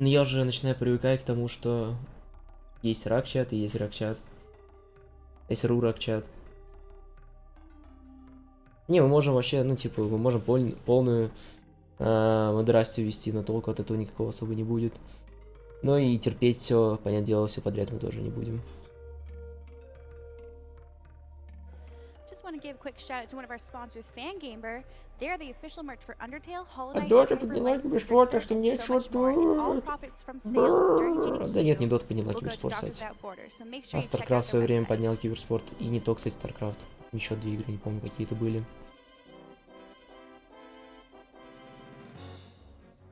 Но я уже начинаю привыкать к тому, что есть рак-чат и есть рак-чат. Есть ру-рак-чат. Не, мы можем вообще, ну типа, мы можем полную модерацию вести, но толку от этого никакого особо не будет. Но и терпеть все, понятное дело, все подряд мы тоже не будем. Just want to give a quick shout out to one of our sponsors, Fangamer. They are the official merch for Undertale, Hollow Knight, Дота Hyper подняла Light, киберспорт, Drifter, что and мне so much more. And all profits from sales during GDQ Да нет, не Дота подняла will go to киберспорт, Doctors кстати. Without Borders. So make А sure you check out StarCraft в свое their время website. поднял киберспорт. И не то, кстати, StarCraft. Еще 2 игры, не помню, какие-то были.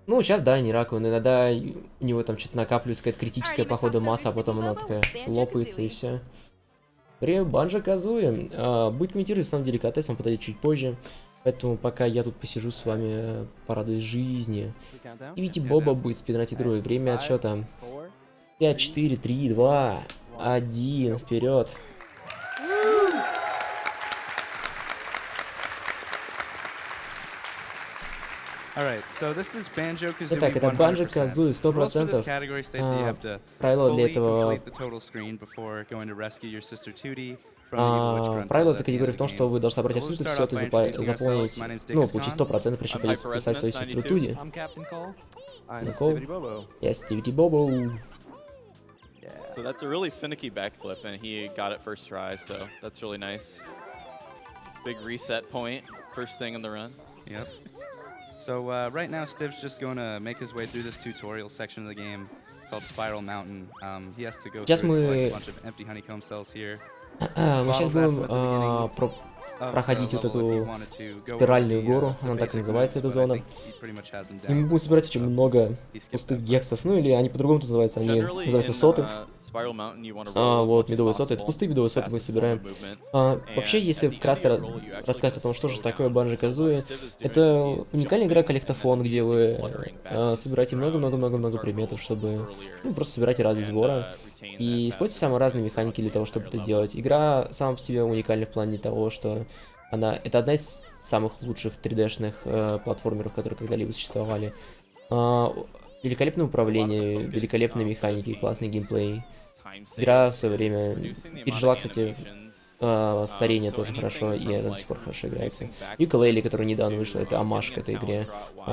Ну, сейчас, да, не раковый, но иногда у него там что-то накапливается какая-то критическая, походу, масса, а потом она такая лопается и все. Привет, Банjo-Kazooie. Будет комментировать, на самом деле, деликатес, он подойдет чуть позже. Поэтому пока я тут посижу с вами, порадуюсь жизни. И видите, Боба будет спидранить игру. Время отсчета 5, 4, 3, 2, 1, вперед. Итак, это Banjo-Kazooie 100%. Правило для этого... Правило этой категории в том, что вы должны собрать абсолютно все это заполнить, ну, получить 100%, причем писать свою сестру Туди. Никол. Я Стивити Бобо. So that's a really finicky backflip, and he got it first try, so that's really nice. Big reset point, first thing in the run. Yep. So right now, Stiv's just going to make his way through this tutorial section of the game called Spiral Mountain. He has to go through a bunch of empty honeycomb cells here. Мы сейчас будем проходить вот эту спиральную гору, она так и называется, эта зона. И мы будем собирать очень много пустых гексов, ну или они по-другому тут называются, они называются соты. Вот, медовые соты, это пустые медовые соты мы собираем. Вообще, если вкратце рассказать о том, что же такое Banjo-Kazooie, это уникальная игра коллектофон, где вы собираете много-много-много-много предметов, чтобы просто собирать ради сбора. И используйте самые разные механики для того, чтобы это делать. Игра сама по себе уникальна в плане того, что это одна из самых лучших 3D-шных платформеров, которые когда-либо существовали. Великолепное управление, великолепные механики, классный геймплей. Игра в свое время пережила, кстати, старение тоже хорошо, и она до сих пор хорошо играется. Ukulele, которая недавно вышла, это омаж к этой игре.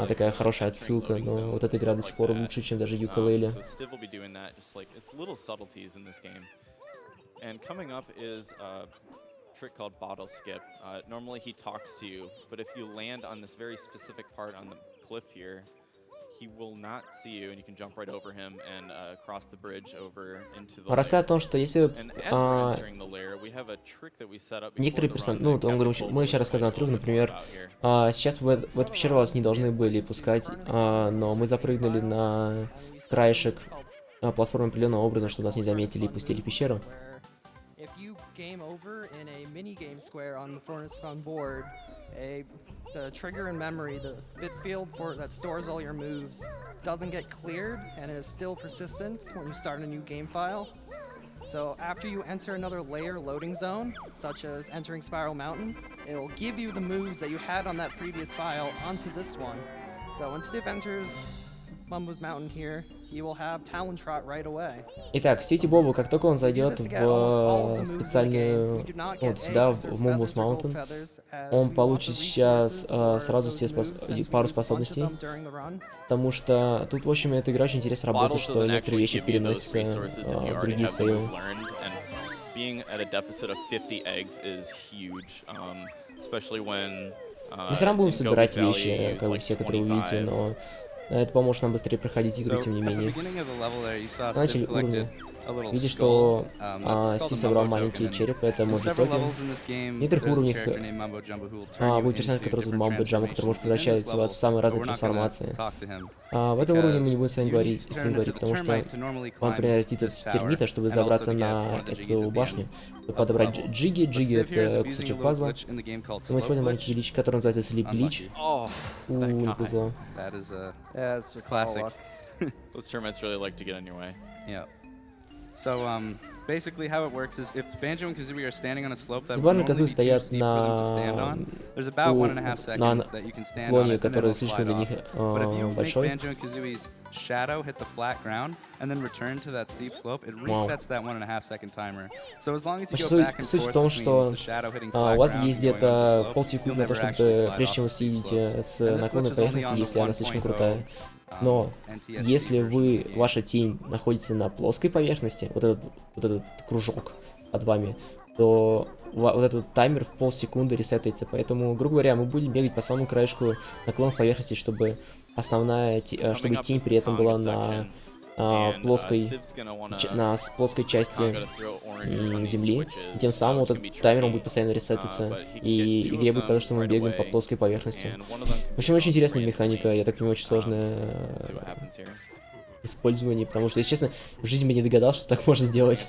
Такая хорошая отсылка, но вот эта игра до сих пор лучше, чем даже Ukulele. Trick called bottle skip. Normally he talks to you, but if you land on this very specific part on the cliff here, he will not see you, and you can jump right over him and cross the bridge over into the Рассказывает о том, что если некоторые персонажи, ну, он говорит, мы сейчас рассказываем о трюк, например, сейчас в эту пещеру вас не должны были пускать, но мы запрыгнули на краешек платформы определенным образом, чтобы нас не заметили и пустили в пещеру. Game over in a mini game square on the Furnace Fun board, the trigger in memory, the bit field that stores all your moves, doesn't get cleared and is still persistent when you start a new game file. So after you enter another layer loading zone, such as entering Spiral Mountain, it'll give you the moves that you had on that previous file onto this one. So when Stiv enters Mumbo's Mountain here, he will have Talon Trot right away. Итак, Стити Бобу, как только он зайдет в специальную, вот сюда, в Mumbo's Mountain, он получит сейчас сразу все пару способностей, потому что тут, в общем, эта игра очень интересно работает, что некоторые вещи переносятся в другие сейвы. Мы все равно будем собирать вещи, как бы все, которые вы видите, но это поможет нам быстрее проходить игры, тем не менее. Начали уровни. Видишь, что Стив собрал маленький череп, это может токен. В некоторых уровнях будет персонаж, который зовут Мамбо-Джамбо, который может превращать вас в самые разные трансформации. В этом уровне мы не будем с ним говорить, потому что он превратится в термита, чтобы забраться на эту башню, чтобы подобрать Джиги. Джиги — это кусочек пазла. И мы используем маленький глич, который называется Sleep Glitch. Не повезло. Those termites really like to get in your way. Yeah. So basically how it works is if Banjo and Kazooie are standing on a slope that would Банджо normally Казуи be too стоят steep for them to stand на on, there's about 1.5 seconds that you can stand on склоне, it and then который it'll слишком slide для них off. But if you make большой. Banjo and Kazooie's shadow hit the flat ground and then return to that steep slope, it Вау. resets that 1.5 second timer. So as long as you Значит, go back and суть в forth том, between что the shadow hitting у flat вас ground есть and going где-то onto the slope, полсекунды you'll на то, never actually чтобы, slide прежде чем вы off the steep съедете slopes. с And this наклонной glitch is only поверхности, on the если она слишком 1.0 крутая. Но NTSC если version of вы, the game. ваша тень находится на плоской поверхности, вот этот кружок под вами, то вот этот таймер в полсекунды ресетается. Поэтому, грубо говоря, мы будем бегать по самому краешку наклонных поверхностей, чтобы чтобы тень при этом была на плоской части земли. И тем самым вот этот таймер будет постоянно ресетиться. И игре будет казаться, что мы бегаем по плоской поверхности. В общем, очень интересная механика, я так понимаю, очень сложное использование, потому что, если честно, в жизни бы не догадался, что так можно сделать.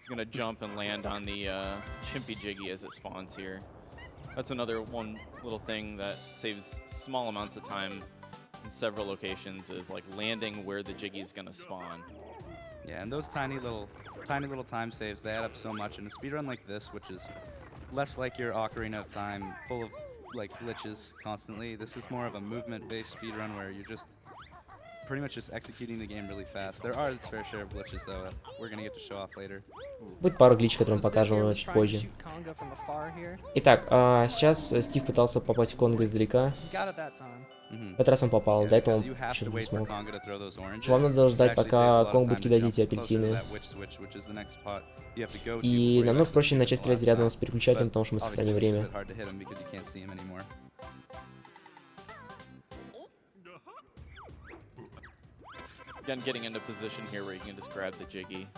Gonna jump and land on the Chimpy Jiggy as it spawns here. That's another one little thing that saves small amounts of time in several locations is like landing where the Jiggy is gonna spawn. Yeah, and those tiny little time saves, they add up so much. In a speedrun like this, which is less like your Ocarina of Time, full of like glitches constantly, this is more of a movement-based speedrun where you're just pretty much just executing the game really fast. There are its fair share of glitches though that we're gonna get to show off later. Будет пару глич, которые мы покажем чуть позже. Итак, сейчас Стив пытался попасть в Конго издалека. В этот раз он попал, до этого он еще не смог. Вам надо ждать, пока Конг будет кидать эти апельсины. И намного проще начать стрелять рядом с переключателем, потому что мы сохраним время. Again, getting into position here where you can just grab the Jiggy.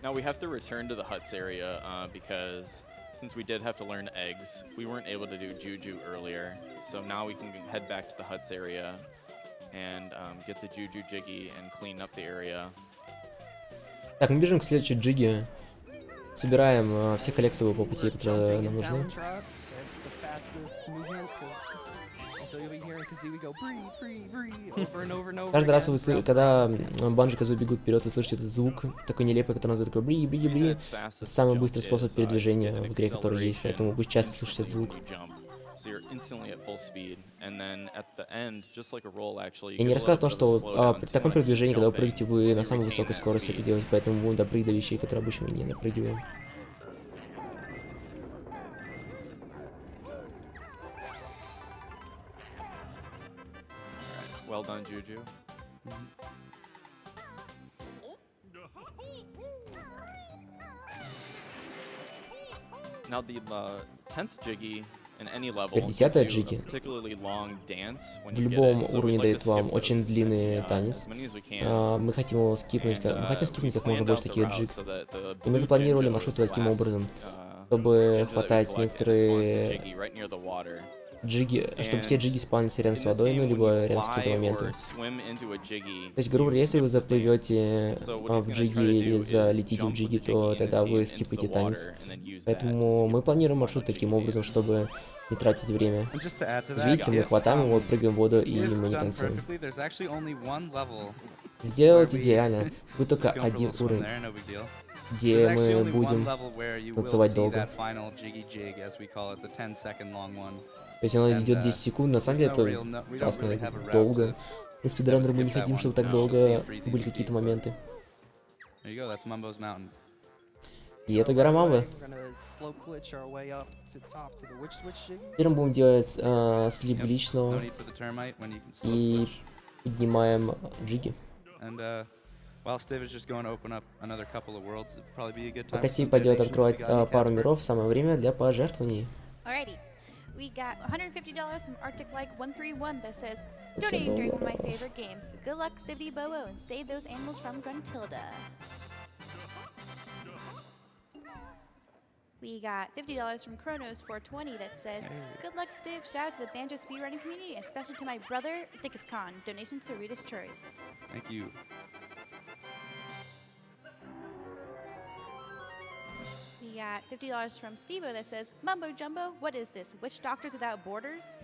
Now we have to return to the huts area because since we did have to learn eggs, we weren't able to do Juju earlier. So now we can head back to the huts area and get the Juju Jiggy and clean up the area. Так, мы бежим к следующей джиге. Собираем все коллектовые по пути, которые нам нужны. Каждый раз, когда Банджо-Казуи бегут вперед, вы слышите этот звук, такой нелепый, который называют такой бри-бри-бри. Это самый быстрый способ передвижения в игре, который есть, поэтому вы часто слышите этот звук. Я не рассказал то, что при таком передвижении, когда вы прыгаете, вы на самой высокой скорости это делаете, поэтому будем допрыгать до вещей, которые обычно мы не допрыгиваем. Well done, Juju. Now the 10th Jiggy in any level gives you a particularly long dance when В you get любом it. So we'd уровне like to дает skip вам очень those длинный as танец. many as we can. Мы хотим его скипнуть, мы хотим скипнуть как можно planned больше out the таких route джиг. so that the И мы blue запланировали Jinjo маршрут is the таким last, образом, Jinjo чтобы that we хватать collect, and it spawns the некоторые Jiggy right near the water. джиги, чтобы все джиги спавнились рядом с водой, ну либо рядом с какими-то моментами. То есть, грубо говоря, если вы заплывете в джиги или залетите в джиги, то тогда вы скипаете танец. Поэтому мы планируем маршрут таким образом, чтобы не тратить время. Видите, мы хватаем его, прыгаем в воду и мы не танцуем. Сделать идеально. Будет только один уровень, где мы будем танцевать долго. То есть оно идет 10 секунд, на самом деле это классно, долго. Мы спидранеры, мы не хотим, чтобы так долго были какие-то моменты. И это гора Мамбы. Теперь мы будем делать слип личного и поднимаем джиги. Пока Стив пойдет открывать пару миров, самое время для пожертвований. We got $150 from Arctic Like 131 that says, donating during one of my favorite games. Good luck, Sivity Bobo, and save those animals from Gruntilda. We got $50 from Chronos 420 that says, good luck, Stiv. Shout out to the Banjo speedrunning community, and especially to my brother, Dickuscon. Donation to Rita's Choice. Thank you. We got $50 from Stevo that says, Mumbo Jumbo, what is this? Witch Doctors Without Borders?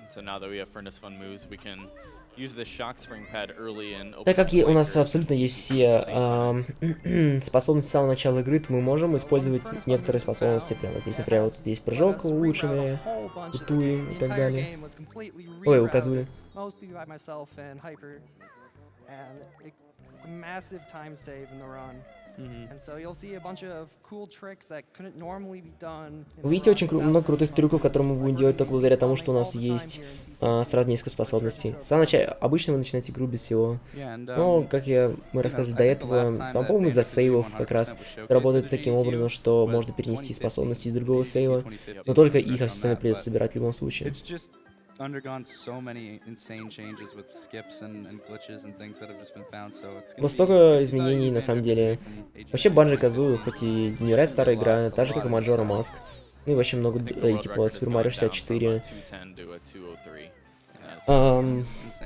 So now that we have Furnace Fun moves, we can use the shock spring pad early and open Так как у нас flanker абсолютно есть все способности с самого начала игры, то мы можем использовать некоторые способности прямо здесь. Например, вот тут есть прыжок улучшенный, у Туи и так далее. Ой, у Казуи. Mostly by myself and Hyper, and it's a massive time save in the run. And so you'll see a bunch of cool tricks that couldn't normally be done. Вы видите очень много крутых трюков, которые мы будем делать только благодаря тому, что у нас есть сразу несколько способностей. С самого начала, обычно вы начинаете игру без всего. Но, как мы рассказывали до этого, по-моему, из-за сейвов как раз работает таким образом, что можно перенести способности из другого сейва, но только их остальное придется собирать в любом случае. Undergone so many insane changes with skips and glitches and things that have just been found, so it's Вот столько изменений на самом деле. Вообще Banjo-Kazooie, хоть и невероятно старая игра, так же как и Majora's Mask. Ну и вообще много, типа Super Mario 64.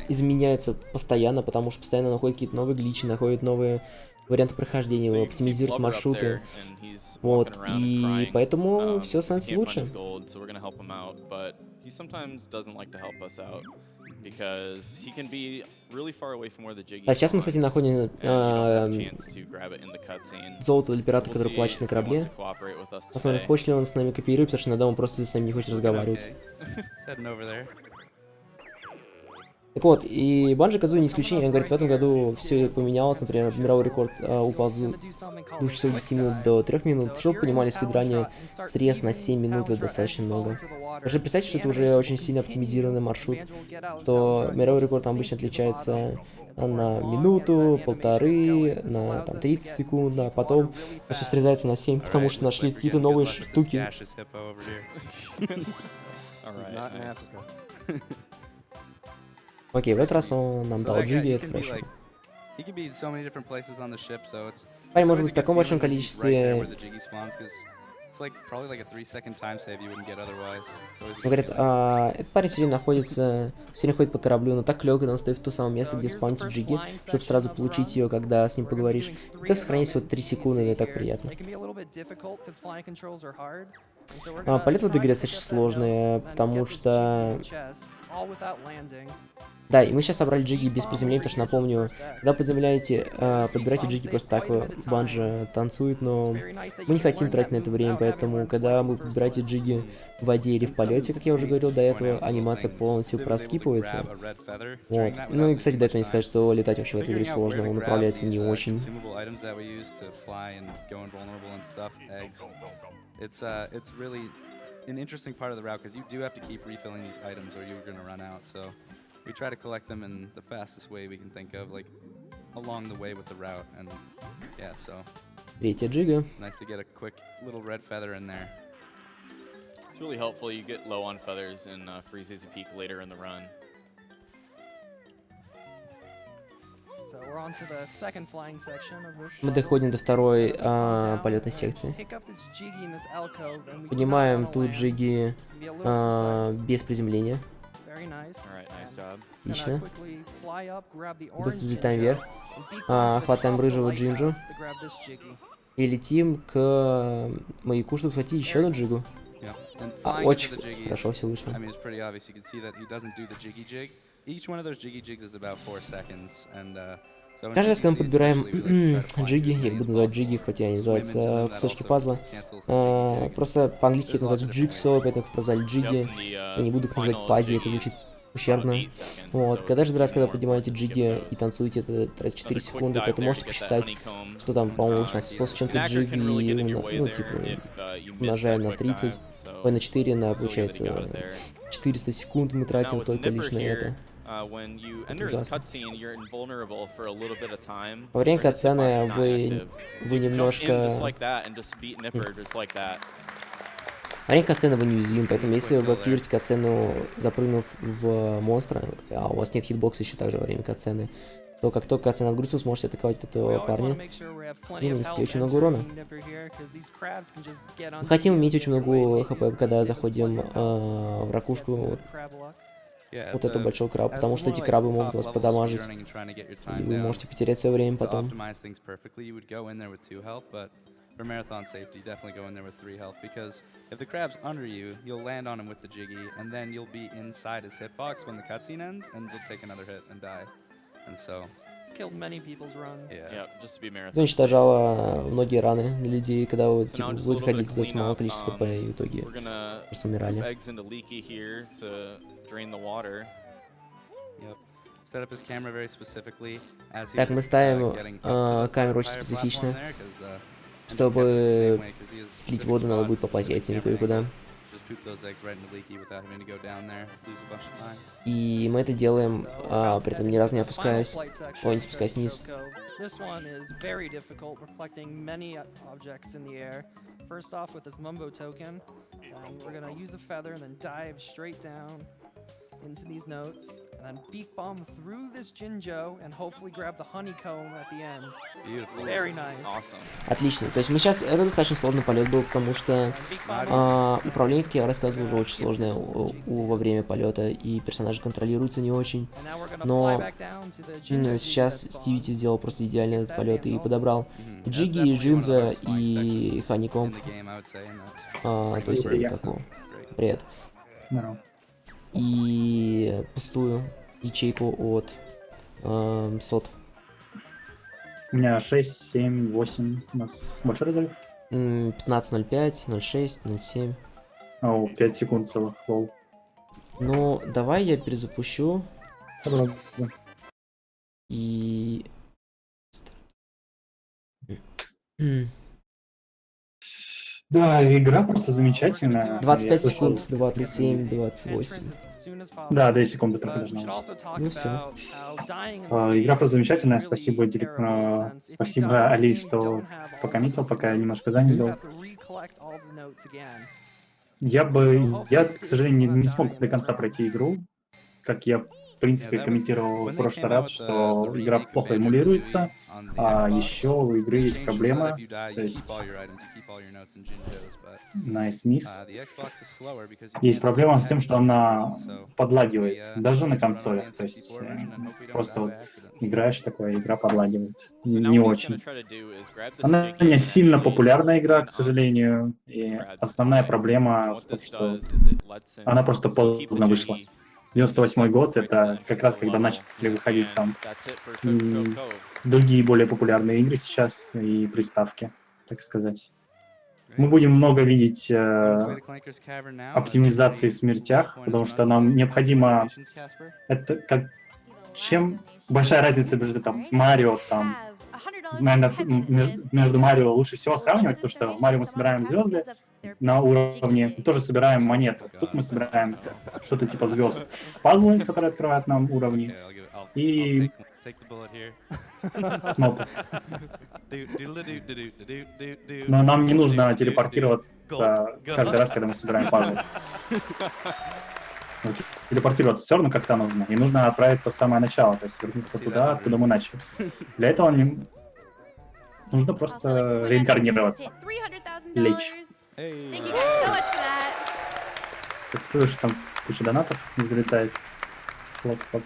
Изменяется постоянно, потому что постоянно находят какие-то новые гличи, находят новые варианты прохождения, оптимизируют маршруты. Вот, и поэтому все становится лучше. А сейчас мы, кстати, находим золото для пирата, который плачет на корабле. Посмотрим, хочет ли он с нами кооперировать, потому что иногда он просто с нами не хочет разговаривать. Так вот, и Banjo-Kazooie не исключение, он говорит, в этом году все поменялось, например, мировой рекорд упал с 2 часов 10 минут до 3 минут, чтобы вы понимали, спидране срез на 7 минут это достаточно много. Даже представьте, что это уже очень сильно оптимизированный маршрут, то мировой рекорд там обычно отличается на минуту, полторы, на там, 30 секунд, а потом все срезается на 7, потому что нашли какие-то новые штуки. Окей, в этот раз он нам дал джиги, это хорошо. Парень может быть в таком большом количестве. Говорят, этот парень сегодня ходит по кораблю, но так легко, он стоит в то самое место, где спавнится джиги, чтобы сразу получить ее, когда с ним поговоришь. И сохранить вот 3 секунды, это так приятно. Полет в этой игре достаточно сложный, потому что... Да, и мы сейчас собрали джиги без приземления, потому что, напомню, когда приземляете, подбирайте джиги просто так, банджо танцует, но мы не хотим тратить на это время, поэтому, когда вы подбираете джиги в воде или в полете, как я уже говорил до этого, анимация полностью проскипывается. Вот. Ну и, кстати, до этого не сказать, что летать вообще в этой игре сложно, он управляется не очень. It's really an interesting part of the route because you do have to keep refilling these items or you're going to run out. So we try to collect them in the fastest way we can think of, like along the way with the route. And yeah, so Третья джига. Nice to get a quick little red feather in there. It's really helpful. You get low on feathers and freeze as you peak later in the run. Мы доходим до второй полетной секции. Поднимаем тут джиги без приземления. Отлично. Быстро взлетаем вверх. Хватаем рыжего Джинджу. И летим к маяку, чтобы схватить еще одну джигу. Очень хорошо все вышло. Каждый раз, когда мы подбираем джиги, я их буду называть джиги, хотя они называются кусочки пазла, просто по-английски это называется джигсо, поэтому их назвали джиги, я не буду их называть пази, это звучит ущербно. Вот, каждый раз, когда поднимаете джиги и танцуете, это тратит 4 секунды, поэтому можете посчитать, что там, по-моему, 100 с чем-то джиги, ну, типа, умножаем на 30, ой, на 4, получается, 400 секунд мы тратим только лишь на это. Во время катсцены вы немножко... Во время катсцены вы неуязвимы, поэтому если вы активируете катсцену, запрыгнув в монстра, а у вас нет хитбокса еще также во время катсцены, то как только катсцена отгрузится, вы сможете атаковать этого парня и нанести очень много урона. Мы хотим иметь очень много хп, когда заходим в ракушку вот этого большого краба, потому что эти крабы могут вас подамажить, и вы можете потерять свое время потом. for marathon safety, definitely go in there with 3 health, because if the crab's under you, you'll land on him with the jiggy, and then you'll be inside his hitbox when the cutscene ends, and you'll take another hit and die. And so, It's killed many people's runs. Yeah, just to be Это marathon. уничтожало многие раны для людей, когда вот, So типа, now just a вы little bit заходили of туда с малого cleanup. количества хп, и в итоге We're gonna просто put умирали. eggs into leaky here to drain the water. yep. Set up his camera very specifically as Так, мы ставим камеру очень специфично, чтобы слить воду, надо будет попасть яйцами кое-куда. И мы это делаем, при этом ни разу не опускаясь. Ой, не спускаясь вниз. This one is very difficult. We're collecting many objects in the air. First off with this Mumbo token, and we're gonna use a feather and then dive straight down into these notes, and then beak bomb through this Jinjo, and hopefully grab the honeycomb at the end. Beautiful. Very nice. Awesome. Отлично. То есть мы сейчас... Это достаточно сложный полет был, потому что управление, как я рассказывал, уже очень сложное во время полета, и персонажи контролируются не очень. Но сейчас Стивити сделал просто идеальный этот полет и подобрал и Джиги, и Джинза, и Ханикомб. То есть, как его? Привет. И пустую ячейку от сот. У меня 6, 7, 8. У нас большой разрыв? 15.05, 06, 07. О, 5 секунд целых, лол. Ну, давай я перезапущу. Попробуй. И... Да, игра просто замечательная. 25 Я секунд, слышал- 27, 28. Да, 2 секунды только должна быть. Ну всё. Игра просто замечательная. Спасибо, Али, что покоммитил, пока я немножко занят был. Я, к сожалению, не смог до конца пройти игру. Как я, в принципе, комментировал в прошлый раз, что игра плохо эмулируется, а еще у игры есть проблема, то есть nice miss. Есть проблема с тем, что она подлагивает, даже на консолях, то есть просто вот играешь такое, игра подлагивает, не очень. Она не сильно популярная игра, к сожалению, и основная проблема в том, что она просто поздно вышла. 98 год, это как раз когда начали выходить там другие более популярные игры сейчас и приставки, так сказать. Мы будем много видеть оптимизации в смертях, потому что нам необходимо... Это как... Чем большая разница между там Марио, там, наверное, между Марио лучше всего сравнивать, потому что в Марио мы собираем звезды на уровне, мы тоже собираем монету. Тут мы собираем что-то типа звезд, пазлы, которые открывают нам уровни, и кнопки. Но нам не нужно телепортироваться каждый раз, когда мы собираем пазлы. Ну, телепортироваться все равно как-то нужно, и нужно отправиться в самое начало, то есть вернуться туда, откуда мы начали. Для этого нужно просто реинкарнироваться. Лечь. Так слышишь, там куча донатов не залетает. Хлоп-хлоп.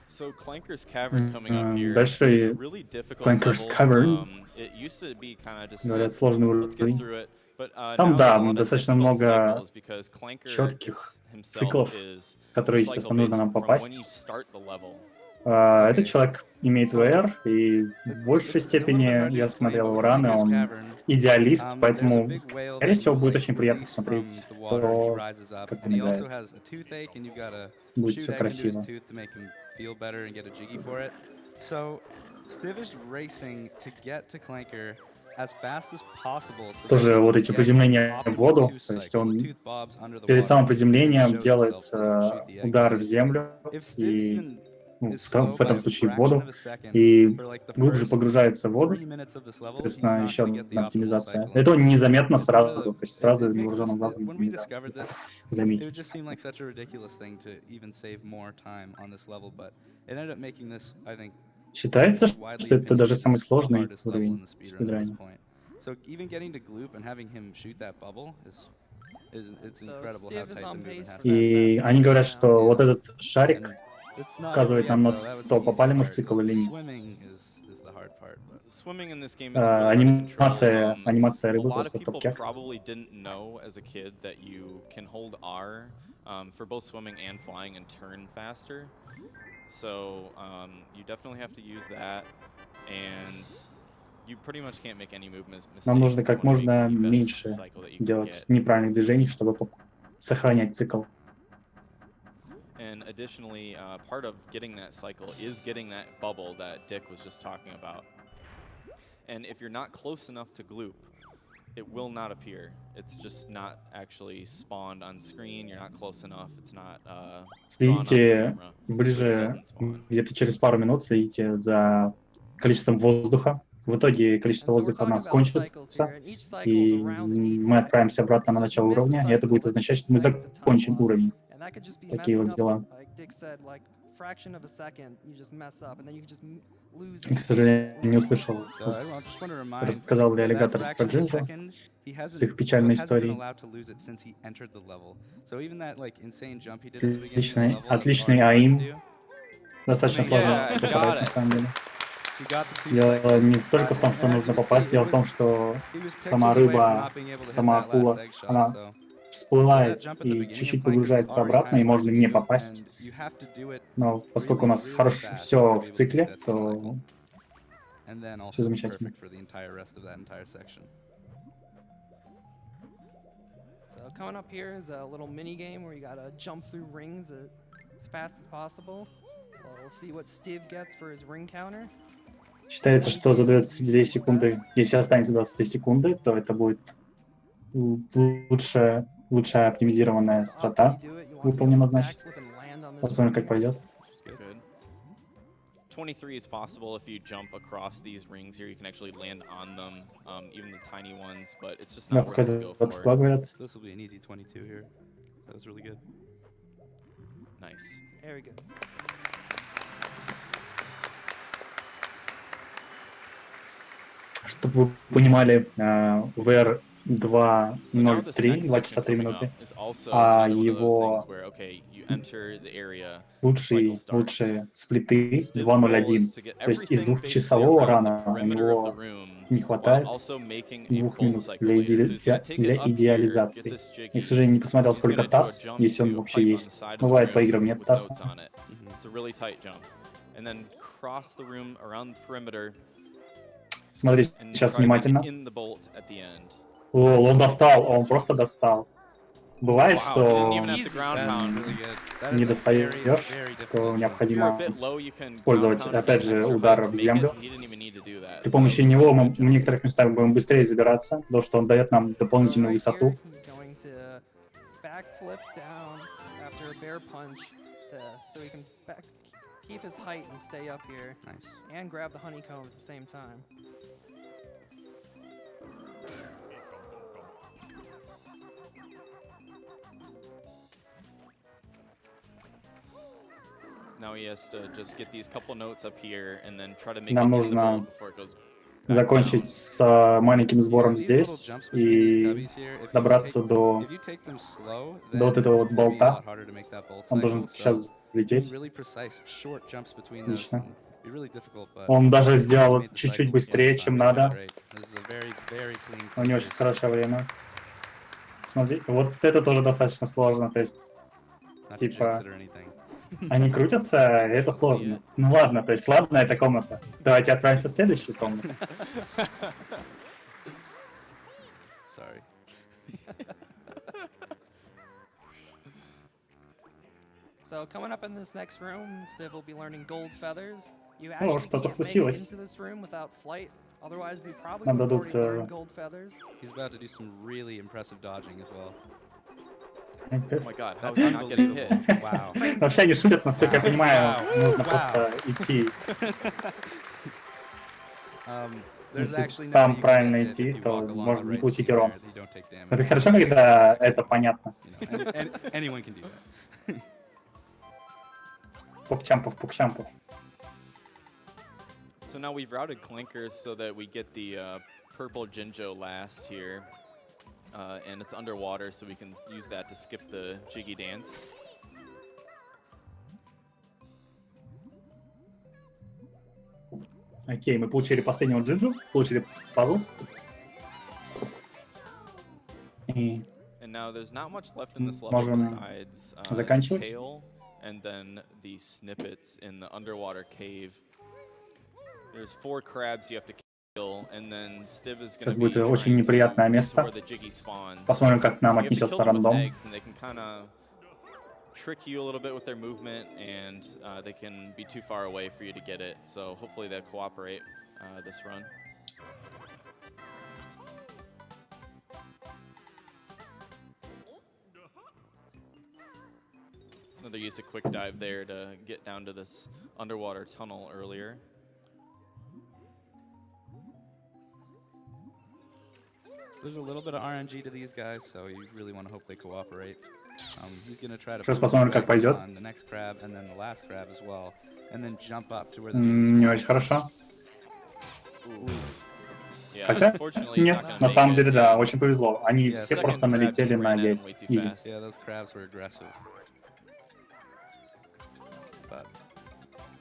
So Clanker's Cavern coming up here Дальше is a really difficult Clanker's level. Cavern. It used to be kind of just Говорят, сложный let's get уровень. through it. But, Там, now да, a lot of достаточно difficult много cycles because Clanker четких himself циклов, is которые, cycle естественно, нужно based нам from попасть. when you start the level. Этот человек имеет VR, и в большей степени я смотрел его раны, он идеалист, поэтому, скорее всего, будет очень приятно смотреть то, как он играет. Будет все красиво. Тоже вот эти приземления в воду, то есть он перед самым приземлением делает удар в землю, и в этом случае в воду, и глубже погружается в воду, соответственно, еще одна оптимизация. Это незаметно сразу, то есть сразу невооруженным глазом нельзя заметить. Считается, что это даже самый сложный уровень спидранинга. И они говорят, что вот этот шарик It's not Показывает over нам yet, на though. That was то, the попали easy мы в part. цикл или нет. Swimming is the hard part. But Swimming in this game is really hard to control. Анимация A рыбы lot of просто people топ-кек. probably didn't know as a kid that you can hold R for both swimming and flying and turn faster. So you definitely have to use that, and you pretty much can't make any movement Нам mistakes нужно if you как want to make можно the best меньше cycle that you can делать get. неправильных движений, чтобы сохранять цикл. And additionally, part of getting that cycle is getting that bubble that Dick was just talking about. And if you're not close enough to gloop, it will not appear. It's just not actually spawned on screen. You're not close enough. It's not drawn on Следите camera. ближе, Doesn't spawn. где-то через пару минут следите за количеством воздуха. В итоге количество And so we're воздуха у talking нас about cycles кончится, here, and each cycle is и around 8 мы отправимся seconds. обратно на So if начало you miss a уровня, и это cycle, будет that's означать, 8 что мы seconds of time закончим loss. уровень. And that could just be Такие messing вот up, дела. like Dick said, like fraction of a second, you just mess up, and then you can just lose К 8 сожалению, seconds не instantly. услышал, so I just want to remind рассказал ли that аллигатор fraction про of a Джинджу second, he с hasn't их печальной been историей. allowed to lose it since he entered the level. So even that like insane jump he did at the beginning of the level, that was Отличный already hard to АИМ. do. Достаточно сложно Yeah, got попадать, на it. самом деле. He got the 2 Дело cycles. не только в том, что And as нужно you can попасть, see, дело в том, что he was сама pixels away from рыба, not being able to hit сама that last акула, egg shot. она So that всплывает jump at the и beginning of чуть-чуть Plank is погружается already обратно, kind и of hard можно to не do, попасть. and you have to do it Но поскольку у really, нас really хорошо fast все to be в able to get цикле, that 2 то cycle. And then все also be замечательно. perfect for the entire rest of that entire section. So coming up here is a little mini game where you gotta jump through rings as fast as possible. We'll see what Steve gets for his ring counter. Считается, что за 22 секунды, если останется 22 секунды, то это будет лучшая оптимизированная страта, выполнена, значит. Посмотрим, как пойдет. Good. 23 is possible if you jump across these rings here. You can actually land on them, even the tiny ones, but it's just Да, not worth пока it to go for. 22 говорят. This will be an easy 22 here. That was really good. Nice. Very good. Чтобы вы понимали, VR So now this 2.03, next 2 section часа 3 coming минуты, up is also а another one of those его things where, okay, you enter the area, the cycle starts. лучшие сплиты Stiv's goal is 2.01. to get То есть из everything basically двухчасового around the рана у perimeter of the него room не while хватает also making 2 a bolt минут cycle для, later. So he's going to take it up here, get идеализации. this Я, к jiggy. сожалению, не посмотрел, He's сколько going to do a тасс, jump если он to a вообще pipe on the есть. side of the Бывает, по room играм нет with тасса. notes on it. It's a really tight jump. And then cross the room around the perimeter Смотри and сейчас try to make it внимательно. in the bolt at the end. Лол, он достал, он просто достал. Бывает, Wow, he didn't что even have to ground That's pound. really good. That не is a very, достаешь, very то difficult jump. If you're a необходимо bit low, you can ground использовать, pound опять again же, extra удар height to в make землю. it. He didn't even need to do that. При So that помощи was a него really мы good в jump. некоторых местах будем быстрее забираться, потому что он дает нам So дополнительную right высоту. here, he's going to backflip down after a bear punch, so he can keep his height and stay up here, Nice. and grab the honeycomb at the same time. Now he has to just get these couple notes up here and then try to make Нам it in the нужно bolt before it goes back закончить down. с маленьким сбором Yeah, these little здесь jumps between these и cubbies here, if you добраться до take them slow, вот then этого вот it's gonna be a болта. lot harder to make that bolt Он cycle. должен So сейчас doing взлететь. really precise short jumps between those Отлично. can be really difficult, but Он даже he сделал made the чуть-чуть cycle быстрее, this чем time, so надо. it's great. This is a very, very clean У него очень pace. хорошее время. Смотри, вот это тоже достаточно сложно, то есть Not to jinx типа it or anything. они крутятся, и это сложно. Ну ладно, то есть ладно, это комната. Давайте отправимся в следующую комнату. Sorry. So coming up in this next room, Civ will be learning gold feathers. You О, actually что-то can't make it случилось. into this room without flight. Otherwise, we probably Нам would have дадут, already learned gold feathers. He's about to do some really impressive dodging as well. Oh my god, how That's is he not getting hit? unbelievable. Wow. Вообще они шутят, насколько я понимаю, Wow. нужно Wow. просто идти. There's Если actually no там way you can правильно get hit идти, if you то walk along можно the не right получить seam урон. there, you don't take damage. Это хорошо, когда это понятно. You know, anyone can do that. Пукчампов. So now we've routed clankers so that we get the purple Jinjo last here. And it's underwater, so we can use that to skip the jiggy dance. Окей, мы получили последнего Джиджу, получили пазл. И And now there's not much left in this level можем besides заканчивать. tail and then the snippets in the underwater cave. There's 4 crabs you have to kill, and then Stiv is going Сейчас to be будет очень trying to неприятное get to место. where the Jiggy spawns. Посмотрим, как к нам You have to kill отнесется them with рандом. eggs, and they can kind of trick you a little bit with their movement, and they can be too far away for you to get it. So hopefully they'll cooperate this run. Another use a quick dive there to get down to this underwater tunnel earlier. There's a little bit of RNG to these guys, so you really want to hope they cooperate. He's going to try to Сейчас put посмотрим, как eggs пойдет. on the next crab and then the last crab as well, and then jump up to where the Jiggy Не spawns. очень хорошо. Yeah, Хотя, unfortunately, he's нет, not gonna на make самом it. деле, да, Yeah. очень повезло. Они Yeah, все second просто crab налетели just на ran at him яйца. way too Изи. fast. Yeah, those crabs were aggressive. But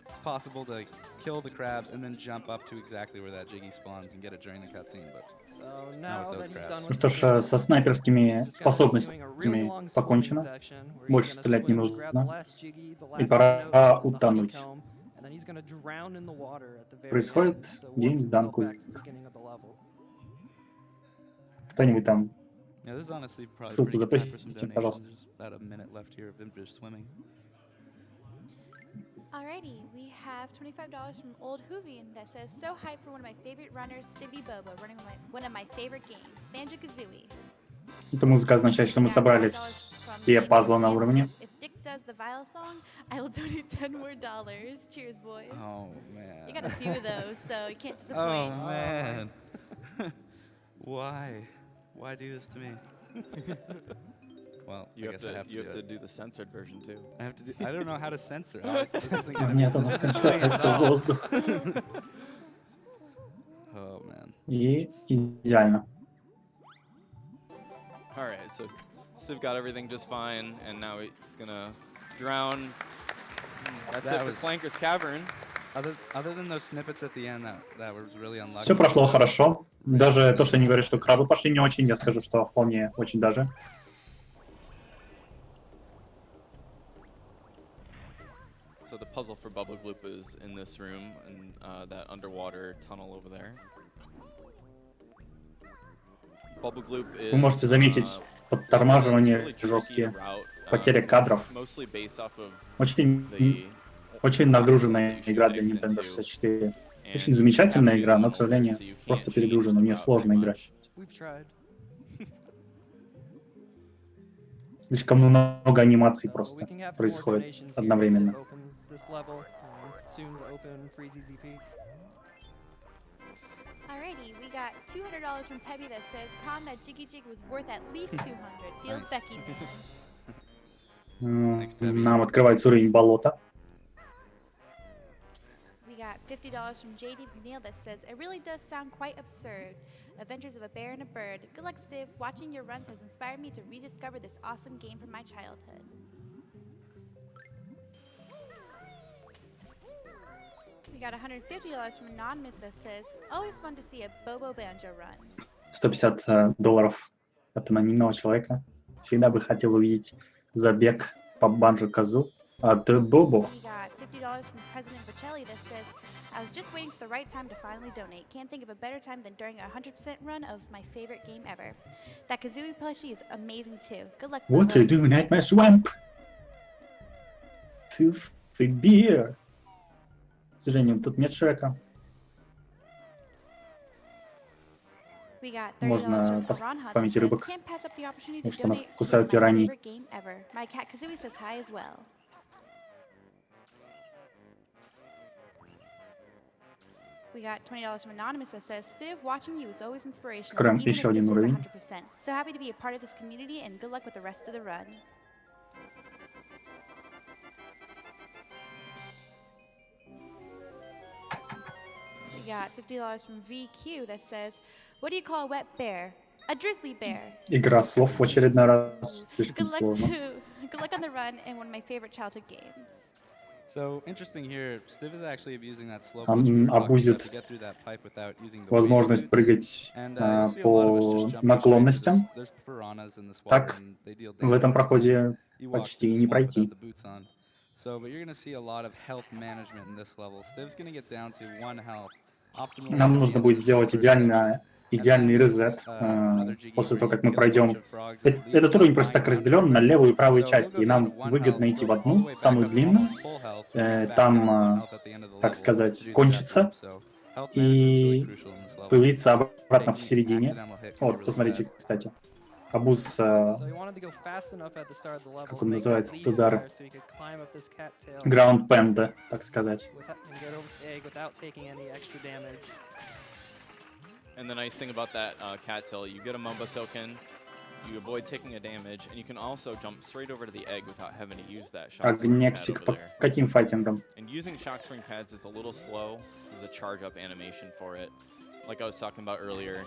it's possible to kill the crabs and then jump up to exactly where that Jiggy spawns and get it during the cutscene, but So Not now with those that he's crabs. done Ну with что the ж, snippets, со снайперскими he's just gonna be doing a really способностями long swimming покончено. section where he's Больше gonna стрелять не swim, grab the нужно. last Jiggy, the И last пора nose and the утонуть. honeycomb, and then he's gonna drown in the water at the very Происходит end to warp Games Done himself back to the Quick. beginning of the level. Кто-нибудь там yeah, this is honestly probably a ссылку pretty good time for some запустите, donations. пожалуйста. There's about a minute left here of him just swimming. Alrighty, we have $25 from Old Hoovian that says, so hyped for one of my favorite runners, Stivy Bobo, running one of my favorite games, Banjo-Kazooie. Эта музыка означает, что мы We got собрали $5 from все Games пазлы на Advance that уровне. says, if Dick does the Vile song, I will donate $10 more. Cheers, boys. Oh man. You got a few of those, so you can't Oh disappoint. man. Why? Why do this to me? Well, You I have guess I to have to you do have to it. do the censored version too. I have to do. I don't know how to censor. This isn't gonna Нет, be. у This нас isn't gonna be кончается at all. воздух. Oh man. И идеально. All right, so Stiv got everything just fine, and now he's gonna drown. That's That it for was- Clanker's Cavern. Other than those snippets at the end, that was really unlucky. Все прошло хорошо. Даже то, что они говорят, что крабы пошли не очень, я скажу, что вполне очень даже. So the puzzle for Bubble Gloop is in this room, and that underwater tunnel over there. Bubble Gloop is, Вы можете заметить it's подтормаживание really tricky to жесткие, route, потеря because кадров. it's mostly based off of Очень, the очень boxes нагруженная that you игра shoot для eggs Nintendo into, 64. and Очень you замечательная have to do игра, that но, in к сожалению, order, so you can't просто cheat перегружена, just мне about сложно very играть. much. We've tried. Слишком много анимаций So we просто can have some more происходит donations here as одновременно. Civ opens this level, soon to open Freezy ZP. Alrighty, we got $200 from Peppy that says, Con, that Jiggy Jig was worth at least 200. Feels Nice. Becky, man. Нам открывается уровень болота. We got $50 from JD McNeil that says, it really does sound quite absurd. Adventures of a Bear and a Bird. Good luck, Stiv. Watching your runs has inspired me to rediscover this awesome game from my childhood. We got $150 from Anonymous that says, always fun to see a Bobo Banjo run. $150 от анонимного человека. Всегда бы хотел увидеть забег по Банджо-Казу от Бобо. We got $50 from President Vicelli that says, I was just waiting for the right time to finally donate. Can't think of a better time than during a 100% run of my favorite game ever. That Kazooie plushie is amazing too. Good luck, What are you Bobo. doing at my swamp? Filthy beer. К сожалению, тут нет Шрека. We got Можно $30 from Ron that памяти says, рыбок, can't pass up the opportunity to потому что нас donate to кусают my пираньи. favorite game ever. My cat Kazooie says hi as well. We got $20 from Anonymous that says, Stiv, watching you is always inspirational, Откроем even if еще this один is уровень. 100%. So happy to be a part of this community and good luck with the rest of the run. We got $50 from VQ that says, what do you call a wet bear? A drizzly bear. Игра слов в очередной раз. Good Слишком luck сложно. to good luck on the run and one of my favorite childhood games. So interesting here, Stiv is actually abusing that slope Он абузит to get through that pipe without using the возможность прыгать and you'll see a lot of us just по jumping straight to наклонностям. this. There's piranhas in this water Так and they deal в этом damage проходе you walk почти through the не swamp without пройти. the boots on. So, but you're gonna see a lot of health management in this level. Stiv's gonna get down to 1 health. Optimally Нам at the нужно end будет of this сделать first section. идеальный And then резет this is, another jiggy после where того, you как мы kill a bunch пройдем. of frogs. It leads Этот to уровень a просто так vine разделен afterward. на левую и правую So he'll части, go и down нам to 1 выгодно health, идти в go all the одну, way back самую up to длинную, almost full health, and then back down to 1 там, health at the end of the так level сказать, to do the кончиться, death loop. So health management's really и crucial in this level. появиться обратно в Taking середине. accidental hit can be Вот, really посмотрите, bad. кстати. Абуз, So he wanted to go fast enough at the start of the level как to он make that называется, leaf удар fire so he could climb up this cattail граунд пенда, так сказать. and get over to the egg without taking any extra damage. And the nice thing about that cattail, you get a Mumba token, you avoid taking a damage, and you can also jump straight over to the egg without having to use that shock spring pad Огнексик over по there. каким файтингам? And using shock spring pads is a little slow. There's a charge up animation for it. Like I was talking about earlier,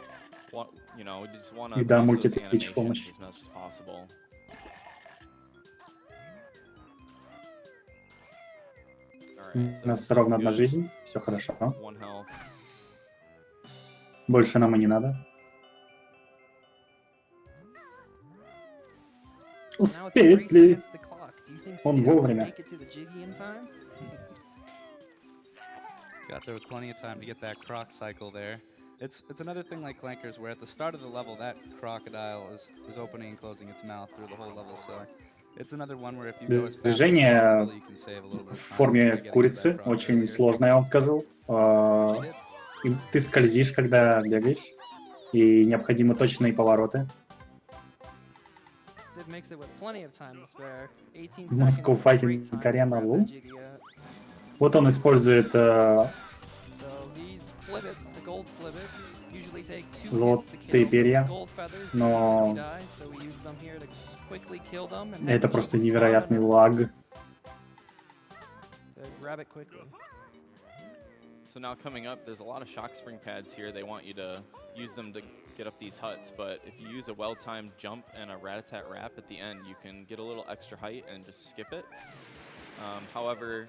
you know, you just want to И да, use those мультитейч animations помощь. as much as possible. Alright, У нас ровно одна жизнь, все хорошо. 1 health. Больше нам и не надо. Now it's a Успеет race ли? against the clock. Do you think Он Steve will вовремя. make it to the jiggy in time? Got there with plenty of time to get that croc cycle there. It's another thing like Clankers where at the start of the level that crocodile is opening and closing its mouth through the whole level, so it's another one where if you go as fast as Движение possible, you can save a little bit в of time. форме by getting курицы that croc очень earlier. сложно, я вам скажу. Which he did. И ты скользишь, когда бегаешь, и необходимы точные повороты. Steve makes it with plenty of time to spare. 18 Moscow seconds. Fighting Great time to Arena grab Wall. that jiggy up. Вот он использует So these flibbits, the gold flibbits, usually take 2 hits to золотые kill. перья, Gold feathers но instantly die, so we use them here to quickly kill them and это then просто jiggy невероятный spawn лаг. to grab it quickly. So now coming up, there's a lot of shock spring pads here. They want you to use them to get up these huts, but if you use a well-timed jump and a rat-a-tat rap at the end, you can get a little extra height and just skip it. However,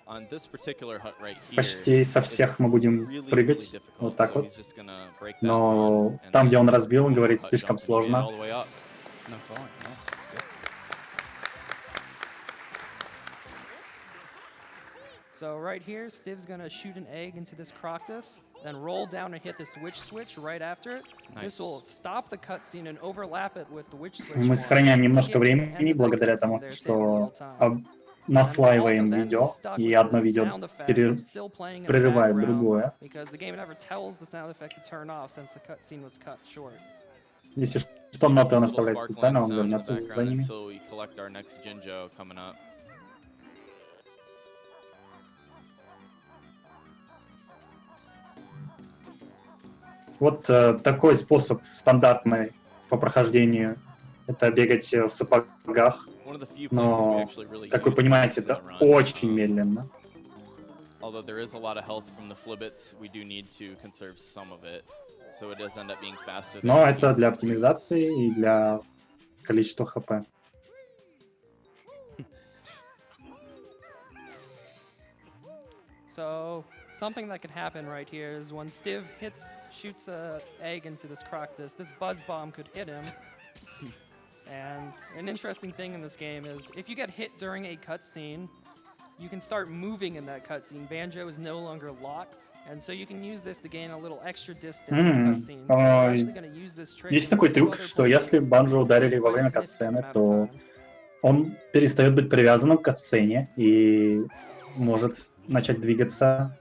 on this particular hut right here, Почти со всех мы будем really, really прыгать, difficult. вот так So вот. he's just gonna break that Но one, and там, где then он разбил, он one говорит, hut слишком jump, and you get сложно. all the way up. No falling, no. Good. So right here, Stiv's gonna shoot an egg into this Croctus, then roll down and hit this witch switch right after it. Nice. This will stop the cutscene and overlap it with the witch switch. Мы one. сохраняем немножко Skip the end времени of that благодаря cutscene тому, there, saving a что little time. наслаиваем And also then видео, we're stuck и with одно this видео sound effect still playing in the прерывает background другое. because the game never tells the sound effect to turn off since the cutscene was cut short. Если So что, you get ноты this он little оставляет sparkling специально, он sound in the вернется за background ними. until we collect our next Jinjo coming up. Вот такой способ стандартный по прохождению. Это бегать в сапогах, One of the few places we но, actually really как вы use понимаете, this in это the run. очень медленно. Although there is a lot of health from the flibbits, we do need to conserve some of it. So it does end up being faster than Но we это use для these оптимизации и для количества хп. So something that could happen right here is when Stiv shoots a egg into this Croctus, this buzz bomb could hit him. And an interesting thing in this game is if you get hit during a cutscene, you can start moving in that cutscene. Banjo is no longer locked, and so you can use this to gain a little extra distance in cutscenes. So we're actually going to use this trick Есть in a такой few трюк, other что если places Банджо and ударили save во quite a время significant катсцены, amount of то time. он перестает быть привязанным к катсцене и может начать двигаться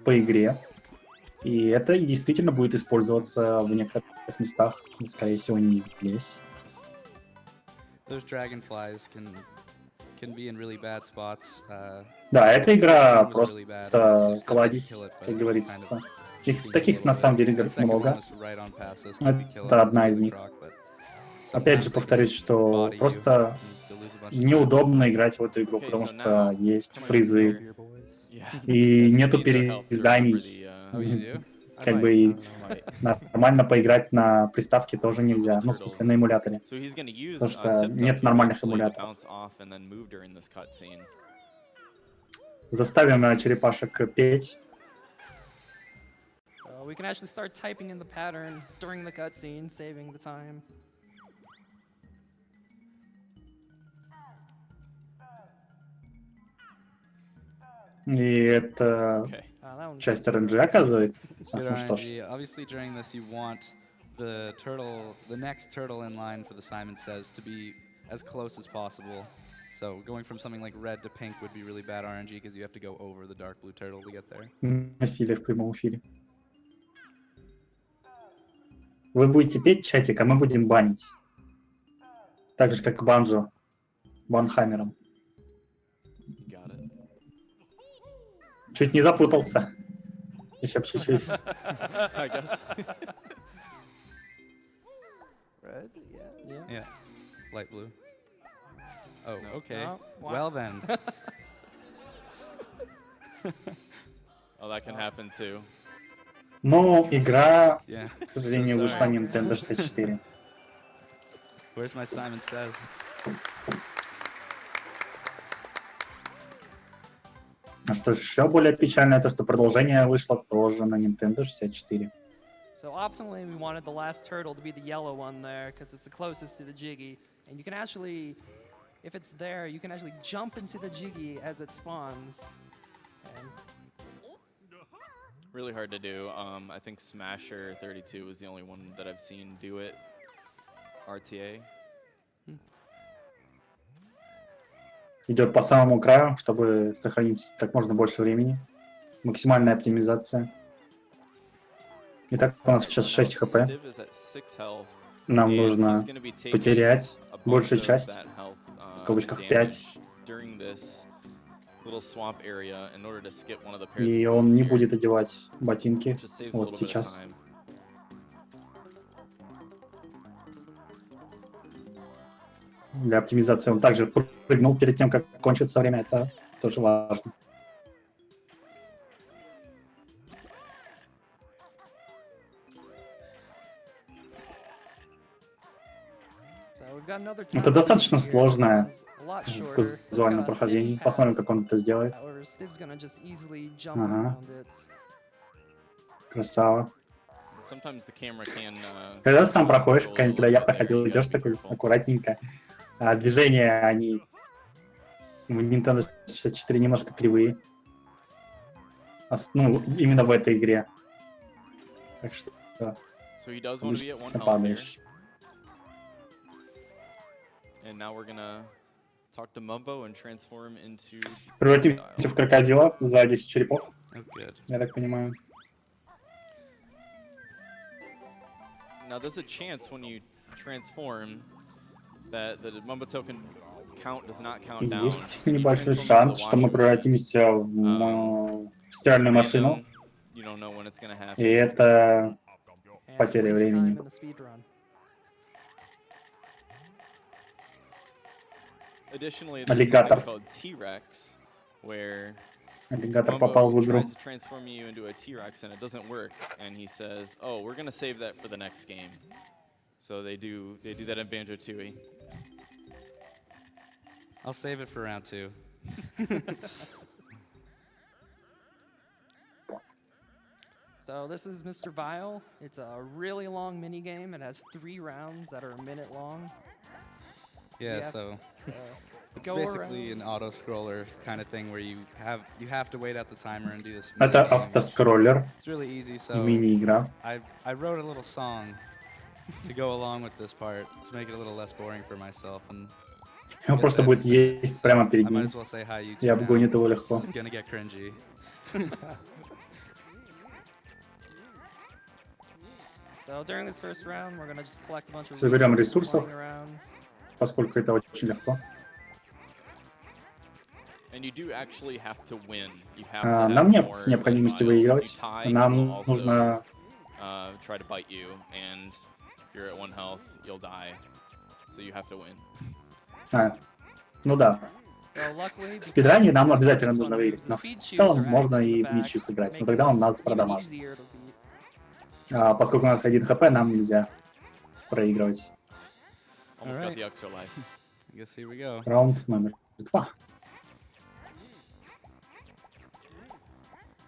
по игре. И это действительно будет использоваться в некоторых местах, но, скорее всего, не здесь. Those dragonflies can be in really bad spots. Да, эта игра First one was really bad, просто so Steve кладезь, didn't kill it, but как it was говорится. kind of Их cheating a таких little на самом bit. деле That игр second one много. was right on pass, so Steve could kill it Это одна with из the них. croc, but Опять sometimes же they can повторюсь, just что body you, просто and you'll lose a bunch of time. неудобно играть в эту игру, Okay, потому so что now, есть coming up фризы, here- Yeah, и this нету needs our help to переизданий. remember the, Oh, you do? I Как might, бы I и don't know, might. нормально поиграть на приставке тоже нельзя, ну, в смысле, на эмуляторе. So he's going to use Потому что tip-top нет here нормальных actually to эмуляторов. bounce off and then move during this cutscene. Заставим черепашек петь. So we can actually start typing in the pattern during the cutscene, saving the time. И это Okay. That one часть seems RNG, оказывается. Good Ну что ж. RNG. Obviously, during this, you want the next turtle in line for the Simon Says to be as close as possible. So going from something like red to pink would be really bad RNG because you have to go over the dark blue turtle to get there. Насилие в прямом эфире. Вы будете петь, чатик, а мы будем банить. Так же, как Банджо. Банхаммером. Got it. Чуть не запутался. Еще чуть-чуть. I guess. Red, yeah. Yeah, light blue. Oh, No. okay. No, why- Well then. Oh, that can happen too. Но игра, Yeah. к сожалению, So вышла sorry. Nintendo 64. Where's my Simon Says? А что еще более печально, то что продолжение вышло тоже на Nintendo 64. So optimally, we wanted the last turtle to be the yellow one there because it's the closest to the Jiggy. And you can actually, if it's there, you can actually jump into the Jiggy as it spawns. And Really hard to do. I think Smasher 32 was the only one that I've seen do it. RTA. Идет по самому краю, чтобы сохранить как можно больше времени. Максимальная оптимизация. Итак, у нас сейчас 6 хп. Stiv is at 6 health. Нам and нужно he's gonna be taking потерять a bunch большую of часть. that health, В скобочках damage 5. during this little swamp area in order to skip one of the pairs И of он boots не here. будет одевать ботинки Just saves a вот little bit of сейчас. time. Для оптимизации он также прыгнул перед тем, как кончится время. Это тоже важно. so we've got another Это time достаточно here. This сложное one's a lot в shorter. It's казуальном got a прохождении. thin Посмотрим, path. как он это сделает. However, Stiv's gonna just easily jump Ага. around it. Красава. Sometimes the camera can, Когда сам проходишь, control когда a никуда little я bit there, проходил, you gotta идешь be такой careful. аккуратненько. А движения, они в Nintendo 64 немножко кривые. Ну, именно в этой игре. Так что So he does want to be at 1 обычно health here. падаешь. And now we're gonna talk to Mumbo and transform into Превратимся в крокодила за 10 черепов, Oh, good. я так понимаю. Now there's a chance when you transform that the Mumbo token count does not count down. Есть When you небольшой transform into шанс, the что мы washing machine, превратимся в стиральную машину, random, you don't know when it's gonna happen. и это And потеря waste времени. time in the speedrun. Additionally, there's Alligator. something called T-Rex, where Аллигатор попал в Mumbo игру. tries to transform you into a T-Rex and it doesn't work, and he says, "Oh, we're gonna save that for the next game." So they do that in Banjo-Tooie. I'll save it for round 2. So this is Mr. Vile. It's a really long mini game. It has 3 rounds that are a minute long. Yeah, Yeah. so Uh, it's go basically around. an auto scroller kind of thing where you have to wait out the timer and do this. Это mini game, which автоскроллер, It's really easy. So мини-игра. I wrote a little song to go along with this part to make it a little less boring for myself, and Он guess просто I будет have to say it, есть so прямо перед I might ним as well say hi YouTube и now. обгонит его легко. It's gonna get cringy. So during this first round, we're gonna just collect a bunch of Соберем resources ресурсов. flying around. Поскольку это очень легко. And you do actually have to win. You have to have Нам нет more необходимости than Vile. выигрывать. If you tie, he Нам will also, нужно... try to bite you, and if you're at 1 health, you'll die. So you have to win. Ну да. So luckily, В спидране нам because обязательно this нужно one выиграть. moves, Но the speed в shoes целом are можно active in и the в back, ничью сыграть. Но making тогда он this нас even продамажит. easier to beat. Поскольку у нас 1 хп, нам нельзя проигрывать. Almost got Alright. the extra life. I guess here we go. Раунд номер 2.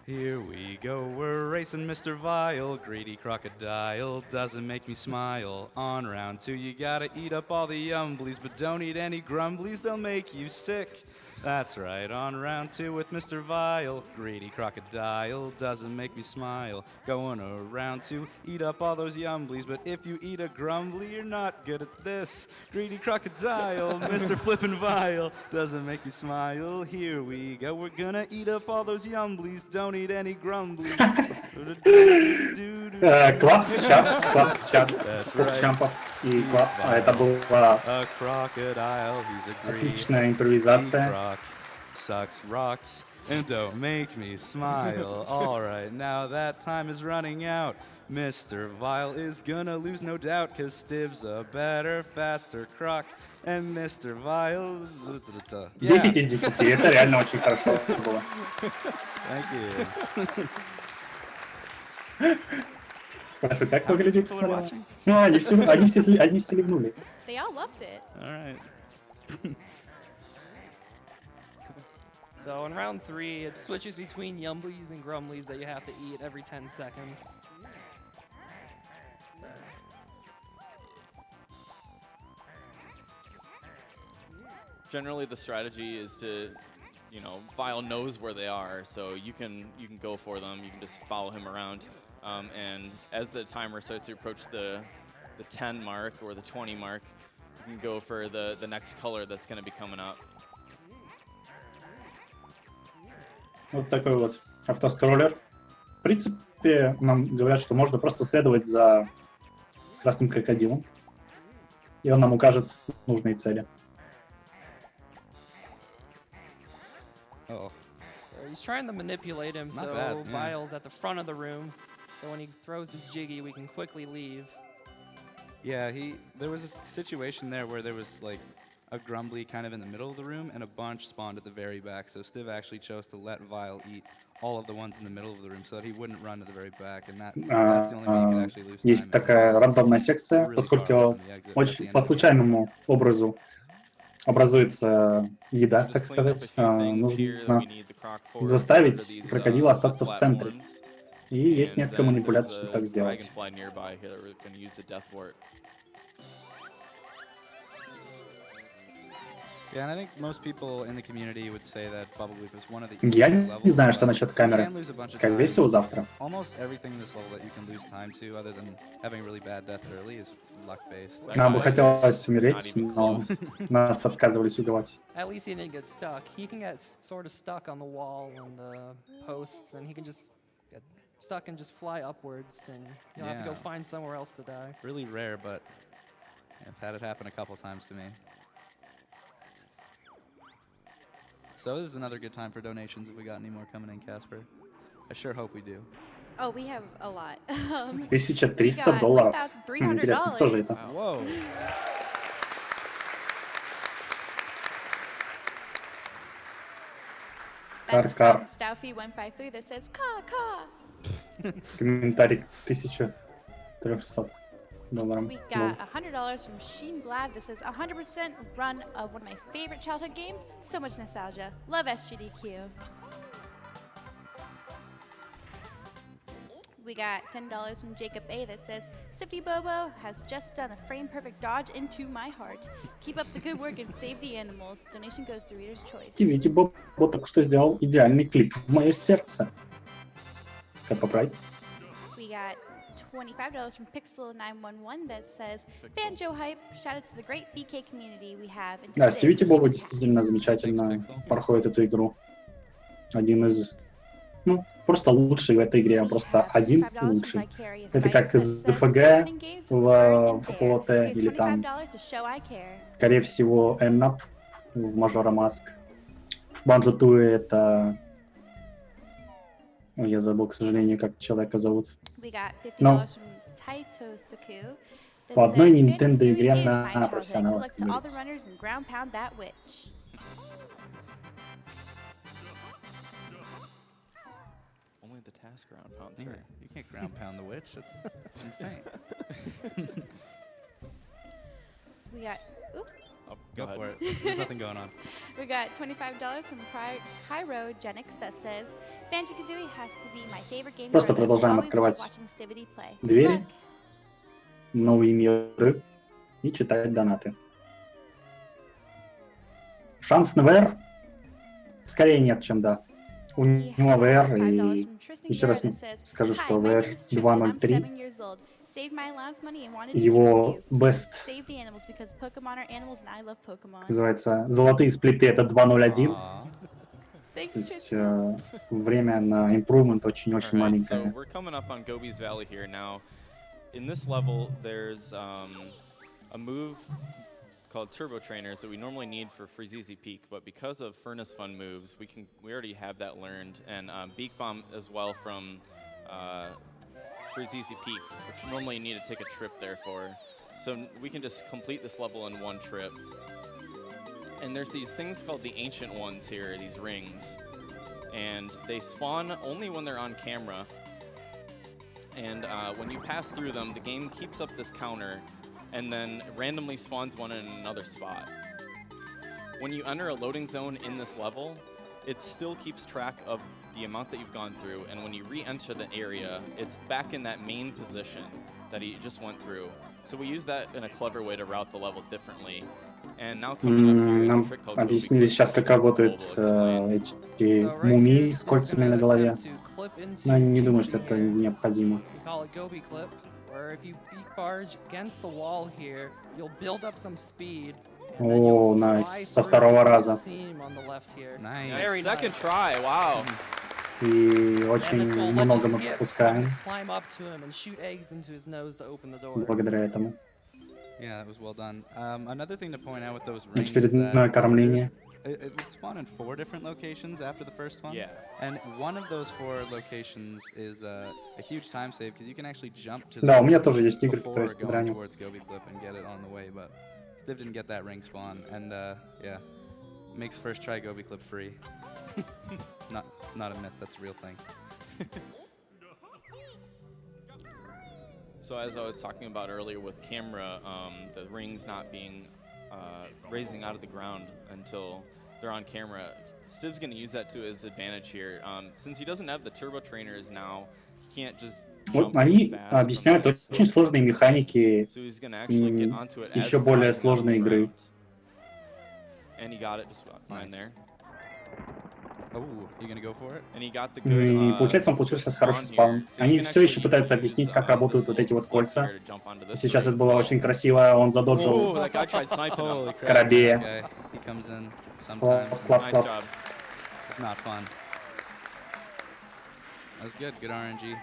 Here we go, we're racing Mr. Vile. Greedy crocodile doesn't make me smile. On round 2, you gotta eat up all the yumblies, but don't eat any grumblies, they'll make you sick. That's right, on round 2 with Mr. Vile. Greedy crocodile doesn't make me smile. Going around to eat up all those yumblies, but if you eat a grumbly, you're not good at this. Greedy crocodile, Mr. Flippin' Vile doesn't make me smile. Here we go, we're gonna eat up all those yumblies. Don't eat any grumblies. Клап в чат. Сколько right. чампов. И клап. А это была A crocodile, he's a greedy. отличная импровизация. Croc sucks rocks and don't make me smile. All right, now that time is running out. Mr. Vile is gonna lose, no doubt, cause Stiv's a better, faster croc. And Mr. Vile... 10 из 10. Это реально очень хорошо было. Thank you. Спрашивают, как много людей посмотрело? Ну, они все ливнули. They all loved it. All right. So in round 3, it switches between yumblies and grumblies that you have to eat every 10 seconds. Generally, the strategy is to, you know, Vile knows where they are, so you can go for them. You can just follow him around, and as the timer starts to approach the 10 mark or the 20 mark, you can go for the next color that's going to be coming up. Вот такой вот автоскроллер. В принципе, нам говорят, что можно просто следовать за красным крокодилом, и он нам укажет нужные цели. Oh. So he's trying to manipulate him, Not so bad, yeah. Vile's at the front of the room, so when he throws his jiggy, we can quickly leave. Yeah, there was a situation there where there was like a grumbly kind of in the middle of the room and a bunch spawned at the very back. So Stiv actually chose to let Vile eat all of the ones in the middle of the room so that he wouldn't run to the very back, and that's the only way you could actually lose time. Есть такая рандомная секция, поскольку очень по случайному образу образуется еда, так сказать. Нужно заставить крокодила остаться в центре. И есть несколько манипуляций, чтобы так сделать. Yeah, and I think most people in the community would say that Bubble Loop is one of the Я easier не levels, знаю, but что насчет you камеры. can lose a bunch of Скорее time. всего, завтра. Almost everything in this level that you can lose time to, other than having really bad death early, is luck-based. Нам бы хотелось умереть, но нас отказывались убивать. At least he didn't get stuck. He can get sort of stuck on the wall and the posts, and he can just get stuck and just fly upwards, and you'll have to go Yeah. find somewhere else to die. Really rare, but I've had it happen a couple times to me. So this is another good time for donations if we got any more coming in, Casper. I sure hope we do. Oh, we have a lot. $1300. Интересно, кто же это? Whoa. That's Car. from Stoufy153 that says "Ka." Комментарий $1300. We got $100 from Sheen Blab that says 100% run of one of my favorite childhood games. So much nostalgia. Love SGDQ. We got $10 from Jacob A that says Sifty Bobo has just done a frame perfect dodge into my heart. Keep up the good work and save the animals. Donation goes to Reader's Choice. Видите, Боб только что сделал идеальный клип в мое сердце. Как поправить? We got $25 from Pixel911 that says Banjo Hype. Shout out to the great BK community we have. Да, Стивити Боба действительно замечательно проходит эту игру. Один из, ну, просто лучший в этой игре, просто один лучший. Это как из ДФГ в ПОТ или там, скорее всего, Эннап в Мажора Маск. В Банjo-Kazooie это... Ой, я забыл, к сожалению, как человека зовут. Но по одной Nintendo игре на профессионалах Only the task ground pound, Yeah, sorry. you can't ground pound the witch. That's insane. We got, oop, Oh, Go ahead. for it. There's nothing going on. We got $25 from Chirogenics that says, Banjo-Kazooie has to be my favorite game Просто growing up. продолжаем Always love открывать watching Stivity play. Good двери, luck. новые миры и читать донаты. Шанс на ВР скорее нет, чем да. У We него have ВР, $5 и from Tristan еще Guerra раз that says, скажу, Hi, что my ВР name is Tristan. I'm 2.03, 7 years old. Saved my allowance money and wanted to give it to его you. Please best save the animals because Pokemon are animals and I love Pokemon. называется «Золотые сплиты» — это 2.01. Aw. Thanks, То есть Tristan. время на improvement очень-очень Alright, so маленькое. we're coming up on Gobi's Valley here now. In this level, there's a move called Turbo Trainers that we normally need for Freezeezy Peak, but because of Furnace Fun moves, we already have that learned, and Beak Bomb as well from Freezeezy Peak, which normally you need to take a trip there for. So we can just complete this level in one trip. And there's these things called the Ancient Ones here, these rings, and they spawn only when they're on camera. And when you pass through them, the game keeps up this counter and then randomly spawns one in another spot. When you enter a loading zone in this level, it still keeps track of the amount that you've gone through, and when you re-enter the area, it's back in that main position that you just went through. So we use that in a clever way to route the level differently. And now coming up here is a Нам trick called объяснили Gobi сейчас, Clip, как which работают Global explained. эти So right мумии here, с Steve's кольцами на gonna голове. attempt to clip into Но я не думаю, Jinxie что это here. необходимо. We call it Gobi clip, where if you beak barge against the wall here, you'll build up some speed. And then О, you'll fly найс. Со through второго this раза. seam on the left here. Nice. Very Second nice. try, wow. И And this очень will let you много мы skip, having пропускаем to climb up to him and shoot eggs into his nose to open the door. благодаря этому. Yeah, that was well done. Another thing to point out with those rings is Очередное that кормление. it would spawn in 4 different locations after the first one. Yeah. And one of those 4 locations is a huge time save because you can actually jump to Да, the у меня тоже есть игры, которые before going спидраню. towards Gobi Clip and get it on the way, but Stiv didn't get that ring spawn, and yeah, makes first try Gobi Clip free. It's not a myth, that's a real thing. So as I was talking about earlier with camera, the rings not being raising out of the ground until they're on camera, Stiv's going to use that to his advantage here. Since he doesn't have the turbo trainers now, he can't just Вот jump они fast объясняют from that очень slope. сложные механики So he's going to actually get onto it as еще it's более rising out of the сложной игры. ground. And he got it just about fine Nice. there. Oh, you gonna go for it? And he got the И good, получается, он получил сейчас хороший спаун. Они все еще пытаются объяснить, как работают вот эти вот кольца. Сейчас это было очень красиво, он задоджил that guy tried sniping him. Holy crap, Скоробея. that guy, he comes in Клап, sometimes. клап, Nice клап. job. It's not fun. That was good. Good RNG.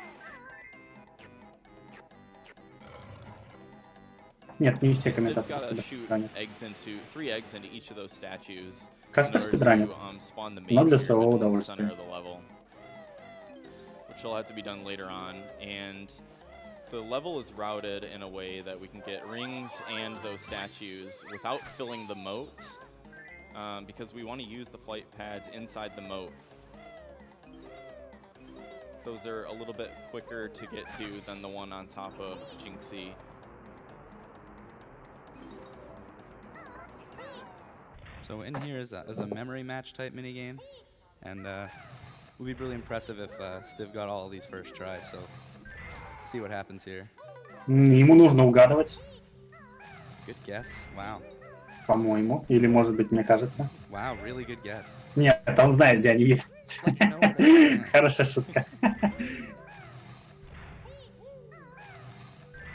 Нет, не все Stibbs комментаторы got to shoot спидранят. three eggs into each of those statues in Кастер order спидранит. to spawn the Но maze для pyramid своего in the удовольствия. center of the level, which will have to be done later on. And the level is routed in a way that we can get rings and those statues without filling the moat, because we want to use the flight pads inside the moat. Those are a little bit quicker to get to than the one on top of Jinxie. So in here is a memory match type minigame, and it would be really impressive if Stiv got all of these first try. So let's see what happens here. Ему нужно угадывать, Good guess. Wow. по-моему. Или, может быть, мне кажется. Wow, really good guess. Нет, он знает, где они есть. Хорошая шутка.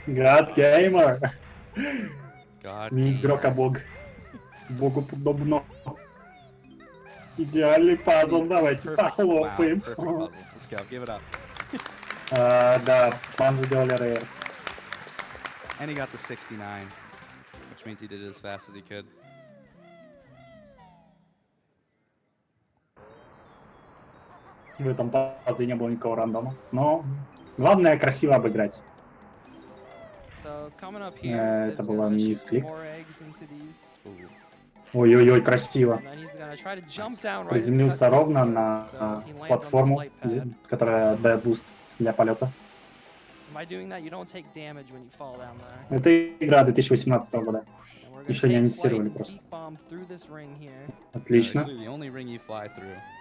God Gamer. God. Не игрок, а бог. Богу подобно. Идеальный пазл, давайте Wow, похлопаем. perfect puzzle. Let's go. Give it up. Да, Банджо делали рейр. And he got the 69, which means he did it as fast as he could. В этом пазле не было никакого рандома. Но главное красиво обыграть. So coming up here, Это Stiv's была gonna shoot some мисклик. more eggs into these. Ooh. Ой-ой-ой, красиво. And then he's gonna try to jump down right as the Приземлился cutscene ровно starts, на so he lands on this платформу, flight pad. которая дает буст для полета. By doing that, you don't take damage when you fall down there. Это игра 2018 года. And we're Еще не анонсировали просто. Отлично.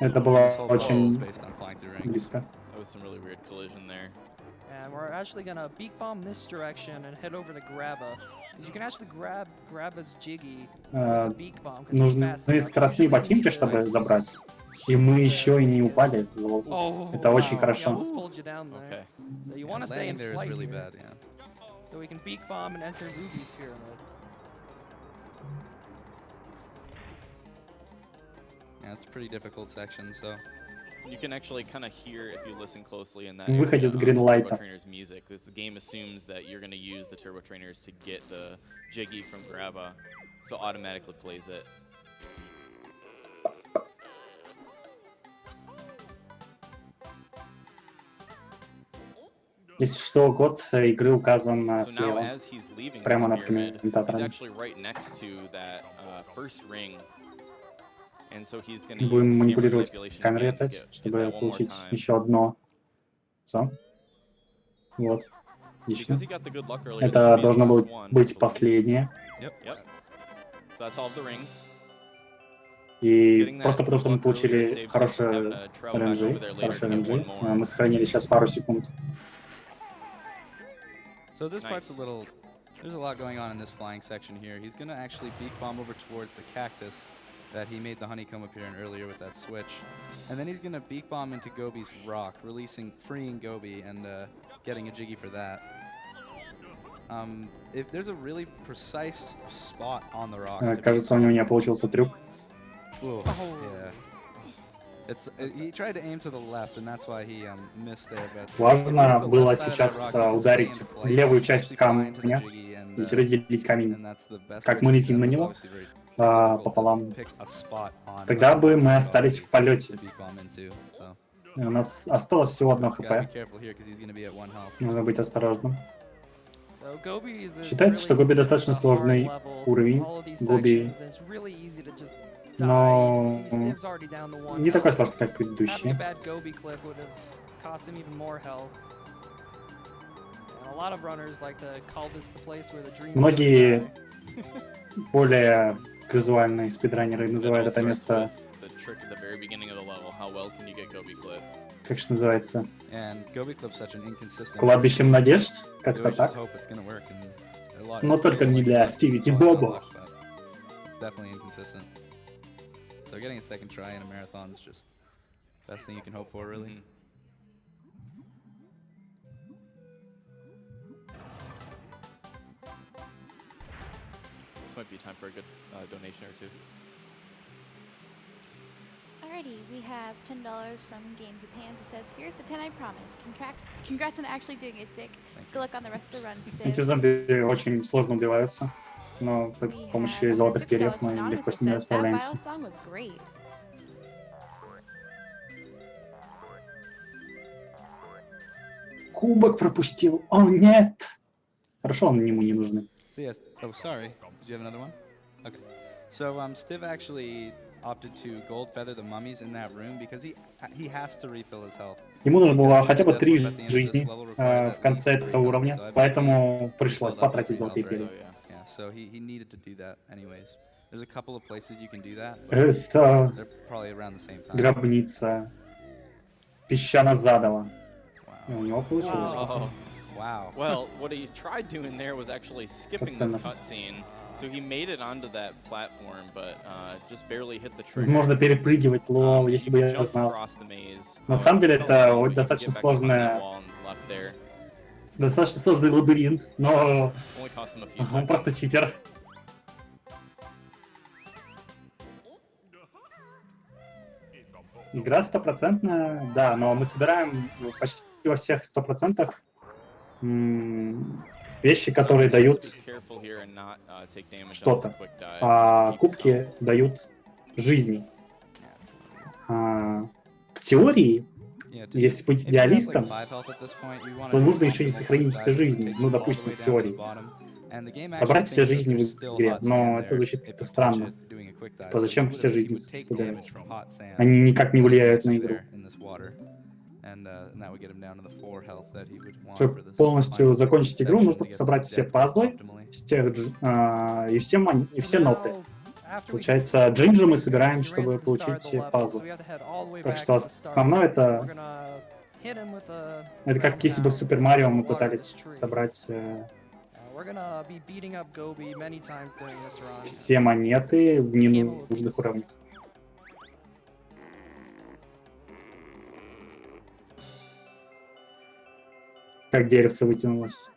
Это было очень близко. And we're actually gonna beak bomb this direction and head over to Grabba. Because you can actually grab Grabba's Jiggy with a beak bomb. Нужны скоростные ботинки, чтобы забрать. И мы еще и не упали. Это очень хорошо. So you want to stay in flight here. So we can beak bomb and enter Ruby's pyramid. Yeah, it's a pretty difficult section, so you can actually kind of hear if you listen closely in that Выходит с Greenlight. Trainers music. The game assumes that you're going to use the Turbo Trainers to get the Jiggy from Grabba, so automatically plays it. Если что, год игры указан слева, прямо над комментаторами. Будем манипулировать камерой опять, чтобы получить еще одно. Все. Вот. Отлично. Это должно быть последнее. И просто потому, что мы получили хорошие RNG, мы сохранили сейчас пару секунд. So this part's a little, there's a lot going on in this flying section here. He's gonna actually beak bomb over towards the cactus that he made the honeycomb appear in earlier with that switch. And then he's gonna beak bomb into Gobi's rock, freeing Gobi and getting a Jiggy for that. If there's a really precise spot on the rock. Кажется, у него не получился трюк. Yeah. He tried to aim to the left, and that's why he missed there. But важно было сейчас ударить в левую часть камня, то есть разделить камень, как мы летим на него, пополам. Тогда бы мы остались в полете. У нас осталось всего одно хп. Нужно быть осторожным. Считается, что Гоби достаточно сложный уровень. Гоби, но не такой сложный, как предыдущий. Многие более казуальные спидранеры называют это место... Как же называется? Кладбищем надежд? Как-то так. Но только не для Стиви Тибобо. So getting a second try in a marathon is just the best thing you can hope for, really. This might be time for a good donation or two. Alrighty, we have $10 from Games with Hands. It says, "Here's the 10 I promised. Congrats on actually doing it, Dick. Good luck on the rest of the run, Steve." Эти зомби очень сложно убиваются, но при помощи золотых перьев мы легко с ними справляемся. Кубок пропустил. О, нет! Хорошо, он ему не нужны. So yes. Oh, sorry. Did you have another one? Okay. So Stiv actually opted to gold feather the mummies in that room because he has to refill his health. Ему нужно было хотя бы 3 жизни в конце этого уровня, поэтому пришлось потратить золотые перья. Yeah, so he needed to do that anyways. There's a couple of places you can do that, but это they're probably around the same time. Гробница. Песчано задало. У него получилось. Wow. Well, what he tried doing there was actually skipping this cutscene. So he made it onto that platform, but just barely hit the trigger. Можно перепрыгивать, лол, если бы я знал. На самом деле это достаточно сложный лабиринт, но он просто читер. Игра 100%, да, но мы собираем почти во всех 100% вещи, которые дают что-то, а кубки дают жизни. В теории, если быть идеалистом, то нужно еще и сохранить все жизни, ну, допустим, в теории. Собрать все жизни в игре, но это звучит как-то странно. Зачем все жизни собирать? Они никак не влияют на игру. Чтобы полностью закончить игру, нужно собрать все пазлы, и все ноты. Получается, джинджи мы собираем, чтобы получить пазл. Так что основное это как если бы в Супер Марио мы пытались собрать все монеты в ненужных уровнях. Как деревце вытянулось.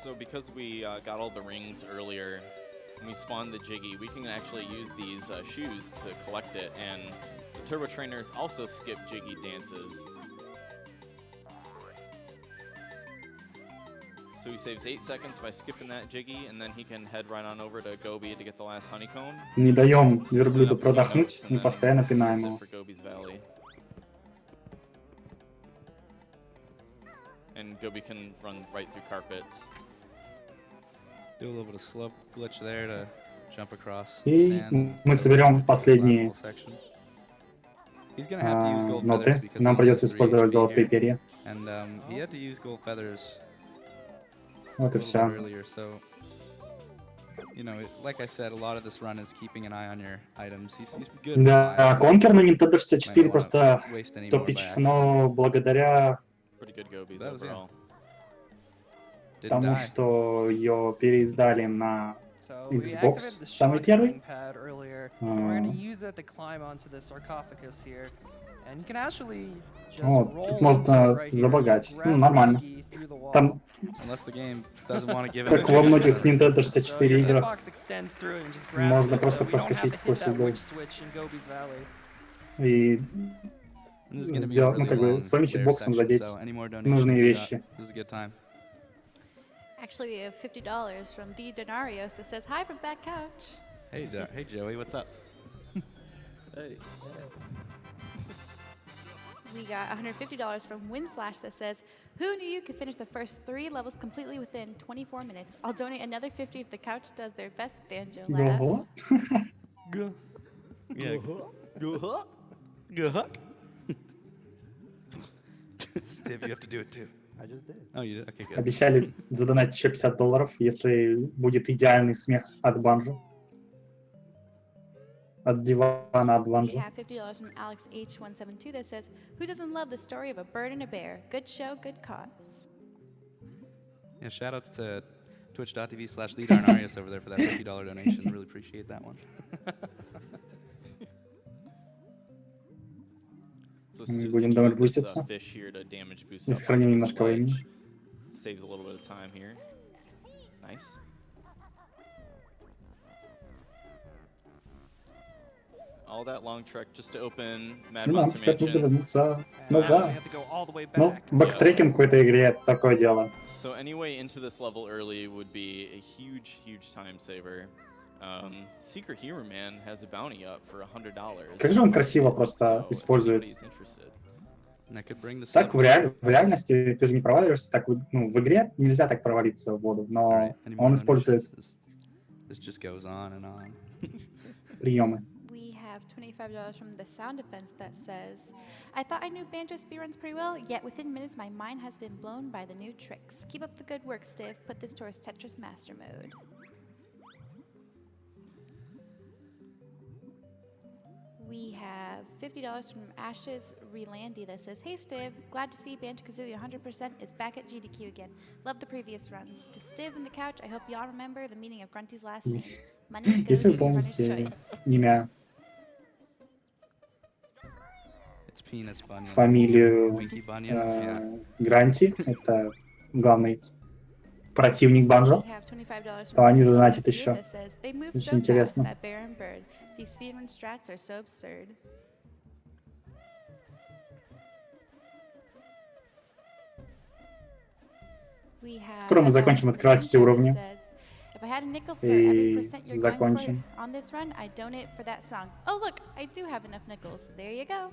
So because we got all the rings earlier, and we spawned the Jiggy, we can actually use these shoes to collect it, and the Turbo Trainers also skip Jiggy dances. So he saves 8 seconds by skipping that Jiggy, and then he can head right on over to Gobi to get the last honeycomb. Не даем верблюду продохнуть, мы постоянно пинаем его. And Gobi can run right through carpets. Do a little bit of slope glitch there to jump across И sand. мы соберем последние He's gonna have to use gold ноты. feathers because Нам he придется has 3 использовать HP золотые here. перья. And he had to use gold feathers Вот и a little bit все. earlier, so you know, like I said, a lot of this run is keeping an eye on your items. He's good. Да, конкер на Nintendo 64 Might not просто wanna waste any more by топич, accident. но благодаря Pretty good Gobis That was it. overall. Didn't тому, die. что ее переиздали на So we Xbox, activated the самый shock первый. spring pad earlier. We're going to use that to climb onto the sarcophagus here. And you can actually just О, roll тут into можно it right here. забагать. Grab Ну, the нормально. jiggy through the wall. Там, Unless the game doesn't want to give him как a во jiggy многих for some reason. Nintendo So 64 your играх, hitbox extends through and just grabs можно it, просто so we don't have to проскочить hit сквозь that угол. witch switch in Gobi's Valley. И This is gonna be a сделать, ну, really как бы, long своим player хитбоксом section, задеть so any more нужные donations you вещи. got, this is a good time. Actually, we have $50 from the Denarios that says, hi from back couch. Hey, hey Joey, what's up? Hey. We got $150 from Windslash that says, who knew you could finish the first 3 levels completely within 24 minutes? I'll donate another 50 if the couch does their best banjo laugh. Ого. Yeah. Go. Steve, you have to do it too. I just did. Oh, you did? Okay, good. Обещали задонатить еще $50, если будет идеальный смех от Банжо. От дивана от We Банжо. have $50 from Alex H172 that says, who doesn't love the story of a bird and a bear? Good show, good cause. Yeah, shout outs to twitch.tv/leadarnarius over there for that $50 donation. Really appreciate that one. So Мы Stu's будем gonna use this буститься. fish here to damage boost И up сохраним onto this немножко времени. ledge. Saves a little bit of time here. Nice. All that long trek just to open Mad И нам Monster теперь нужно Mansion. вернуться And now we назад. have to go all the way Ну, back. бэктрекинг в этой игре — такое дело. So any way into this level early would be a huge, huge time saver. Secret Hero Man has a bounty up for $100. Как же он красиво просто So if использует. anybody's interested. And that could bring the Так, sub в реальности ты же не проваливаешься так, ну, в игре нельзя так провалиться в воду, но Alright, any more он использует donations? This just goes on and on. приемы. We have $25 from the Sound Defense that says, I thought I knew Banjo speedruns pretty well, yet within minutes my mind has been blown by the new tricks. Keep up the good work, Stiv. Put this towards Tetris Master Mode. We have $50 from Ashes Relandy that says, hey Stiv, glad to see Banjo-Kazooie 100% is back at GDQ again. Love the previous runs. To Stiv and the couch, I hope y'all remember the meaning of Grunty's last name. Money goes Если вы to Runner's помните Choice. имя, It's Penis Bunyan. фамилию Winky Bunyan. Yeah. Гранти, это главный противник Банжо, We have $25 то они from задонатят Team еще. that says, they move Очень so fast, интересно. that bear and bird. These speedrun strats are so absurd. We have Скоро мы закончим from the открывать Team все that уровни. says, if I had a nickel for every И percent you're going закончим. for on this run, I'd donate for that song. Oh look, I do have enough nickels. There you go.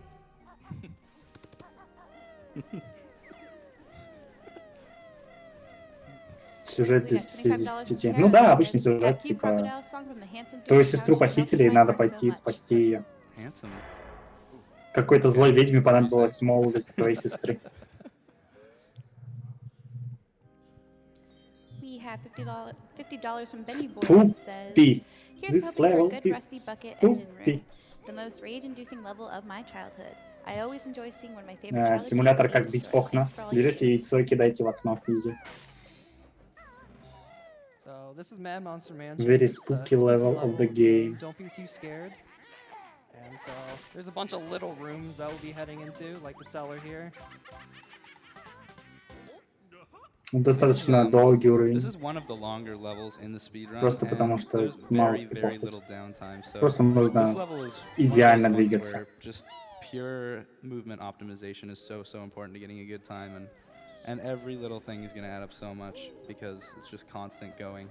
Сюжет We got 10 из $25 10. from Ну Kara да, that обычный says, сюжет, that cute типа, crocodile song from the handsome твою dude сестру couch похитили, и melted my надо heart пойти so much. спасти ее. Handsome. Какой-то злой ведьме понадобилась молодость твоей сестры. We have $50 from Benny Boy Too that says, P. here's This hoping for a level good is rusty bucket too engine room. P. The most rage-inducing level of my childhood. I always enjoy seeing one of my favorite childhood Симулятор games как get бить destroyed. окна. Thanks for all you Берете do. яйцо и кидаете в окно. Изи. So this is Mad Monster Mansion. Very It's the spooky level of the game. Don't be too scared. And so there's a bunch of little rooms that we'll be heading into, like the cellar here. Достаточно долгий This уровень. is one of the longer levels in the speedrun, Просто потому and что there's мало very, very скипов. little downtime. So Просто this нужно level is идеально one of those ones двигаться. where just pure movement optimization is so important to getting a good time, and every little thing is going to add up so much because it's just constant going.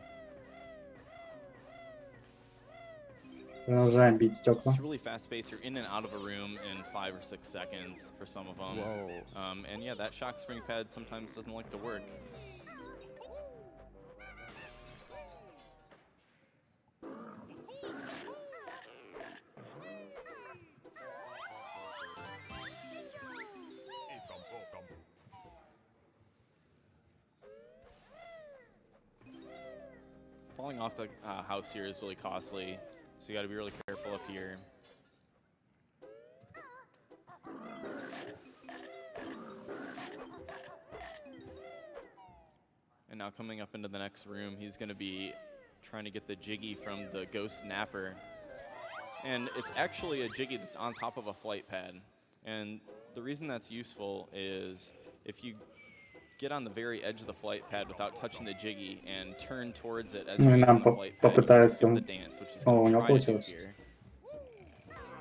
Продолжаем бить стекла. It's really fast paced. You're in and out of a room in 5 or 6 seconds for some of them. Whoa. And yeah, that shock spring pad sometimes doesn't like to work. Falling off the house here is really costly, so you got to be really careful up here. And now coming up into the next room, he's going to be trying to get the Jiggy from the Ghost Napper. And it's actually a Jiggy that's on top of a flight pad. And the reason that's useful is if you get on the very edge of the flight pad without touching the Jiggy and turn towards it as you're using the flight pad, you can skip the dance, which he's going to try to do here.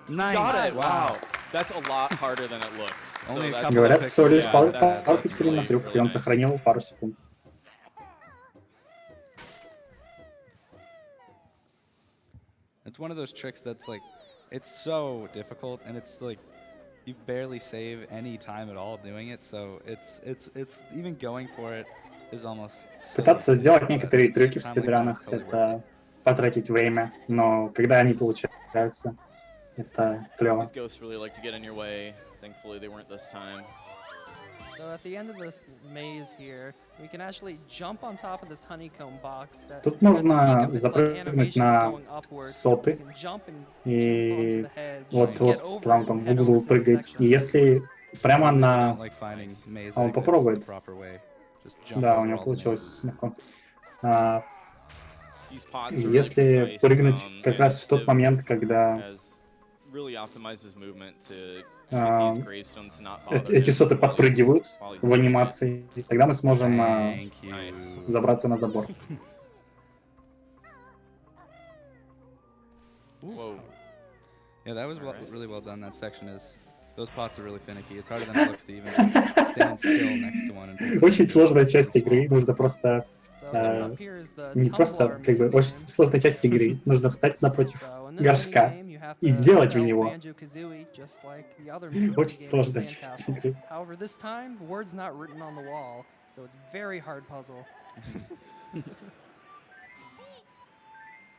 Nice. Got it! Wow. That's a lot harder than it looks. Only a that's, couple Говорят, of всего лишь yeah, пару that's пикселей на really, трюк, и really он nice. сохранил пару секунд. It's one of those tricks that's like, it's so difficult, and it's like, you barely save any time at all doing it, so it's even going for it is almost silly. Пытаться сделать But некоторые it saves трюки в time like that, спидранах it's totally worth это потратить время, но когда они получаются, это клево. These ghosts really like to get in your way. Thankfully, they weren't this time. So at the end of this maze here, we can actually jump on top of this honeycomb box. That Тут at the можно peak of its, like, запрыгнуть animation на going upwards. соты You can jump and jump и onto the hedge, вот, get вот over там, it, там and в head углу over to the прыгать. section. И если прямо I really на... don't like finding maze Он exits попробует. the proper way. Just jump Да, у over него all the получилось mazes. легко. These pots are really Если precise, прыгнуть как and раз в тот Stiv момент, когда has really optimized his movement to get these gravestones to not bother эти him соты while he's подпрыгивают в doing it. анимации, тогда мы сможем Thank you. Nice. забраться на забор. Whoa. Yeah, that was Alright. really well done. That section is, those pots are really finicky. It's harder than it looks to even just stand still next to one. And Очень сложная часть игры, нужно просто... So then up here is the Не просто, tumbler как бы, minigame. очень сложная часть игры. Нужно встать напротив So in this горшка minigame, you have и to сделать в spell него. Banjo-Kazooie, just like the other Очень minigame in сложная the часть sandcastle. игры. However, this time, the word's not written on the wall, so it's a very hard puzzle.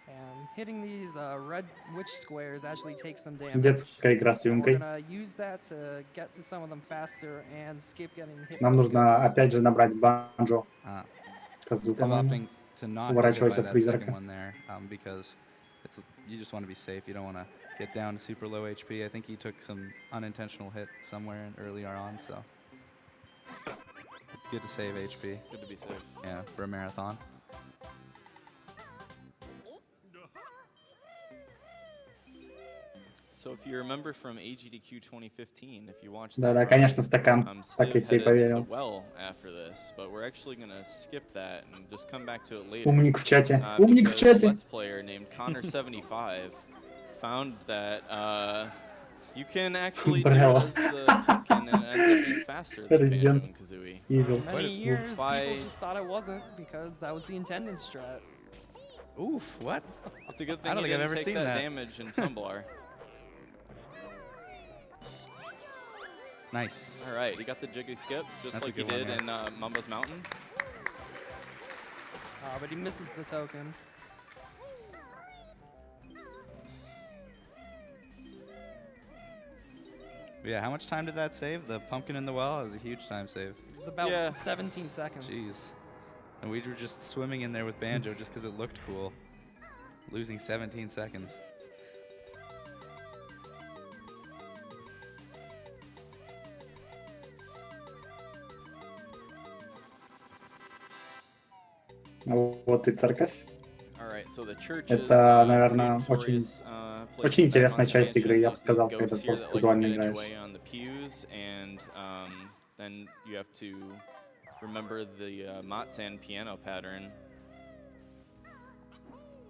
And hitting these red witch squares actually takes some damage. Детская игра с And we're юмкой. gonna use that to get to some of them faster and skip getting hit Нам by the нужно ghosts. опять же набрать банджо. Казу, Instead of по-моему. opting to not get hit Уворачиваясь by от that призрака. second one there, because it's, you just want to be safe. You don't want to get down to super low HP. I think he took some unintentional hit somewhere earlier on, so it's good to save HP. Good to be safe. Yeah, for a marathon. So if you remember from AGDQ 2015, if you watched Да, that, конечно, стакан. Так Stiv я тебе и headed to the поверил. well after this, but we're actually gonna skip that and just come back to it later. Умник в чате. Умник в Because a чате. Let's player named Connor75 found that you can actually do it Браво. as the pumpkin and it ends up being faster than Резидент. Banjo-Kazooie. Evil. For many years, By- people just thought it wasn't because that was the intended strat. Oof, what? It's a good I thing don't you think I've didn't ever take seen that that. damage in Tumblar. Nice. All right, he got the jiggy skip just That's a like he good one, did yeah. in Mumbo's Mountain. But he misses the token. Yeah, how much time did that save? The pumpkin in the well? It was a huge time save. It's about Yeah. 17 seconds. Jeez. And we were just swimming in there with Banjo just because it looked cool. Losing 17 seconds. Вот и церковь. Это, наверное, очень интересная часть игры, я бы сказал, когда ты просто казуально играешь. Remember the Matsan piano pattern.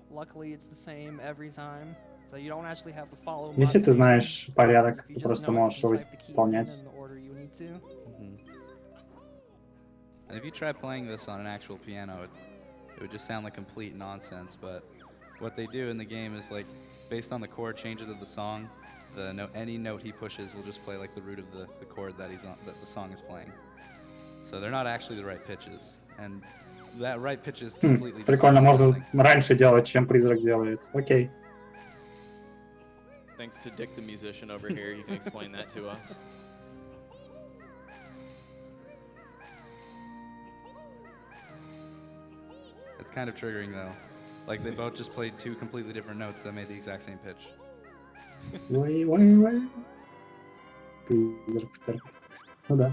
Luckily, it's the same every time, so you don't actually have to follow. Если ты знаешь порядок, If you ты just просто know it, можешь you его can type the keys in исполнять. in the order you need to. And if you try playing this on an actual piano, it would just sound like complete nonsense. But what they do in the game is, like, based on the chord changes of the song, any note he pushes will just play like the root of the chord that the song is playing. So they're not actually the right pitches, and that right pitch is completely. Прикольно, можно раньше делать, чем призрак делает. Окей. Thanks to Dick the musician over here, you can explain that to us. It's kind of triggering though. Like they both just played two completely different notes that made the exact same pitch. Призрак в церкви. Ну да.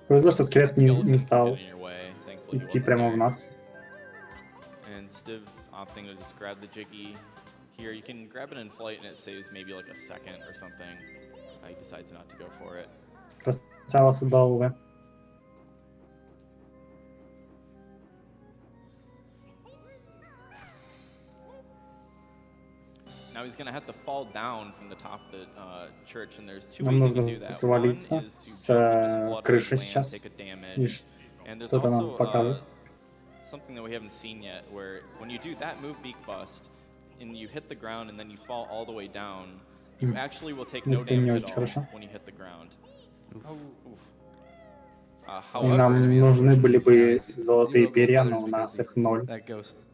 Повезло, что скелет не стал идти прямо в нас. And Stiv opting to just grab the Jiggy here. You can grab it in flight and it saves maybe like a second or something. He decides not to go for it. Красава судовая. Now he's going to have to fall down from the top of the church, and there's two ways he can do that. One is to jump and just flutter and land, take a damage. And there's also something that we haven't seen yet, where when you do that move, Beak Bust, and you hit the ground and then you fall all the way down, you actually will take no damage at all when you hit the ground. И нам нужны были бы золотые перья, но у нас их 0.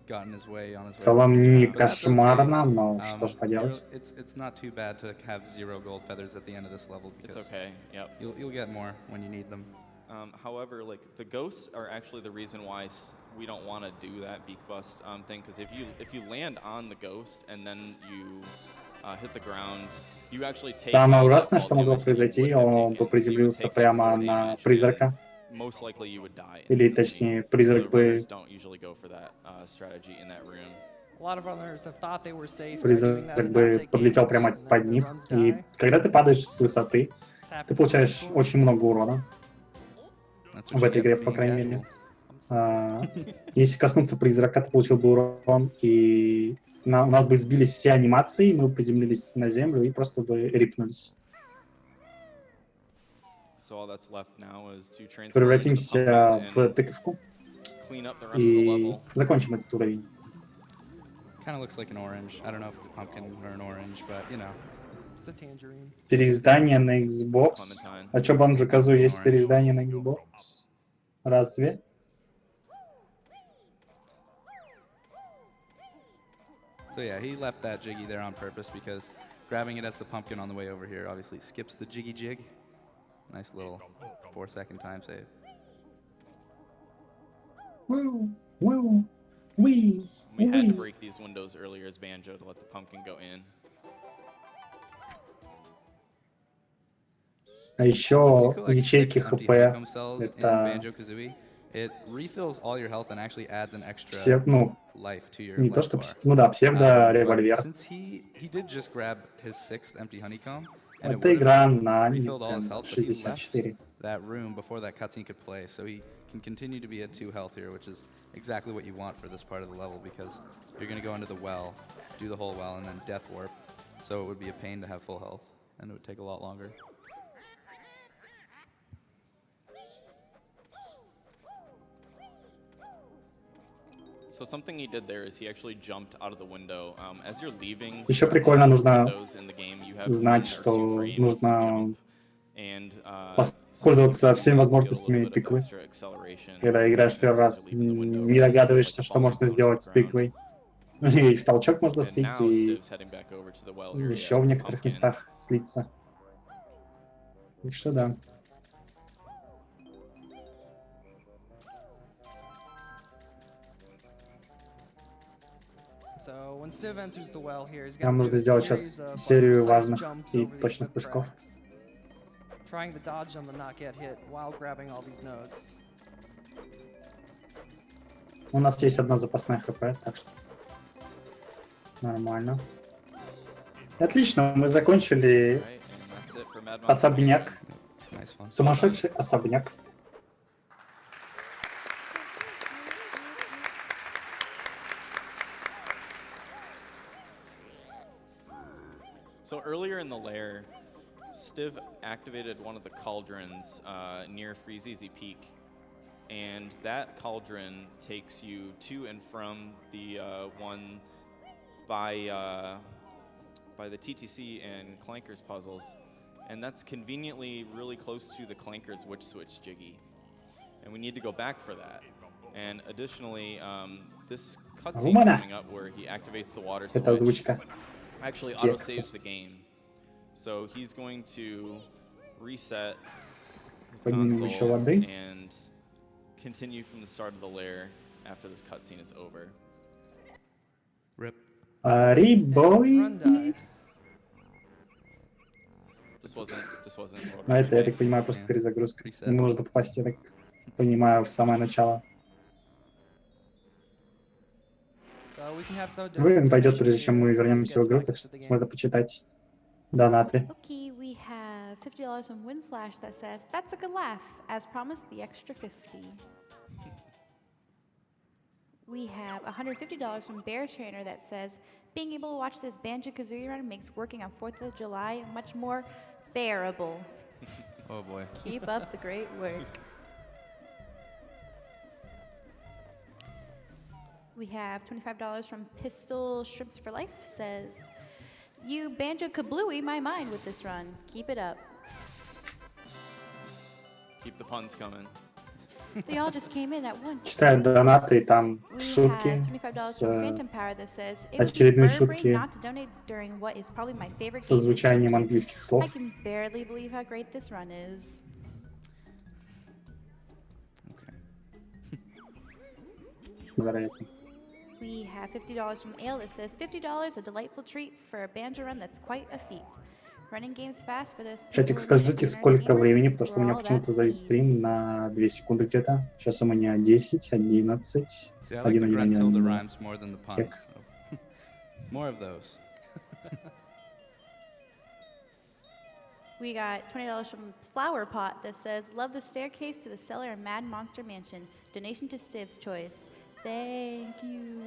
В целом не кошмарно, но что ж поделать. It's not too bad to have 0 gold feathers at the end of this level. It's okay. Yep. You'll get more when you need them. However, like the ghosts are actually the reason why we don't want to do that beak bust thing, because if you land on the ghost and then you hit the ground, you actually take. Самое ужасное, что могло произойти, он бы приземлился прямо на призрака. Most likely you would die. Или точнее, призрак бы... Призрак бы подлетел прямо под ним. И когда ты падаешь с высоты, ты получаешь очень много урона. В этой игре, по крайней мере. Если коснуться призрака, ты получил бы урон, и у нас бы сбились все анимации, мы бы приземлились на землю и просто бы рипнулись. Превратимся в тыковку и закончим этот уровень. Переиздание на Xbox. А что, Banjo-Kazooie есть переиздание на Xbox? Разве? So yeah, he left that Jiggy there on purpose because grabbing it as the pumpkin on the way over here obviously skips the Jiggy Jig. Nice little 4-second time save. Woo, woo, wee. We had to break these windows earlier as Banjo to let the pumpkin go in. А еще ячейки ХП. Это it refills all your health and actually adds an extra life to your не то, что, ну да, псевдо-револьвер. Since he did just grab his 6th empty honeycomb, Это игра на refilled all his health, but he 64. left that room before that cutscene could play, so he can continue to be at 2 health here, which is exactly what you want for this part of the level, because you're going to go into the well, do the whole well, and then death warp, so it would be a pain to have full health, and it would take a lot longer. So something he did there is he actually jumped out of the window. As you're leaving, еще прикольно нужно in the game, you have знать, что нужно пользоваться всеми возможностями тыквы. Когда играешь первый раз, не догадываешься, что можно сделать с тыквой. И в толчок можно And слить, now и Stiv's heading back over to the well area еще as в the некоторых pumpkin. местах слиться. Так что да. So when Civ enters the well here, he's Нам gonna do нужно a сделать series сейчас of серию precise важных jumps и over these точных whip прыжков. tracks, trying to dodge them and not get hit while grabbing all these notes. У нас есть одна запасная хп, так что нормально. Отлично, мы закончили Right, and that's it for Mad Monkey особняк. Nice one. Сумасшедший особняк. So earlier in the lair, Stiv activated one of the cauldrons near Freezeezy Peak, and that cauldron takes you to and from the one by the TTC and Clankers puzzles, and that's conveniently really close to the Clankers Witch Switch Jiggy, and we need to go back for that. And additionally, this cutscene coming up where he activates the water Это switch озвучка. actually auto-saves the game. So he's going to reset his Поднимем еще console воды. and continue from the start of the lair after this cutscene is over. Rip. Рибой. Run die. Just wasn't what Ну we это, я так wanted. понимаю, просто перезагрузка. Reset. Ему нужно попасть, я так понимаю, в самое начало. So we can have some Время пойдет, donations прежде чем here мы as Civ вернемся в gets игру, back так into что the game. можно почитать донаты. Okay, we have $50 from Windslash that says, "That's a good laugh. As promised, the extra 50." We have $150 from Bear Trainer that says, "Being able to watch this Banjo-Kazooie run makes working on 4th of July much more bearable. Oh boy. Keep up the great work." We have $25 from Pistol Shrimps for Life says, "You Banjo-Kablooie my mind with this run. Keep it up." Keep the puns coming. They all just came in at once. Читаю донаты, и там We шутки have $25 с from Phantom Power that says, "It would be очередные bird brain шутки not to donate during what is probably my favorite со game this звучанием weekend. английских слов. I can barely believe how great this run is." Okay. Нравится. We have $50 from Ale that says, $50, a delightful treat for a banjo run that's quite a feat. Running games fast for those people Чатик, who are скажите, beginners сколько gamers, времени, потому что у we're меня all почему-то that завис speed. стрим на 2 секунды где-то. Сейчас у меня 10, 11, See, I like the 1, 1, Gruntilda 1. rhymes more than the puns. So. More of those. We got $20 from Flower Pot that says, "Love the staircase to the cellar in Mad Monster Mansion. Donation to Stiv's Choice. Thank you."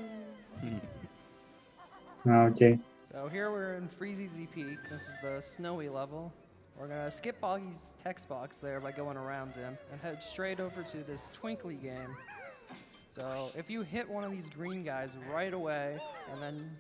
Окей. So here we're in Freezeezy Peak. This is the snowy level. We're gonna skip Boggy's text box there by going around him and head straight over to this Twinkly game. So if you hit one of these green guys right away and then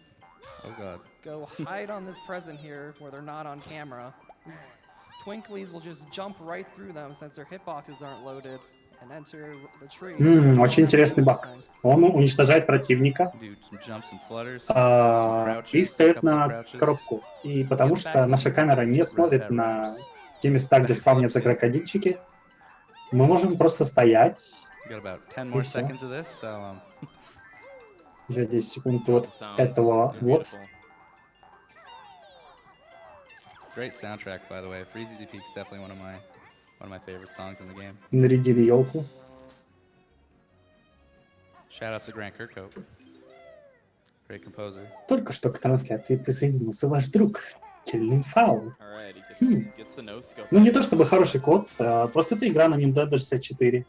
Oh god. go hide on this present here where they're not on camera, these Twinklies will just jump right through them since their hitboxes aren't loaded and enter the tree. Очень интересный баг. Он уничтожает противника Do some jumps and flutters. Some crouches, и a встает couple of на crouches. коробку. И потому что наша камера не смотрит на те места, где спавнятся крокодильчики, мы можем просто стоять. Got about 10 more всё. seconds of this, so Еще 10 секунд The вот sounds этого are вот. beautiful. great soundtrack by the way. Freezeezy Peak's definitely one of my favorite songs in the game. Нарядили елку. Shout outs to Grant Kirkhope. Great composer. Только что к трансляции присоединился ваш друг. Челлин Фаул. Alright, he gets the no scope. Ну, не то чтобы хороший код, просто это игра на Nintendo 64.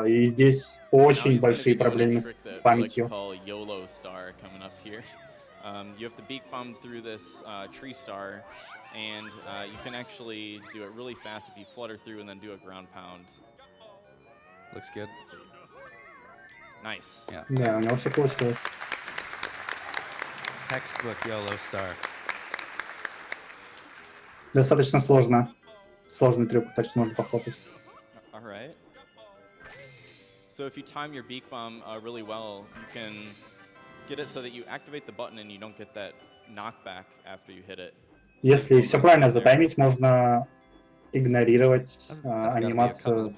И здесь очень большие проблемы с памятью. YOLO star coming up here. You have to beak bomb through this tree star, and you can actually do it really fast if you flutter through and then do a ground pound. Looks good. Nice. Yeah. Да, у него все получилось. Textbook YOLO star. Достаточно сложно. Сложный трюк, так что можно похлопать. Alright. So if you time your beak bomb really well, you can get it so that you activate the button and you don't get that knockback after you hit it. Если все правильно затаймить, можно игнорировать анимацию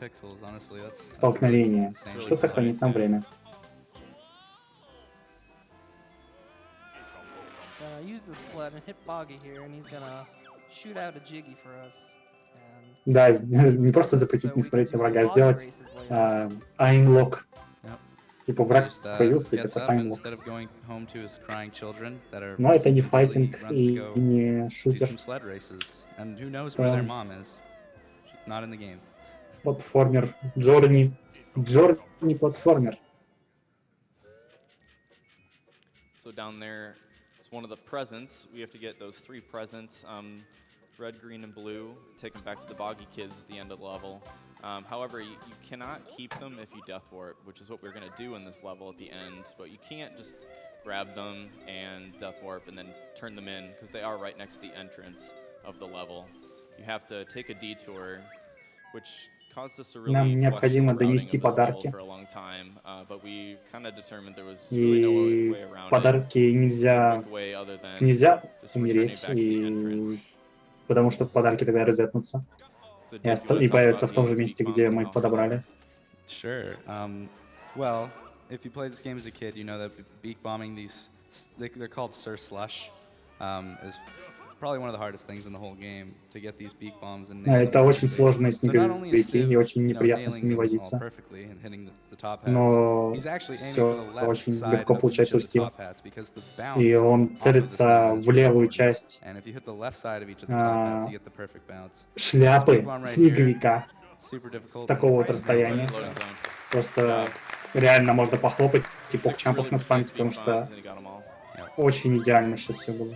столкновения, что сохранит нам время. Use the sled and hit Boggy here, and he's gonna shoot out a jiggy for us. Да, не просто запретить не смотреть на врага, а сделать aimlock. Типа враг появился и такой aimlock. Но это не файтинг и не шутер. Платформер. Джорни платформер. So down there, it's one of the presents. We have to get those 3 presents, red, green, and blue, take them back to the Boggy Kids at the end of the level. However, you cannot keep them if you Death Warp, which is what we're going to do in this level at the end, but you can't just grab them and Death Warp and then turn them in, because they are right next to the entrance of the level. You have to take a detour, which caused us to really Нам необходимо донести подарки. И подарки нельзя умереть, потому что подарки тогда резетнутся и появятся в том же месте, где мы их подобрали. Sure. Well, if you played this game as a kid, you know that beak bombing these, they're called Sir Slush, is probably one of the hardest things in the whole game, to get these beak bombs and это очень сложные снеговики, и очень неприятно с ними возиться. Но все очень легко получается у Стива. И он целится в левую часть шляпы снеговика с такого вот расстояния. Просто реально можно похлопать и покчампов на спамить, потому что очень идеально сейчас все было.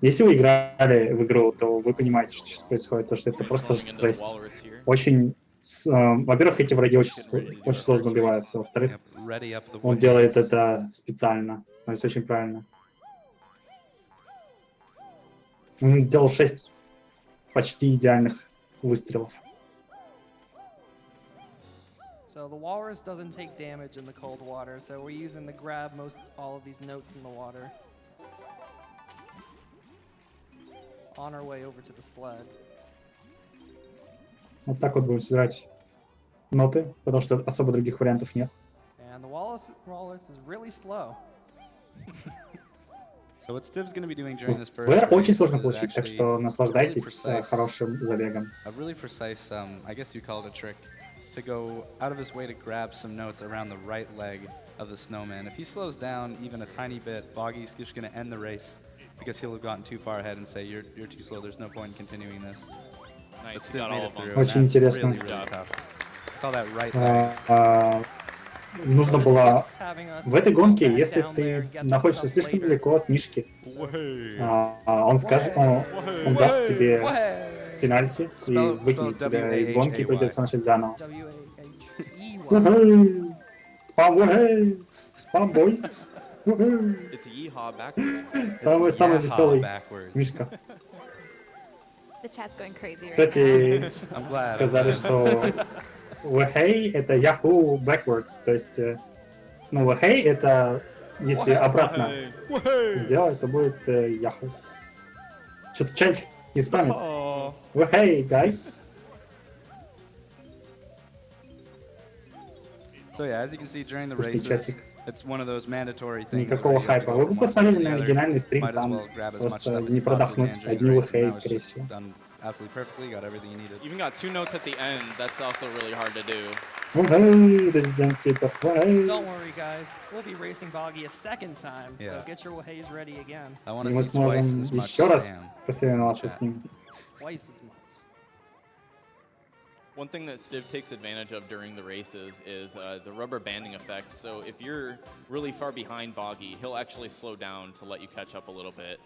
Если вы играли в игру, то вы понимаете, что сейчас происходит, то что это просто жесть. Очень, во-первых, эти враги очень сложно убиваются, во-вторых, он делает это специально, то есть очень правильно. Он сделал 6 почти идеальных выстрелов. So the walrus doesn't take damage in the cold water, so we're using the grab all of these notes in the water. On our way over to the sled. Вот так вот будем собирать ноты, потому что особо других вариантов нет. And the walrus is really slow. So what Stiv's going to be doing during this first race очень сложно is получить, так что наслаждайтесь хорошим забегом. A really precise, I guess you call it a trick, to go out of his way to grab some notes around the right leg of the snowman. If he slows down even a tiny bit, Boggy's just going to end the race, because he'll have gotten too far ahead and say, you're too slow, there's no point in continuing this. Nice, got all of them. Очень интересно. Really, really tough. Call that right leg. Нужно было в этой гонке, если ты находишься слишком далеко от мишки, он скажет, он даст тебе пенальти и выкинет тебя из гонки, и придется начать заново. Спам бойс. Самый веселый мишка. Кстати, сказали, что Wahey это Yahoo backwards, то есть, ну, Wahey это, если обратно сделать, то будет Yahoo. Что-то чайник не спамит. Wahey, guys. So yeah, as you can see during the races, it's one of those mandatory things. Никакого хайпа. Вы бы посмотрели на оригинальный стрим, там просто не продохнуть, одни Wahey, скорее всего. Absolutely perfectly, got everything you needed. Even got 2 notes at the end, that's also really hard to do. Don't worry guys, we'll be racing Boggy a second time, so get your Waheys ready again. I want to see twice as much spam. Twice as much. One thing that Stiv takes advantage of during the races is the rubber banding effect. So if you're really far behind Boggy, he'll actually slow down to let you catch up a little bit.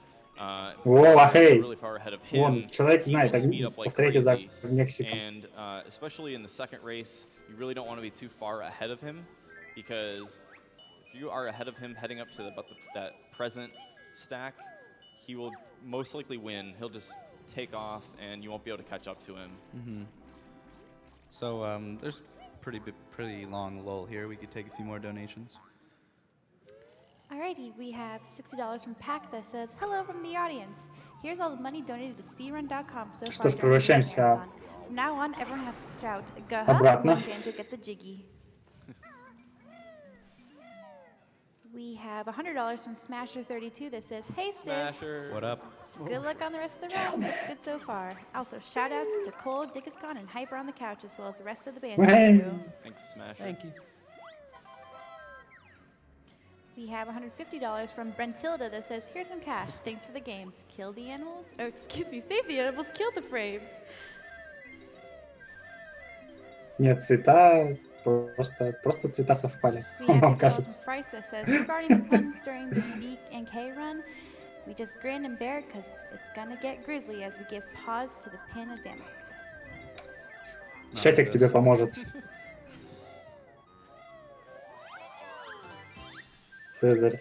Really far ahead of him, человек знает, повторяйте за Мексиком. And especially in the second race, you really don't want to be too far ahead of him, because if you are ahead of him heading up to that present stack, he will most likely win. He'll just take off and you won't be able to catch up to him. So there's pretty long lull here. We could take a few more donations. Alrighty, we have $60 from Pack that says, "Hello from the audience. Here's all the money donated to speedrun.com so Что far ж, during this превращаемся marathon. From now on, everyone has to shout gaha обратно. when Banjo gets a jiggy." We have $100 from Smasher32 that says, "Hey Stiv, Smasher. What up? good luck on the rest of the run. Looks good so far." Also, shout outs to Cole, Dickiscon, and Hyper on the couch, as well as the rest of the Banjo Hey. crew. Thanks, Smasher. Thank you. We have $150 from Brentilda that says, "Here's some cash. Thanks for the games. Kill the animals, or excuse me, save the animals, kill the frames." Нет, цвета просто цвета совпали. We have Вам $50 кажется. from Price that says, "Regarding the puns during this B and K run, we just grin and bear because it's gonna get grisly as we give pause to the pandemic." Чатик тебе поможет. Цезарь.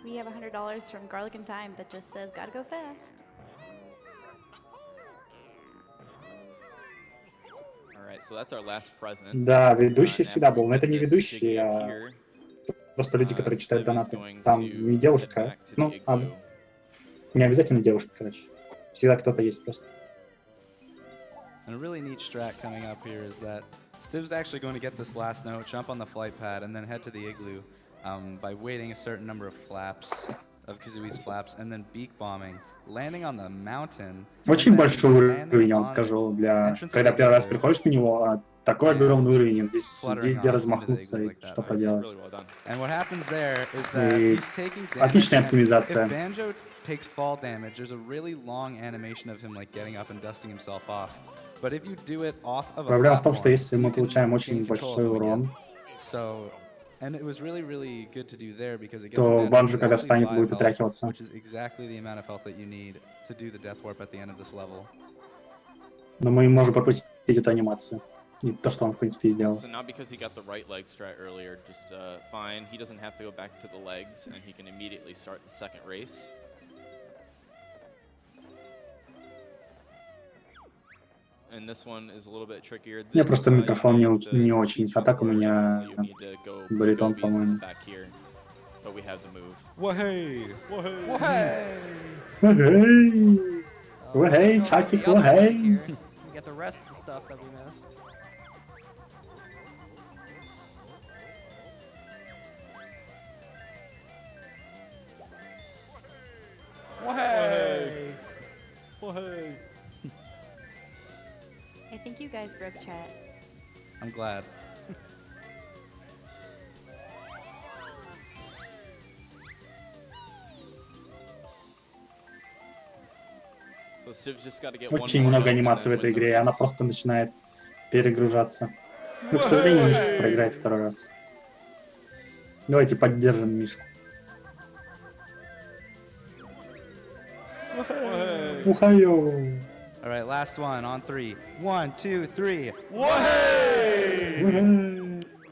We have $100 from Garlic and Thyme that just says, "Gotta go fast." Alright, so that's our last present. Да, ведущий And всегда after был, we но это get не this ведущий, jiggy up а here, просто люди, которые читают Stiv is донаты. going Там to не head девушка, back to the ну, igloo. не обязательно девушка, короче. Всегда кто-то есть просто. And a really neat strat coming up here is that Stiv's actually going to get this last note, jump on the flight pad, and then head to the igloo by waiting a certain number of flaps, of Kazooie's flaps, and then beak bombing, landing on the mountain. Очень and then большой landing уровень, я вам on скажу, the для... entrance of Когда the первый раз igloo, приходишь на него, такой and огромный уровень, здесь fluttering есть где off into the размахнуться igloo и like that. что It's поделать. really well done. And what happens there is that И he's taking damage. отличная and оптимизация. If Banjo takes fall damage, there's a really long animation of him like getting up and dusting himself off. But if you do it off of a Проблема в том, что platform, если мы you can получаем очень gain control of большой him again. урон, So, and it was really good to do there because it gets то him down to Банджо, когда exactly встанет, 5 будет health, отряхиваться. which is exactly the amount of health that you need to do the death warp at the end of this level. Но мы можем пропустить эту анимацию. И то, что он, в принципе, и сделал. So not because he got the right leg strat earlier, just fine. He doesn't have to go back to the legs, and he can immediately start the second race. And this one is a little bit trickier. Мне This, просто микрофон you need не the очень, speech а так у whisperer, меня and you need to go баритон, gobies по-моему. back here. But we have the move. Wahey! Hey! Эй! So, Wahey, go to chatик, the other wahey. flight here and get the rest of the stuff that we missed. Wahey! I think you guys broke chat. I'm glad. So Stiv's just got to get one Очень more много note and анимаций в then этой win the игре, и она race. просто начинает перегружаться. Ну, к сожалению, Мишка проиграет второй раз. Давайте поддержим Мишку. Ухаю! All right, last one on 3. 1, 2, 3. Ухай!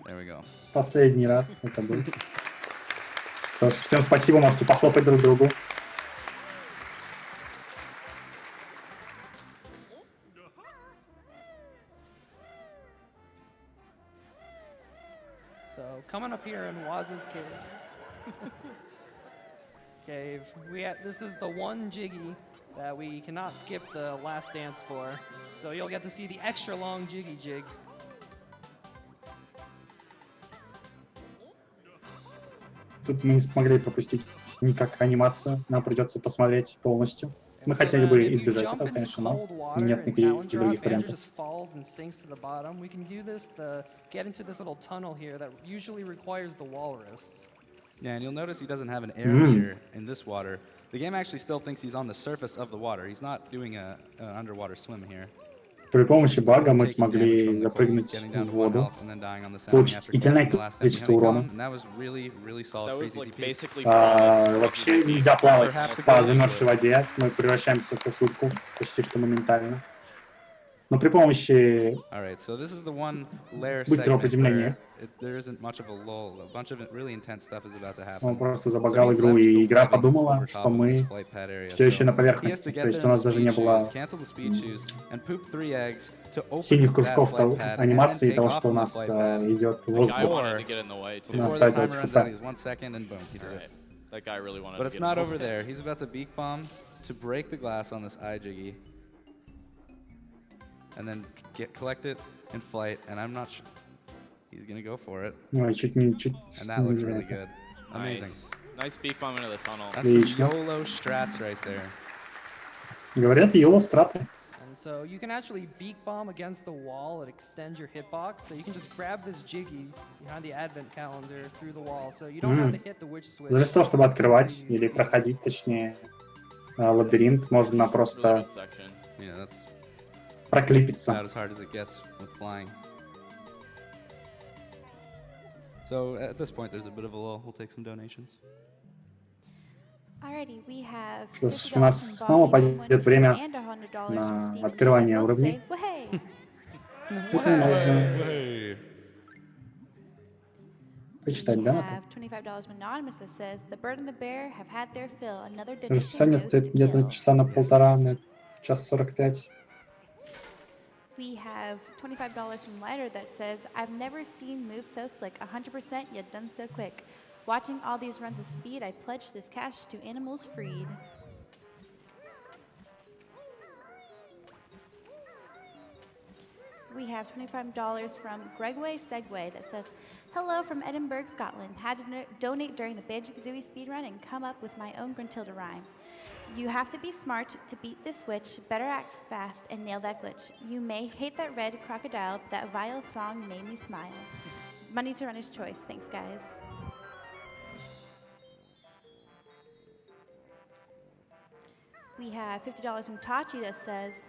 There we go. Последний раз это был. Что ж, всем спасибо, можете похлопать друг другу. So coming up here in Waz's cave, this is the one jiggy that we cannot skip the last dance for. So you'll get to see the extra long jiggy jig. Тут мы не смогли пропустить никак анимацию, нам придется посмотреть полностью. Мы хотели бы избежать этого, конечно, но нет никаких других вариантов. just falls and sinks to the bottom. We can do this get into this little tunnel here that usually requires the walrus. Yeah, and you'll notice he doesn't have an air meter in this water. The game actually still thinks he's on the surface of the water. He's not doing an underwater swim here. При помощи бага мы Taking damage смогли from the cold, запрыгнуть getting down в to 1 воду, health, and then dying on the sound получить after идеальное collecting the last количество empty урона. honeycomb, and that was really solid That for was like EZP. basically flawless. Вообще нельзя плавать Perhaps по it goes замерзшей for it. воде, мы превращаемся в сосудку почти что моментально. Но при помощи Alright, so this is the one layer быстрого segment приземления where there isn't much of a lull. A bunch of really intense stuff is about to он happen. просто So забагал he игру, left и the игра webbing подумала, over что top of this мы flight pad area. все еще So на he has поверхности. to То get есть there у in the нас даже speed не shoes, было cancel the speed shoes, and poop 3 eggs to синих open that кружков flight pad, and then анимации take того, off что у from the нас flight pad идет That воздух. guy wanted to get in the way too. Before the Ставить timer runs ХП. out, he has 1 second, and boom, he did it. Right. That guy really wanted But to it's get not in the over way. there. He's about to beak bomb to break the glass on this iJiggy. And then collect it in flight, and I'm not sure. He's gonna go for it. Ой, чуть не And that looks really невероятно. good. Amazing. Nice. Nice beak bomb into the tunnel. That's some Отлично. YOLO strats right there. Говорят, YOLO страты. And so you can actually beak bomb against the wall and extend your hitbox. So you can just grab this jiggy behind the advent calendar through the wall. So you don't have to hit the witch switch. Вместо того, чтобы открывать или проходить, точнее, лабиринт, можно Really просто good section. Yeah, that's проклипиться. about as hard as it gets with flying. So at this point, there's a bit of a lull. We'll take some donations. Alrighty, we have Что ж, у $50 нас from снова Bobby, пойдет 112, время and $100 from на Steve and открывание Dana. Both уровней. say, "Wahey!" Это можно Hey. почитать, We да? have $25 from Anonymous that says, "The Bird and the Bear have had their fill. Another donation Расписание goes стоит to где-то kill." часа на полтора, на час 45. We have $25 from Lighter that says, "I've never seen moves so slick, 100% yet done so quick. Watching all these runs of speed, I pledge this cash to animals freed." We have $25 from Gregway Segway that says, "Hello from Edinburgh, Scotland. Had to donate during the Banjo-Kazooie speedrun and come up with my own Gruntilda rhyme. You have to be smart to beat this witch, better act fast and nail that glitch. You may hate that red crocodile, but that vile song made me smile." Money to runner's choice. Thanks, guys. We have $50 from Tachi that says,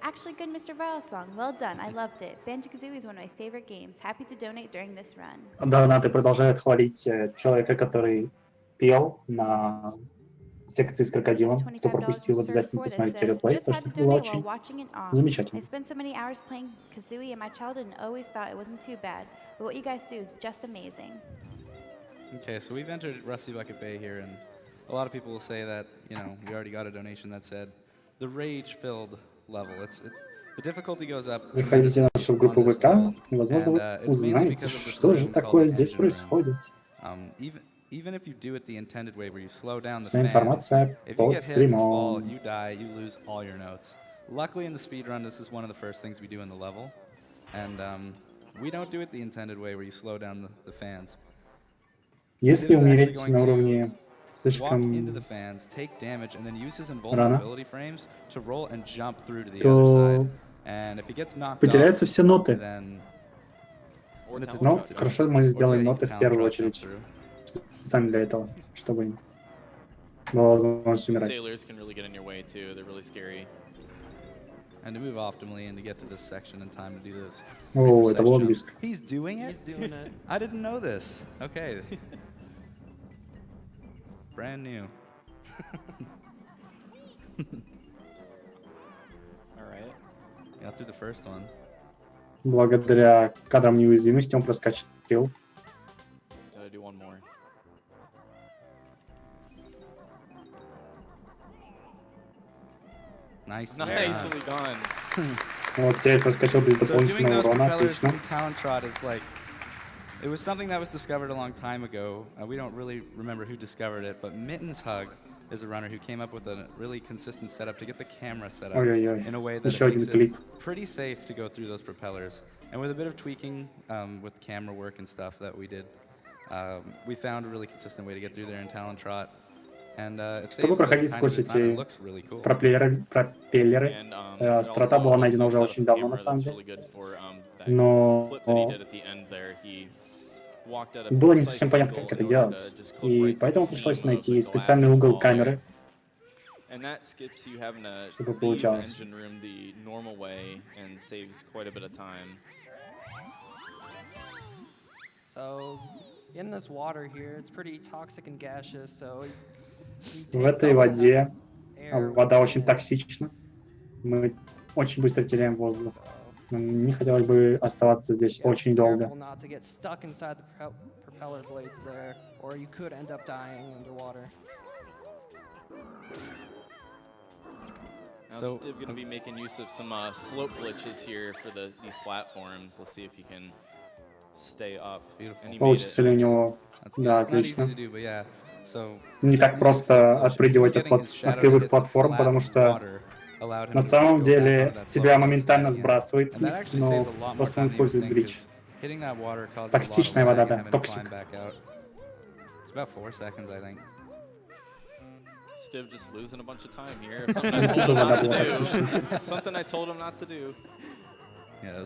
"Actually good Mr. Vile song. Well done. I loved it. Banjo-Kazooie is one of my favorite games. Happy to donate during this run." Донаты продолжают хвалить человека, который пел на секции с крокодилом. Кто $25 пропустил, from обязательно Surf4 that посмотрите says, реплей, "Just потому had что to это было donate while очень watching in awe. I замечательно. spent so many hours playing Kazooie in my childhood and always thought it wasn't too bad. But what you guys do is just amazing." Okay, so we've entered Rusty Bucket Bay here, and a lot of people will say that, you know, we already got a donation that said the rage-filled level. The difficulty goes up. Заходите в нашу группу on this ВК, level, и, возможно, and, вы it's mainly узнаете, because of this что же room такое called the здесь engine room. происходит. Even if you do it the intended way, where you slow down the Вся fans, информация if you под get hit, you fall, стримом. you die, you lose all your notes. Luckily, in the speedrun, this is one of the first things we do in the level, and we don't do it the intended way, where you slow down the fans. Если Sid is actually умереть going на to уровне walk into the слишком fans, take damage, and then use his рано, invulnerability frames to roll and jump through to the other side. то And if he gets knocked потеряются off, все ноты. then Or it's a talent Но shot to хорошо, jump. мы or, yeah, сделаем he ноты can в talent первую shot jump очередь. through. Специально для этого, чтобы была возможность Those умирать. sailors can really get in your way too. They're really scary. And to move optimally and to get to this section in time to do those. О, precise это было jumps. близко. He's doing it? He's doing it. I didn't know this. Okay. Brand new. All right. Got through the first one. Благодаря кадрам неуязвимости он проскочил. Gotta do one more. Nicely Nicely done. done. Вот теперь проскочил без So doing дополнительного those урона, propellers отлично. in Talon Trot is like, it was something that was discovered a long time ago. We don't really remember who discovered it, but Mittens Hug is a runner who came up with a really consistent setup to get the camera set up Ой-ой-ой. in a way that it Еще makes один it клип. pretty safe to go through those propellers. And with a bit of tweaking with camera work and stuff that we did, we found a really consistent way to get through there in Talon Trot. And it saves Чтобы a проходить tiny сквозь bit of time. It эти looks really cool. пропеллеры, And it страта also была найдена уже set up очень a давно, на camera самом that's деле. really good for that Но clip that he did at the end there. He walked at a было не precise совсем понятно, angle как это in order делать. to just clip И right through поэтому the пришлось seam of найти the glass специальный in the угол wall камеры, there. And that skips you having to чтобы leave получалось. engine room the normal way and saves quite a bit of time. So in this water here, it's pretty toxic and gaseous. So you В take этой double воде, air вода with очень it. токсична, мы очень быстро теряем воздух. Не хотелось бы оставаться здесь Yeah, очень be долго. careful not to get stuck inside the propeller blades there, or you could end up dying underwater. Now So- Stiv going to be making use of some slope glitches here for these platforms. Let's see if he can stay up. Beautiful. And he made Получится ли у it. него? That's good. Да, It's not easy отлично. to do, but yeah. So Не так using просто slope glitch, отпрыгивать getting от his shadow от to кривых hit the платформ, flat потому что water allowed him на to самом go back деле onto that slope тебя and then моментально slide again. сбрасывает с And that них, actually но saves a lot more просто он time than you would использует think, глич. 'cause hitting that water causes a lot of Токсичная lag вода, and да, having to токсик. climb back out. It's about 4 seconds, I think. Stiv just losing a bunch of time here. Something I told him not to do. Something I told him not to do. Yeah,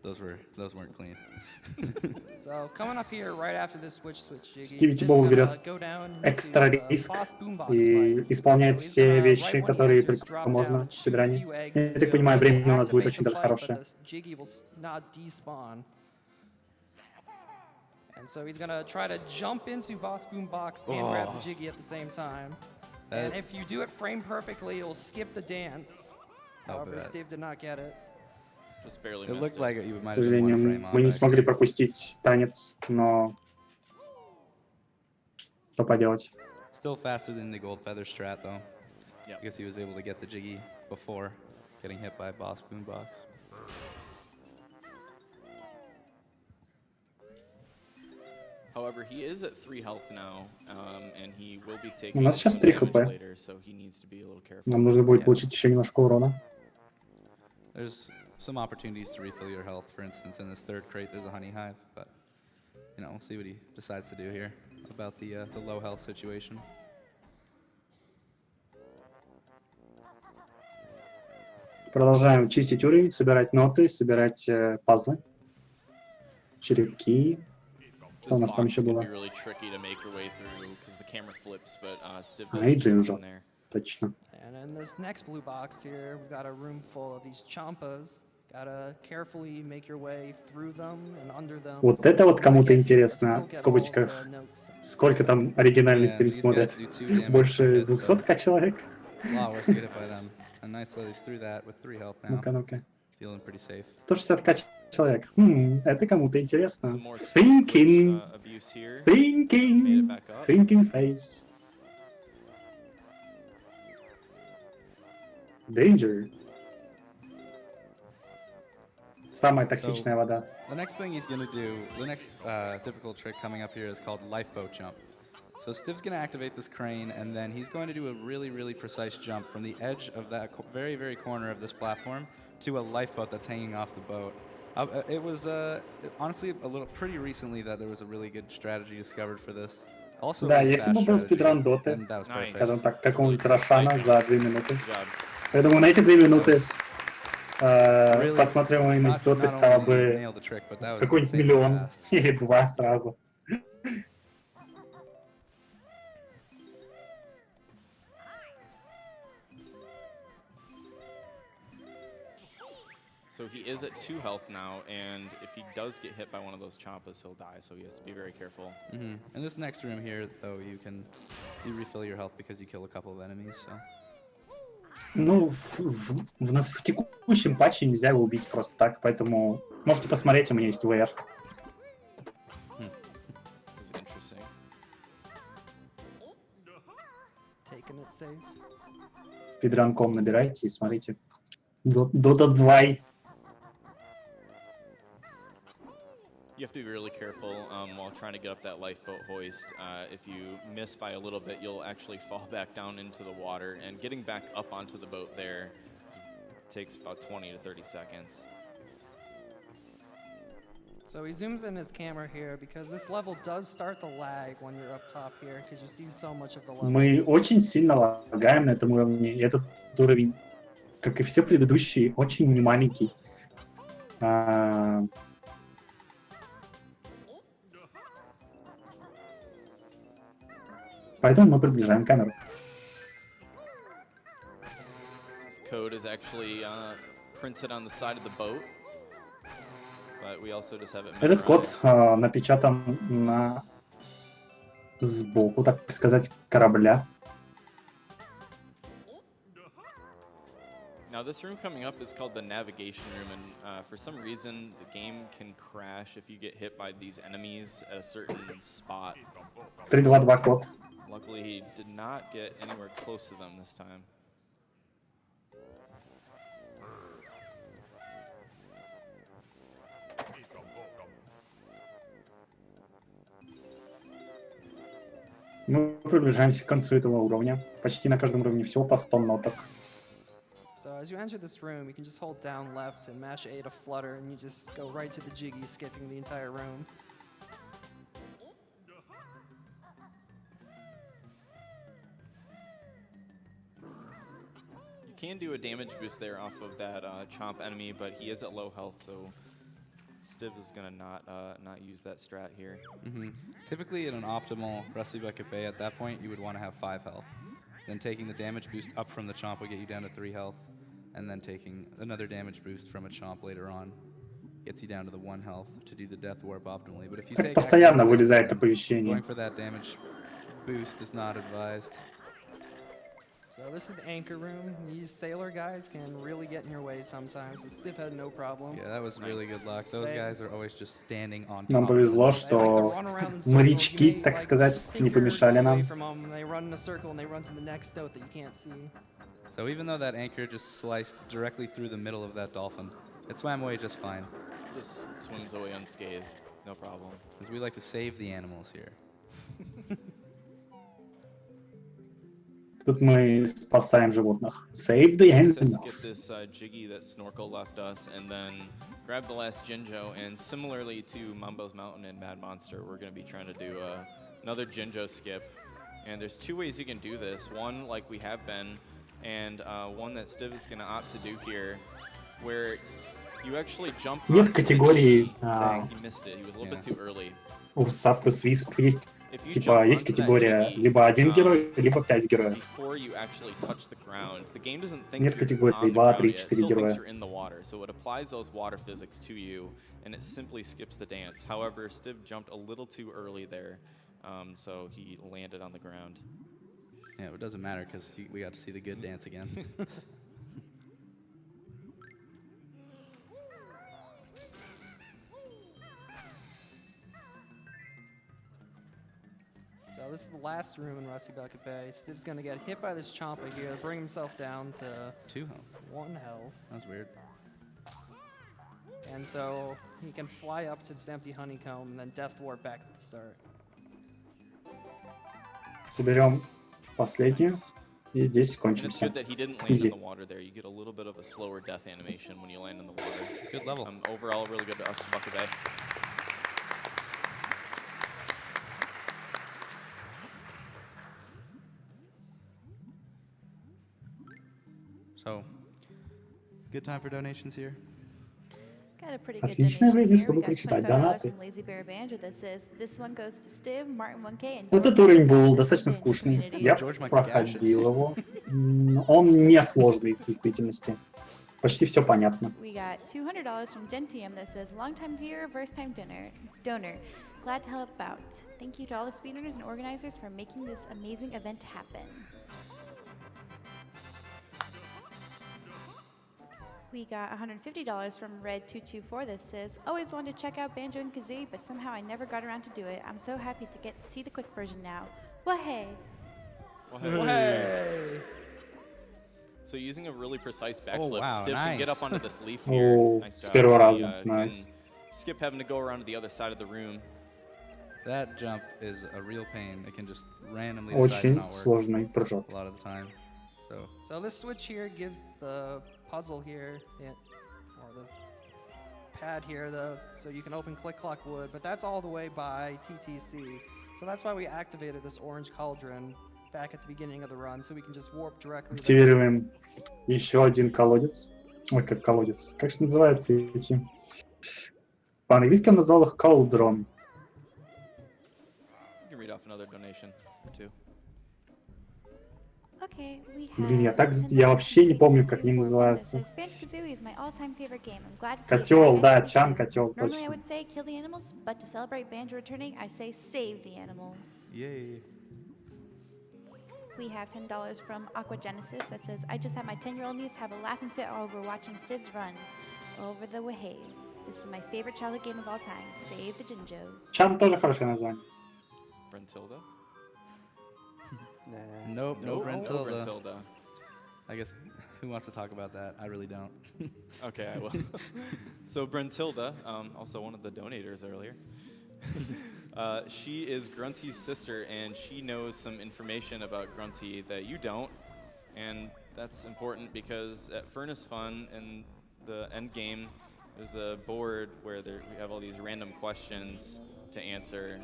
those weren't clean. So coming up here right after this switch, Jiggy, Стив Stiv's Тибол gonna берет go down into экстра the риск boss boombox и fight. исполняет So he's все gonna, вещи, right when he которые enters, только drop down можно and в shoot a спидране. few eggs Я into так him. понимаю, This will время у нас будет activate очень the даже fight, хорошее. but the Jiggy will not despawn. And so he's gonna try to jump into boss boombox and grab the Jiggy at the same time. And if you do it frame perfectly, it'll skip the dance. However, bet. Steve did not get it. Just barely It missed looked it. like you К might have been one сожалению, frame off. мы не смогли actually. пропустить танец, но что поделать. Still faster than the gold feather strat though. Yeah. I guess he was able to get the Jiggy before getting hit by boss boombox. However, he is at 3 health now, and he will be У taking нас сейчас some 3 damage хп. later, so he needs to be a little careful. Нам нужно будет Yeah. получить еще немножко урона. There's some opportunities to refill your health. For instance, in this third crate, there's a honey hive, but you know, we'll see what he decides to do here about the low health situation. Продолжаем чистить уровень, собирать ноты, собирать пазлы, черепки. Что у This нас там box еще is going было? to be really tricky to make your way through because the camera flips, but Stiv А, does и get something Джинджо. there. Точно. And in this next blue box here, we've got a room full of these champas. Gotta carefully make your way through them and under them. Вот это вот You gotta кому-то get- интересно, still в get all of скобочках. the notes. Сколько там оригинальный Yeah, стрим these смотрят? guys do 2 damage per Больше hit, so 200 человек? it's a lot worse to get hit by them. And nicely he's through that with 3 health now. Ну-ка, ну-ка. Feeling pretty safe. 160 человек. Это кому-то интересно. Some more Thinking, abuse here. Made it thinking, back up. thinking face. Danger. Самая токсичная вода. The next thing he's going to do, the next difficult trick coming up here is called lifeboat jump. So Stiv's going to activate this crane, and then he's going to do a really, really precise jump from the edge of that very, very corner of this platform to a lifeboat that's hanging off the boat. It was honestly a little pretty recently that there was a really good strategy discovered for this. Also, Да, really если бы fast был strategy, спидран Доты, and that was Nice. perfect. скажем так, It's a какого-нибудь really good Рошана fight. за 2 минуты. Good job. Я думаю, на эти 2 минуты Really- посмотримость Not Доты only стала did he бы nail the trick, but that was какой-нибудь insanely миллион fast. или 2 сразу. So he is at 2 health now, and if he does get hit by one of those champas, he'll die, so he has to be very careful. In this next room here, though, you refill your health because you kill a couple of enemies. So Ну, в текущем патче нельзя его убить просто так, поэтому можете посмотреть, у меня есть VR. It's interesting. Taking it safe. Speedrun.com набирайте и смотрите. Dota 2. You have to be really careful while trying to get up that lifeboat hoist. If you miss by a little bit, you'll actually fall back down into the water, and getting back up onto the boat there takes about 20 to 30 seconds. So he zooms in his camera here because this level does start the lag when you're up top here because you see so much of the level. Мы очень сильно лагаем на этом уровне. И этот уровень, как и все предыдущие, очень немаленький. Поэтому мы приближаем камеру. This code is actually printed on the side of the boat, but we also just have it Этот код memorized. напечатан на сбоку, так сказать, корабля. Now this room coming up is called the navigation room, and for some reason the game can crash if you get hit by these enemies at a certain spot. 3-2-2 код. Luckily he did not get anywhere close to them this time. Мы приближаемся к концу этого уровня. Почти на каждом уровне всего по 100 ноток. So as you enter this room, you can just hold down left and mash A to flutter, and you just go right to the jiggy, skipping the entire room. You can do a damage boost there off of that chomp enemy, but he is at low health, so Stiv is gonna not use that strat here. Typically in an optimal Rusty Bucket Bay at that point, you would want to have 5 health. Then taking the damage boost up from the chomp would get you down to 3 health. And then taking another damage boost from a chomp later on gets you down to the 1 health to do the death warp optimally. But if you take Постоянно вылезает оповещение. going for that damage boost is not advised. So this is the anchor room. These sailor guys can really get in your way sometimes, but Stiv had no problem. Yeah, that was really good luck. Those guys are always just standing on top. Нам повезло, что морячки, так сказать, не помешали нам. They run in a circle and they run to the next note that you can't see. So even though that anchor just sliced directly through the middle of that dolphin, it swam away just fine. Just swims away unscathed, no problem. Because we like to save the animals here. Тут мы спасаем животных. Save the Let's animals. get this Jiggy that Snorkel left us, and then grab the last Jinjo. And similarly to Mambo's Mountain and Mad Monster, we're going to be trying to do another Jinjo skip. And there's 2 ways you can do this. One, like we have been, and one that Stiv is going to opt to do here, where you actually jump. Нет категории he missed it. He was a little bit too early. Урса плюс Висп. Есть, типа, есть категория либо 1 герой, либо 5 героев. Before you actually touch the ground, the game doesn't think Нет you're категории on the 2, ground 3, yet. It 4 still thinks героя. you're in the water, so it applies those water physics to you, and it simply skips the dance. However, Stiv jumped a little too early there, so he landed on the ground. Yeah, it doesn't matter because we got to see the good dance again. So this is the last room in Rusty Bucket Bay. Stiv's gonna get hit by this chompa here, bring himself down to 2 health. 1 health. That's weird. And so he can fly up to this empty honeycomb and then death warp back to the start. Соберем последнюю, и здесь And it's кончимся. good that he didn't land Easy. in the water there. You get a little bit of a slower death animation when you land in the water. Good level. Overall, really good to Rusty Bucket Bay. So, good time for donations here. Got a pretty good Отличное donation время, here. чтобы We got прочитать $25 донаты. from Lazy Bear Banjo that says, this one goes to Stiv, Martin 1K, and Этот George уровень был Michael достаточно Gash скучный. community. Я George Michael проходил его. Он не сложный в действительности. Почти все понятно. We got $200 from Gentium that says, longtime viewer, first time donor. Glad to help out. Thank you to all the speedrunners and organizers for making this amazing event happen. We got $150 from Red224 that says, always wanted to check out Banjo and Kazooie, but somehow I never got around to do it. I'm so happy to get to see the quick version now. Wahey! Hey! So using a really precise backflip, wow, Stiv can get nice. up onto this leaf here. О, Nice с job. первого He, раза. can Nice. skip having to go around to the other side of the room. That jump is a real pain. It can just randomly decide to Очень not work сложный прыжок. a lot of the time. So this switch here gives the puzzle here, or the pad here, so you can open Click Clock Wood, but that's all the way by TTC. So that's why we activated this orange cauldron back at the beginning of the run, so we can just warp directly. Активируем еще один колодец. Ой, как колодец. Как же называются эти? По-английски он назвал их cauldron. You can read off another donation or two. Okay, we have Блин, я вообще не помню, как они называются. Banjo-Kazooie is my all-time favorite game. I'm glad to see Котел, it да, back at Чан, the котел, Normally I точно. would say kill the animals, but to celebrate Banjo returning, I say save the animals. Yay. We have $10 from Aquagenesis that says, I just had my 10-year-old niece have a laughing fit over watching Stivs run over the Wahays. This is my favorite childhood game of all time. Save the Jinjos. Чарм тоже хорошее название. Brentilda? Nope, no No Brentilda. Brentilda. I guess, who wants to talk about that? I really don't. Okay, I will. So Brentilda, also one of the donators earlier, she is Grunty's sister, and she knows some information about Grunty that you don't, and that's important because at Furnace Fun in the end game, there's a board where we have all these random questions to answer,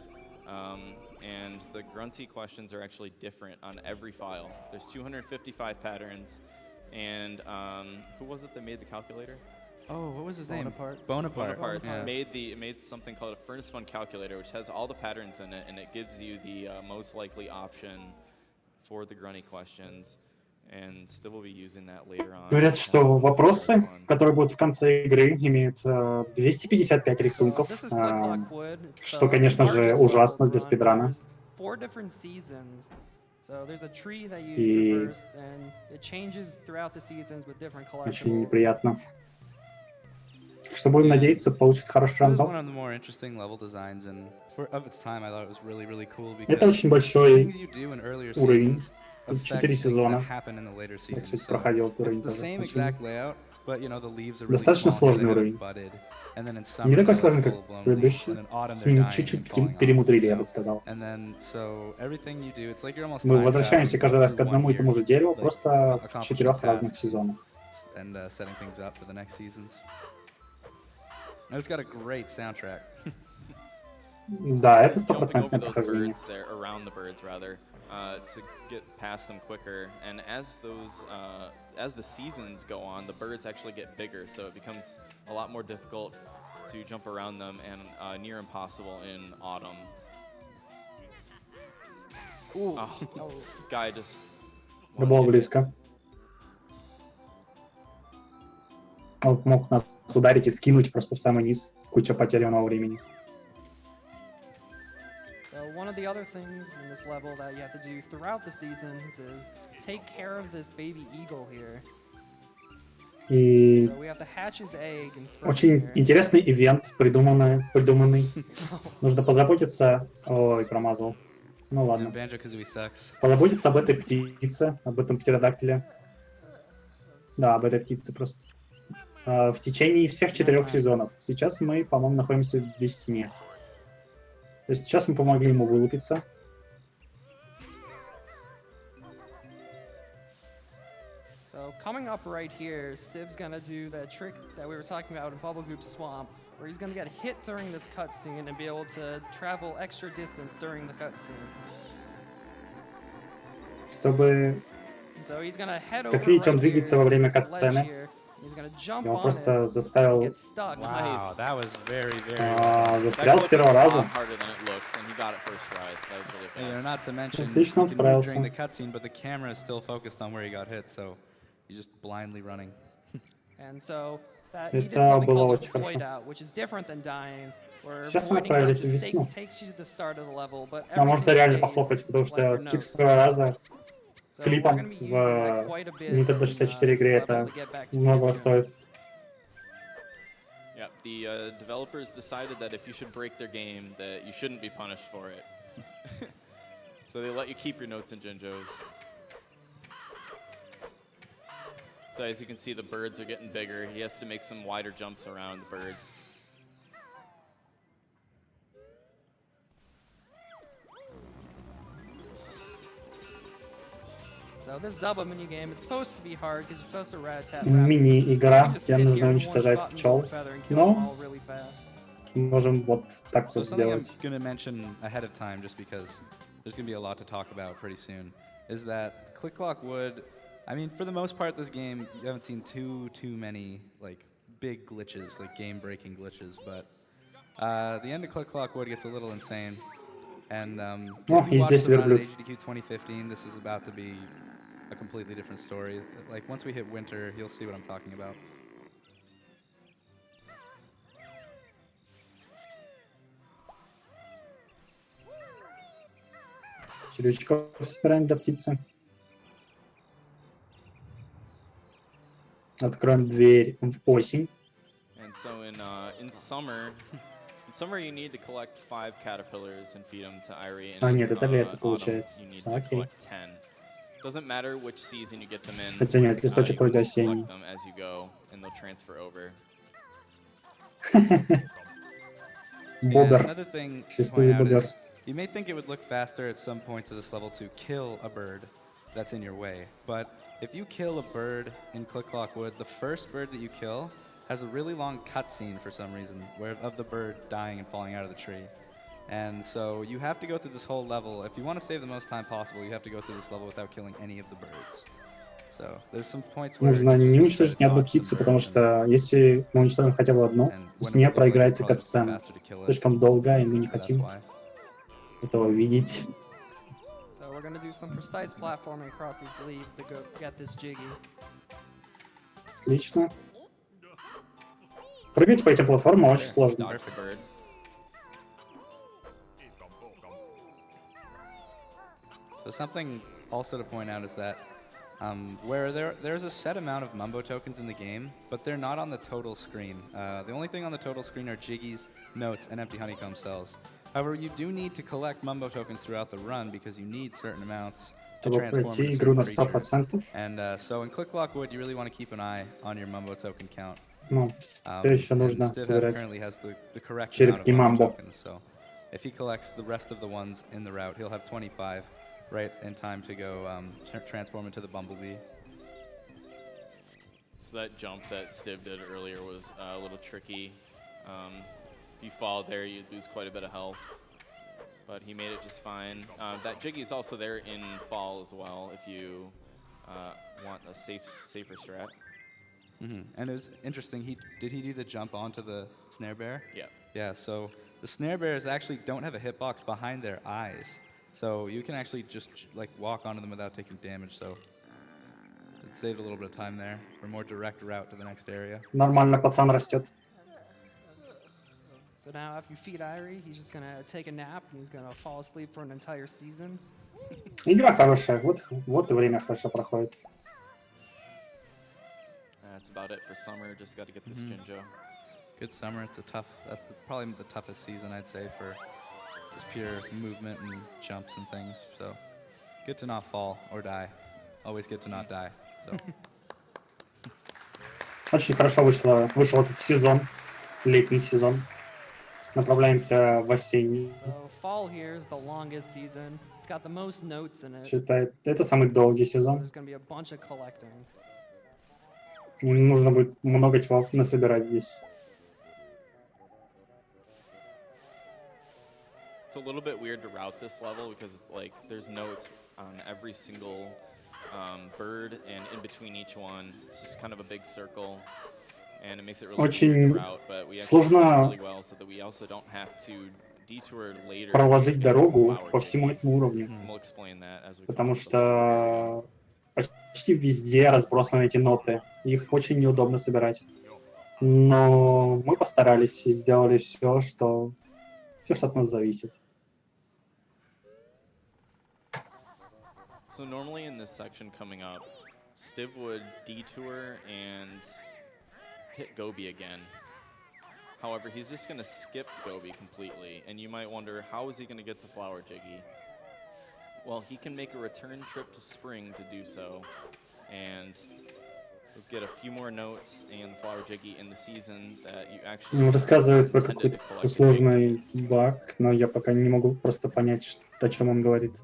and the Grunty questions are actually different on every file. There's 255 patterns, and who was it that made the calculator? Oh, what was his name? Bonaparte. Bonaparte's Yeah. made something called a Furnace Fun calculator, which has all the patterns in it, and it gives you the most likely option for the Grunty questions. And still will be using that later on. Говорят, что вопросы, которые будут в конце игры, имеют 255 рисунков, This is Click-Clock Wood. It's что, the конечно же, largest ужасно level для run. спидрана. There's 4 different seasons. So there's a tree that you И traverse, and it changes throughout the seasons with different очень collectibles. неприятно. Что будем надеяться, получит хороший This is рандом. one of the more interesting level designs, and of its time, I thought it was really, really cool because Это очень большой things you do in earlier уровень. seasons Тут affect 4 things сезона. that happen in the later Я, seasons. кстати, So проходил этот it's уровень the тоже. same Очень exact layout, but you know the leaves are really достаточно small, сложный here they уровень. haven't budded, and then in summer Не такой they're сложный, full как blown leaves, предыдущий. and in autumn С they're ними dying and чуть-чуть falling off, перемудрили, you я know? бы сказал. And then so everything you do, it's like you're almost Мы time возвращаемся traveling каждый раз к through one одному и тому year, же дереву, like просто в accomplishing 4 разных tasks сезонах. and setting things up for the next seasons. And it's got a great soundtrack. Да, это Jumping over стопроцентное those прохождение. birds there, around the birds rather, to get past them quicker. And as the seasons go on, the birds actually get bigger, so it becomes a lot more difficult to jump around them and near impossible in autumn. Ooh, guy just. Это было близко. Он мог нас ударить и скинуть просто в самый низ. Куча потерянного времени. So one of the other things in this level that you have to do throughout the seasons is take care of this baby eagle here. И So we have to hatch his egg and spread очень here. интересный ивент, придуманный. Нужно позаботиться... Ой, промазал. Ну And ладно. Banjo-Kazooie sucks. Позаботиться об этой птице, об этом птеродактиле. Да, об этой птице просто. В течение всех 4 сезонов. Сейчас мы, по-моему, находимся в весне. То есть сейчас мы помогли ему вылупиться. So coming up right here, Stiv's gonna do that trick that we were talking about in Bubble Goop Swamp, where he's gonna get hit during this cutscene and be able to travel extra distance during the cutscene. Чтобы, So he's gonna head как over видите, он right here двигается во to время this ledge катсцены. here. He's gonna jump Я on просто it, заставил... get stuck. Wow, that was very, very. застрял с That первого clip is a раза. lot harder than it looks, and he got it first try. That was really You know, fast. not to mention, Отлично you он can move справился. during the cutscene, but the camera is still focused on where he got hit, so he's just blindly running. And so that he did Это something было called a очень хорошо. void out, which is different than dying, where Сейчас мы voiding out отправились в just весну. takes you to the start of the level, but А можно everything реально stays похлопать, потому like что your скип с notes. первого раза с So we're клипом gonna be using that в quite a bit Nintendo in 64 this игре level это to get back to многого the стоит. entrance. Yeah, the developers decided that if you should break their game, that you shouldn't be punished for it. So they let you keep your notes in Jinjos. So as you can see, the birds are getting bigger. He has to make some wider jumps around the birds. So this Zubba minigame is supposed to be hard because you're supposed to rat-tat-rat. Мини-игра, You just где sit нужно here in one уничтожать spot and пчел. gold feather and kill them Но all really fast. можем вот так So вот something I'm сделать. going to mention ahead of time, just because there's going to be a lot to talk about pretty soon, is that Click Clock Wood, I mean, for the most part, this game, you haven't seen too many, like, big glitches, like game-breaking glitches, but the end of Click Clock Wood gets a little insane. And if и you watch здесь the run at верблюд. SGDQ 2015, this is about to be a completely different story. Like, once we hit winter, you'll see what I'm talking about. Червячков собираем для птицы. Откроем дверь в осень. And so in summer you need to collect 5 caterpillars and feed them to Irie. And А, in нет, это лето, autumn получается. you need to Окей. collect 10. Doesn't matter which season you get them in. Хотя нет, You листочек вроде can осенний. collect them as you go, and they'll transfer over. Бобер. Another thing to point Счастливый out бобер. is you may think it would look faster at some points of this level to kill a bird that's in your way, but if you kill a bird in Click Clock Wood, the first bird that you kill has a really long cutscene for some reason, where of the bird dying and falling out of the tree. And so you have to go through this whole level. If you want to save the most time possible, you have to go through this level without killing any of the birds. So there's some points where Нужно you just не need to уничтожить ни одну dodge some птицу, потому birds, что если мы уничтожим хотя бы одну, and с when нее it's look like it проиграется probably would be катсцена. faster to kill it. Слишком долго, и мы не That's хотим why. этого видеть. So we're gonna do some precise platforming across these leaves to go get this Jiggy. Отлично. Прыгать по этим платформам очень There, сложно. dodge the bird. So something also to point out is that where there's a set amount of Mumbo tokens in the game, but they're not on the total screen. The only thing on the total screen are Jiggies, notes, and empty honeycomb cells. However, you do need to collect Mumbo tokens throughout the run because you need certain amounts to Чтобы transform пройти into игру на certain creatures. 100%. And so in Click Clock Wood, you really want to keep an eye on your Mumbo token count. Ну, все еще And нужно Stiv собирать currently has the correct amount черепки of Mumbo Мамбо. tokens, so if he collects the rest of the ones in the route, he'll have 25 right in time to go transform into the Bumblebee. So that jump that Stiv did earlier was a little tricky. If you fall there, you'd lose quite a bit of health. But he made it just fine. That Jiggy is also there in fall as well if you want a safer strat. And it was interesting, did he do the jump onto the snare bear? Yeah. Yeah, so the snare bears actually don't have a hitbox behind their eyes. So you can actually just like walk onto them without taking damage, so it saved a little bit of time there for a more direct route to the next area. Нормально, пацан растет. So now if you feed Irie, he's just gonna take a nap and he's gonna fall asleep for an entire season. Игра хорошая, вот и время хорошо проходит. That's about it for summer. Just got to get this Jinjo. Good summer. That's probably the toughest season, I'd say, for just pure movement and jumps and things. So good to not fall or die. Always good to not die. So. Очень хорошо вышел этот сезон, летний сезон. Направляемся в осенний. So fall here is the longest season. It's got the most notes in it. Считай, это самый долгий сезон. There's gonna be a bunch of collecting. Нужно будет много чего насобирать здесь. It's a little bit weird to route this level because like there's notes on every single bird, and in between each one, it's just kind of a big circle, and it makes it really Очень weird to route. But we actually сложно do it really well so that we also don't have to detour later. проложить дорогу Flower по всему Jiggy. этому уровню, And we'll explain that as we потому come to the flower area. что почти везде разбросаны эти ноты. Их очень неудобно собирать. Но мы постарались и сделали все, что от нас зависит. So normally in this section coming up, Stiv would detour and hit Gobi again. However, he's just going to skip Gobi completely, and you might wonder, how is he going to get the Flower Jiggy? Well, he can make a return trip to Spring to do so, and we'll get a few more notes and the Flower Jiggy in the season that you actually Рассказывает про intended to какой-то collect. сложный баг, но я пока не могу просто понять, о чем он говорит.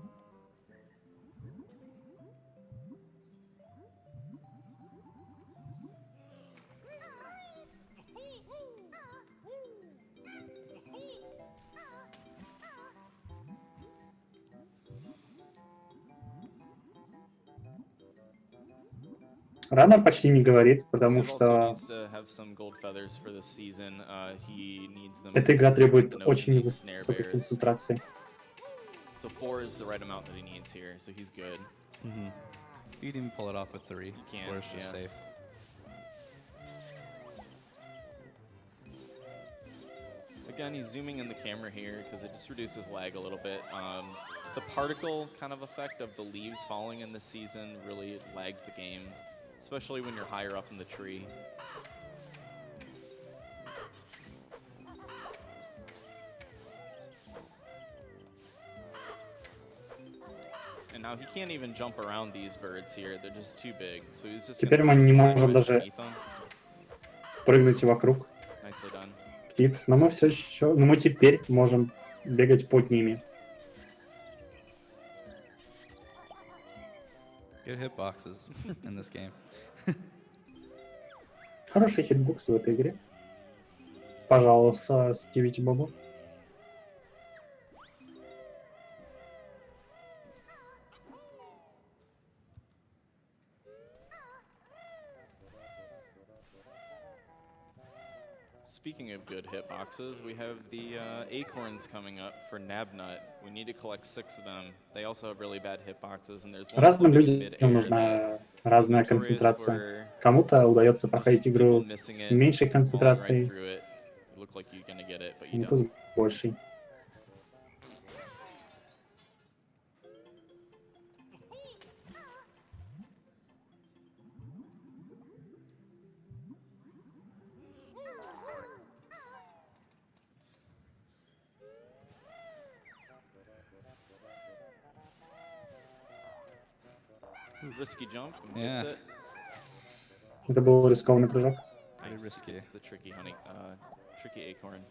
Раннер почти не говорит, потому Steve also что needs to have some gold feathers for this season. He needs them эта игра требует to know очень these snare высокой bears. концентрации. So 4 is the right amount that he needs here, so he's good. You can even pull it off with 3. You can, Four is just yeah. safe. Again, he's zooming in the camera here because it just reduces lag a little bit. The particle kind of effect of the leaves falling in this season really lags the game. especially when you're higher up in the tree. And now he can't even jump around these birds here. They're just too big. So he's just Теперь gonna мы put не his можем slide даже underneath them. прыгнуть вокруг Nicely done. птиц, но мы все еще, но мы теперь можем бегать под ними. Good hitboxes in this game. Хороший хитбокс в этой игре. Пожалуйста, Стивич Бобо. Speaking of good hitboxes, we have the acorns coming up for Nabnut. We need to collect 6 of them. They also have really bad hitboxes, and there's one Разным floating in людям mid-air нужна that разная is notorious концентрация. for Кому-то удается just проходить people игру missing с it, меньшей falling right концентрацией, through it. You look like you're gonna get it, but you кому-то с don't. большей. Risky jump and Yeah. gets it. Это был рискованный прыжок. Pretty Nice. risky. It's the tricky tricky acorn.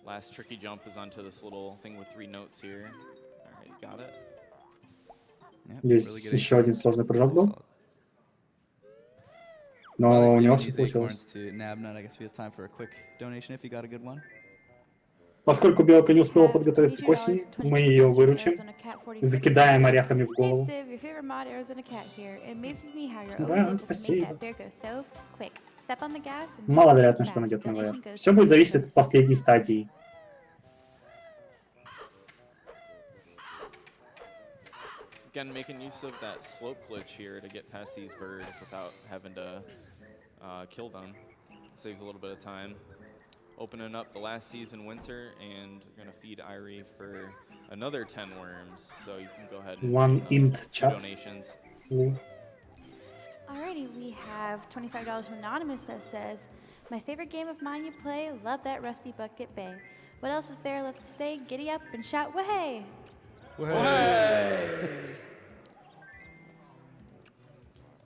Last tricky jump is onto this little thing with 3 notes here. All right, got it. Yep, Здесь really good еще один acorns. сложный прыжок был, Solid. но While he's у него giving все these получилось. acorns to Nabnut, I guess we have time for a quick donation if you got a good one. Поскольку Белка не успела Have подготовиться к осени, $22.22 мы ее from выручим, Arizona Cat 46 закидаем says, орехами в Hey голову. Steve, your favorite mod Arizona Cat here. It amazes me how you're Да, always able to make спасибо. that bear go so quick. Step on the gas and Маловероятно, fast. что найдет наверх. Donation goes Все to будет the зависеть от host. последней стадии. Again, making use of that slope glitch here to get past these birds without having to kill them. Saves a little bit of time. Opening up the last season winter, and we're going to feed Irie for another 10 worms. So you can go ahead and One give them int your chat. donations. Alrighty, we have $25 from Anonymous that says, My favorite game of mine you play, love that Rusty Bucket Bay. What else is there left to say? Giddy up and shout, wahey!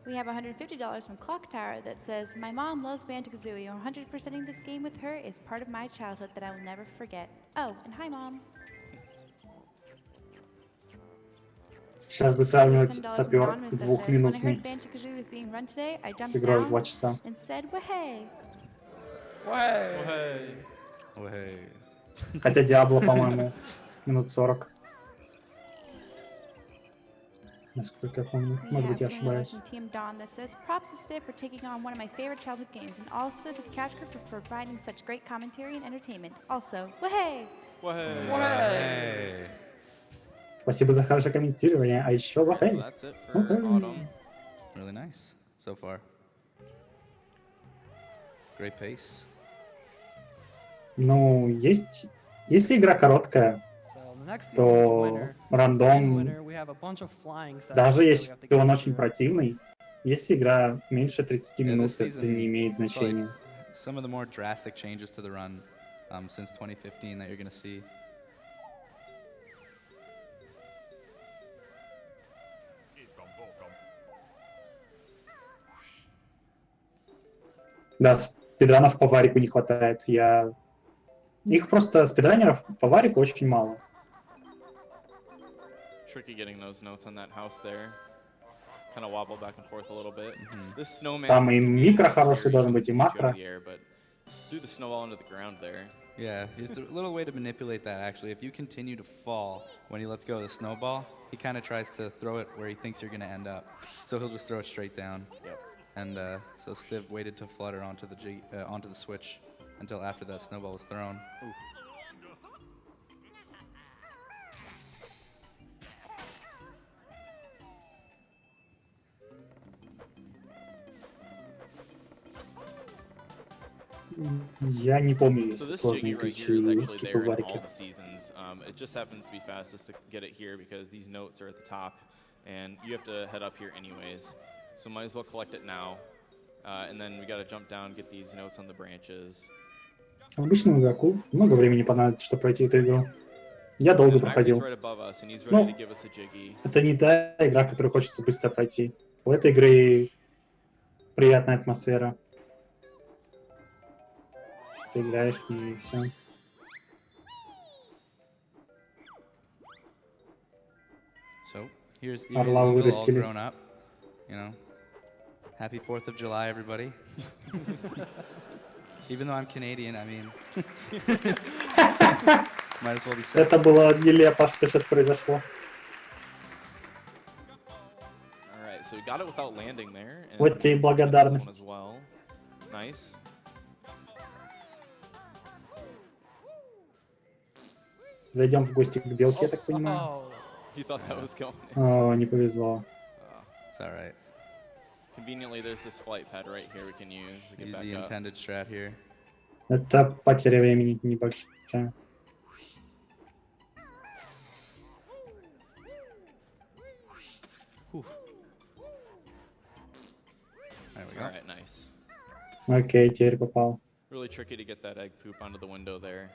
We have $150 from Clock Tower that says, My mom loves Banjo-Kazooie. 100%ing this game with her is part of my childhood that I will never forget. Oh, and hi, Mom. Сейчас бы We have сравнивать $10 from сапер Anonymous that says, When I heard двухминутный Banjo-Kazooie was being run today, I с jumped игрой в down 2 часа. and said, wahey! Oh, hey. Хотя Диабло, по-моему, минут 40. Насколько я помню. We Может быть, have я $20 ошибаюсь. from Team Dawn that says, Props to Steve for taking on one of my favorite childhood games, and also to the Couch Crew for providing such great commentary and entertainment. Also, wahey! Hey. Спасибо за хорошее комментирование. А еще Alright, so вахей. that's it for Autumn. Really nice so far. Great pace. Ну, если игра короткая, So the next season то winner, game рандом, winner, we have a bunch of flying sections даже that we если have to он get очень through. противный, если игра меньше 30 Yeah, минут, this это season не имеет probably значения. some of the more drastic changes to the run since 2015 that you're going to see. Да, спидранов по варику не хватает. Их просто, спидранеров по варику очень мало. Tricky getting those notes on that house there. Kind of wobble back and forth a little bit. This snowman. Там и can be микро really хороший scary должен from быть, и the beach макро. over the air, but threw the snowball into the ground there. Yeah, it's a little way to manipulate that actually. If you continue to fall when he lets go of the snowball, he kind of tries to throw it where he thinks you're going to end up. So he'll just throw it straight down. Yep. And so Stiv waited to flutter onto the switch until after that snowball was thrown. Oof. Я не помню, So если this сложные jiggy right ключи here is и actually there in all скипы-варики. the seasons. It just happens to be fastest to get it here because these notes are at the top, and you have to head up here anyways. So might as well collect it now, and then we got to jump down, get these notes on the branches. Обычному игроку много времени понадобится, чтобы пройти эту игру. Я долго And Irie's проходил. right above us, and he's ready Ну, to give us a jiggy. это не та игра, которую хочется быстро пройти. У этой игры приятная атмосфера. Ты играешь в нее и все. So here's Орла Eagle all вырастили. grown up. You know, happy 4th of July, everybody. Even though I'm Canadian, I mean, might as well be said. Это было нелепо, что сейчас произошло. All right, so we got it without landing there. And Вот тебе и this one благодарность. as well. Nice. Зайдем в гости к Белке, я так понимаю. Oh. You thought that was going in. О, не повезло. It's all right. Conveniently, there's this flight pad right here we can use to get Use back the up. intended strat here. Это потеря времени небольшая. There we go. All right, nice. Окей, теперь попал. Really tricky to get that egg poop onto the window there.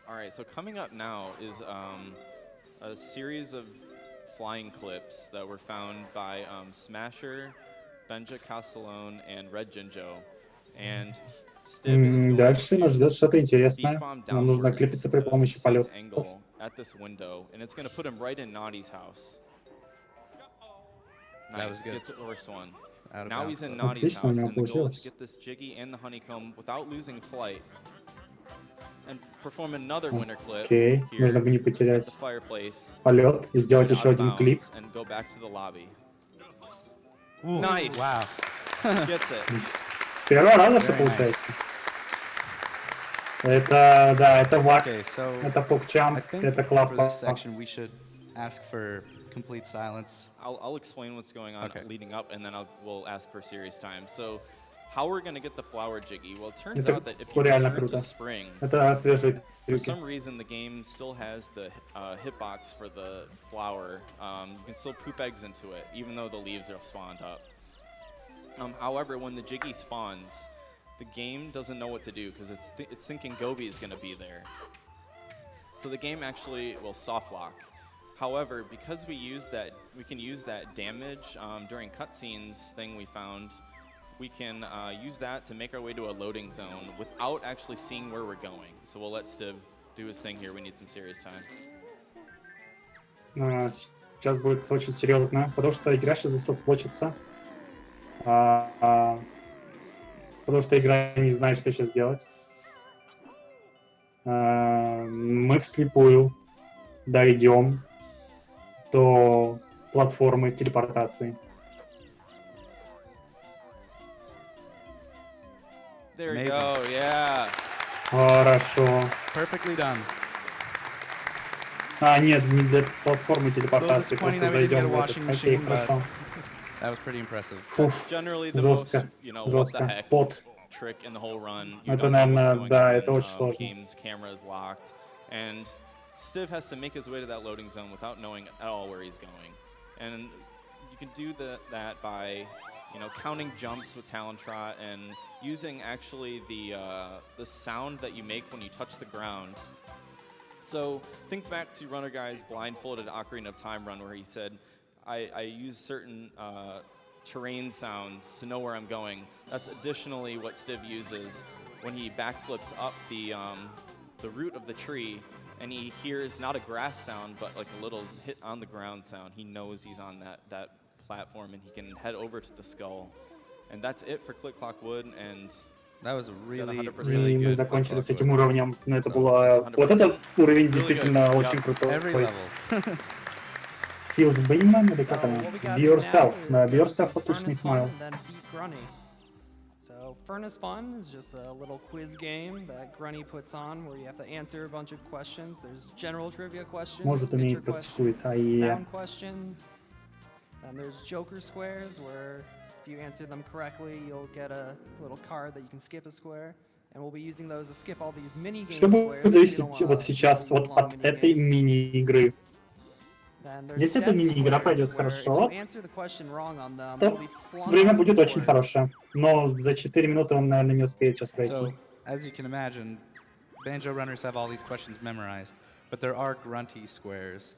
All right, so coming up now is a series of flying clips that were found by Smasher, Banjo-Kazooie, and Red Jinjo. And Stiv is going Дальше нас ждет что-то to интересное. speed bomb Нам нужно downwards клипиться при помощи to this полетов. angle at this window, and it's going to put him right in Naughty's house. That was Nice, good. gets the first one. Out of Now bounds, he's in though. Naughty's Отлично у house, него and the goal is получилось. to get this Jiggy and the Honeycomb without losing flight. And perform another winter clip Окей, here нужно бы не at потерять the fireplace. полет и сделать Get еще out of один клип. bounds and go back to the lobby. Ooh, Nice. Wow. Gets it. С первого раза все Very получается. nice. Это, да, это вак, Okay, so это I покчамп, think это for клапа. this section we should ask for complete silence. I'll explain what's going on Okay. leading up, and then we'll ask for serious time. So, how we're going to get the flower Jiggy? Well, it turns Это out that if you реально return круто. to spring, Это свежие for трюки. some reason the game still has the hitbox for the flower. You can still poop eggs into it, even though the leaves are spawned up. However, when the Jiggy spawns, the game doesn't know what to do because it's thinking Gobi is going to be there. So the game actually will soft lock. However, because we can use that damage during cutscenes thing we found, we can use that to make our way to a loading zone without actually seeing where we're going. So we'll let Stiv do his thing here. We need some serious time. Сейчас будет очень серьезно, потому что игра сейчас заsoftwatchится. Потому что игра не знает, что сейчас делать. Мы вслепую дойдем до платформы телепортации. There you Amazing. go, yeah. Хорошо. Perfectly done. Нет, не для платформы телепортации, disappointing просто that we didn't get a зайдем в washing этот. Окей, machine, but- хорошо. That was pretty impressive. Фух, Generally the жестко, most, what the жестко. heck Пот. trick in the whole run. You Это, don't know what's наверное, going да, on. это очень сложно. Game's camera is locked, and Stiv has to make his way to that loading zone without knowing at all where he's going. And you can do that by, counting jumps with Talon Trot and using actually the sound that you make when you touch the ground. So think back to Runner Guy's blindfolded Ocarina of Time run where he said, I use certain terrain sounds to know where I'm going. That's additionally what Stiv uses when he backflips up the root of the tree and he hears not a grass sound but like a little hit on the ground sound. He knows he's on that platform and he can head over to the skull. And that's it for Click Clock Wood, and That was really, 100% really И мы good. закончили Click с Clock этим Wood. уровнем. Но это So, было... it's Вот этот 100% уровень really действительно good. очень Yep. крутой. Every level. Feels Bayman или как So она? what we gotta Be do Yourself. now Да, is Be go Yourself to отличный Furnace смайл. Hunt and then beat Grunny. So Furnace Fun is just a little quiz game that Grunny puts on where you have to answer a bunch of questions. There's general trivia questions, Может, picture умеет questions, протестует, и sound questions. And there's Joker squares where if you answer them correctly, you'll get a little card that you can skip a square. And we'll be using those to skip all these mini game все squares. будет if you зависеть don't wanna вот do сейчас these вот long от этой mini-games. мини-игры. Then there's Если эта death мини-игра squares, пойдет where хорошо, if you answer the question wrong on them, то you'll be flung время off the будет очень board. хорошее. Но за 4 минуты он, наверное, не успеет сейчас пройти. So, as you can imagine, Banjo runners have all these questions memorized, but there are grunty squares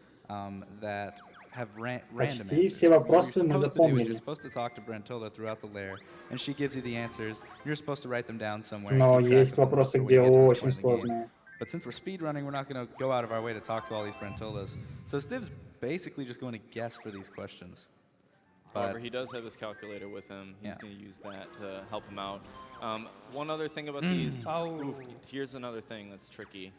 that have random Почти answers. все What вопросы you're мы supposed to do is запомнили. you're supposed to talk to Brentola throughout the lair, and she gives you the answers. You're supposed to write them down somewhere. Но and keep track есть of them вопросы, for when где you get to this очень point in the game. сложные. But since we're speedrunning, we're not going to go out of our way to talk to all these Brentolas. So Stiv's basically just going to guess for these questions. However, he does have his calculator with him. He's going to use that to help him out. One other thing about these. Oof, here's another thing that's tricky.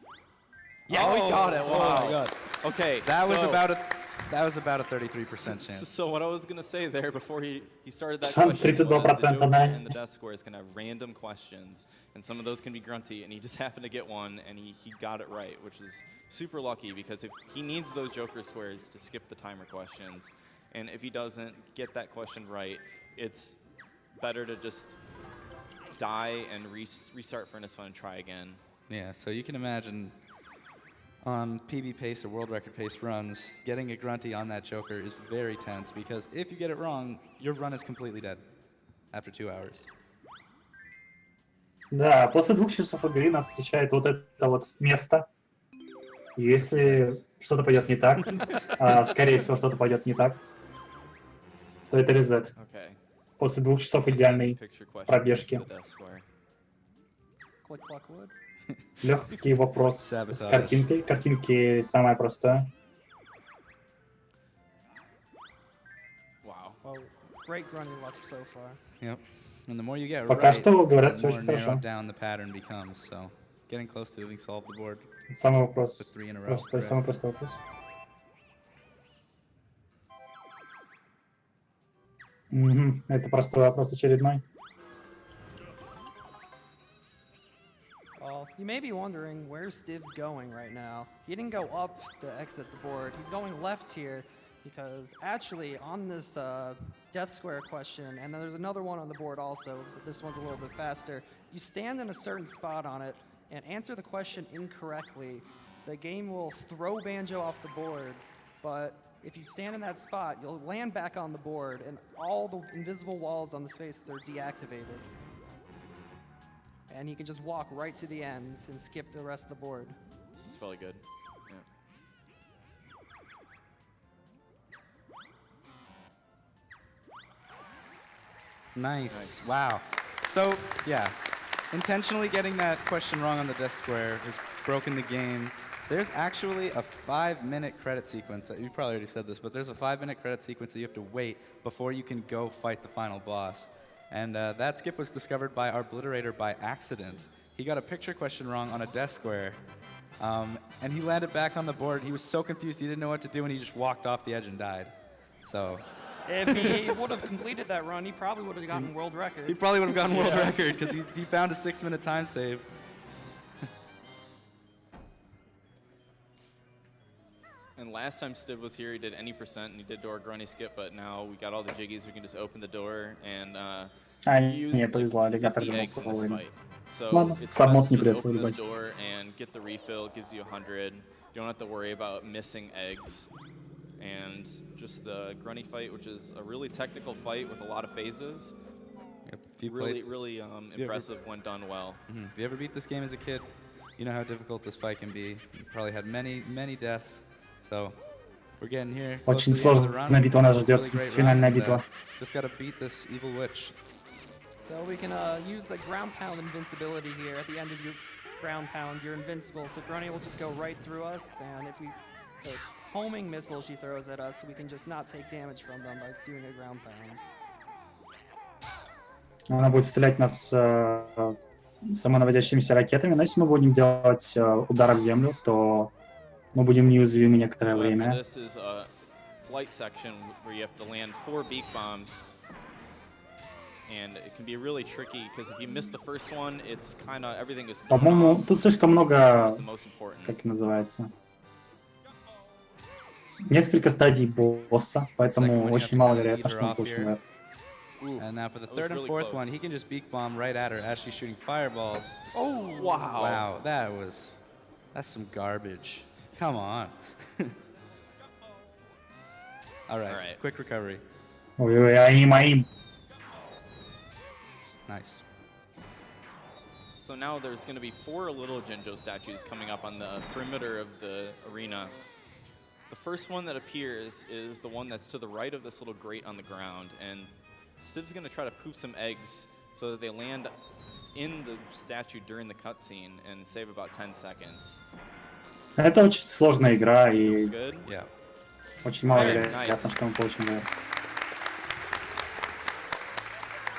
Yes! Oh, he got it! Wow. Oh my god. Okay, That was so- about a 33% chance. So what I was gonna say there before he started that Шанс question was the 32% Joker на and the Death Squares can have random questions, and some of those can be grunty, and he just happened to get one, and he got it right, which is super lucky because if he needs those Joker squares to skip the timer questions, and if he doesn't get that question right, it's better to just die and restart Furnace Fun and try again. Yeah, so you can imagine on PB pace or world record pace runs, getting a grunty on that Joker is very tense because if you get it wrong, your run is completely dead after 2 hours. Да, после 2 часов игры нас встречает вот это вот место. Если что-то пойдет не так, скорее всего, что-то пойдет не так, то это резет. Okay. После 2 часов This is a идеальной picture question пробежки. for the Death Square. Click, cluck, wood. Легкий вопрос с Sabotage. картинкой. Картинки самое простое. Wow. Well, great Grunny luck so far. Yep. And the more you get Пока right, что, говорят, the всё more очень хорошо. narrowed down the pattern becomes. So, getting close to having solved the board. Самый вопрос. The 3 in a row. Простой, correct? самый простой вопрос. Мгм, это простой вопрос очередной. Well, you may be wondering where Stiv's going right now. He didn't go up to exit the board. He's going left here because actually on this Death Square question, and then there's another one on the board also, but this one's a little bit faster. You stand in a certain spot on it and answer the question incorrectly. The game will throw Banjo off the board, but if you stand in that spot, you'll land back on the board and all the invisible walls on the spaces are deactivated. And he can just walk right to the end and skip the rest of the board. It's probably good. Yeah. Nice. Nice. Wow. So, yeah, intentionally getting that question wrong on the Death Square has broken the game. There's actually a 5-minute credit sequence. You probably already said this, but there's a 5-minute credit sequence that you have to wait before you can go fight the final boss. And that skip was discovered by our Obliterator by accident. He got a picture question wrong on a Death Square, and he landed back on the board. He was so confused, he didn't know what to do, and he just walked off the edge and died. So If he would have completed that run, he probably would have gotten world record. he probably would have gotten world record because he found a 6-minute time save. And last time Stiv was here, he did any percent and he did door grunny skip, but now we got all the jiggies. We can just open the door and use Не like повезло, Олега 50 придумал eggs in this вовремя. fight. So Ладно, it's сам best мод не to just придется open this выбивать. door and get the refill. It gives you 100. You don't have to worry about missing eggs. And just the grunny fight, which is a really technical fight with a lot of phases. Yep, if you Really, played- really impressive when done well. If you ever beat this game as a kid, you know how difficult this fight can be. You probably had many, many deaths. So we're getting here. close Очень to the end of the сложная run. битва нас ждет, Really great финальная run, and, битва. just gotta beat this evil witch. So we can use the ground pound invincibility here. At the end of your ground pound, you're invincible. So Grunny will just go right through us, and if we those homing missiles she throws at us, we can just not take damage from them by doing a ground pound. Она будет стрелять нас самонаводящимися ракетами, но если мы будем делать удары в землю, то мы будем неуязвимы некоторое So after время. this is a flight section where you have to land 4 beak bombs. And it can be really tricky because if you miss the first one, it's kind of everything is thrown По-моему, off. тут слишком This one много, is the most important. как называется, несколько стадий босса, поэтому очень мало вероятно, что мы получим вверх. And now for the That was third and really fourth close. one, he can just beak bomb right at her as she's shooting fireballs. Oh, wow. Wow, that's some garbage. Come on. All right, quick recovery. Ой-ой, они мои. Nice. So now there's going to be 4 little Jinjo statues coming up on the perimeter of the arena. The first one that appears is the one that's to the right of this little grate on the ground, and Stiv's going to try to poop some eggs so that they land in the statue during the cutscene and save about 10 seconds. Это очень сложная игра и Looks good. Yeah. очень мало Very вероятно, nice. что мы получим вверх.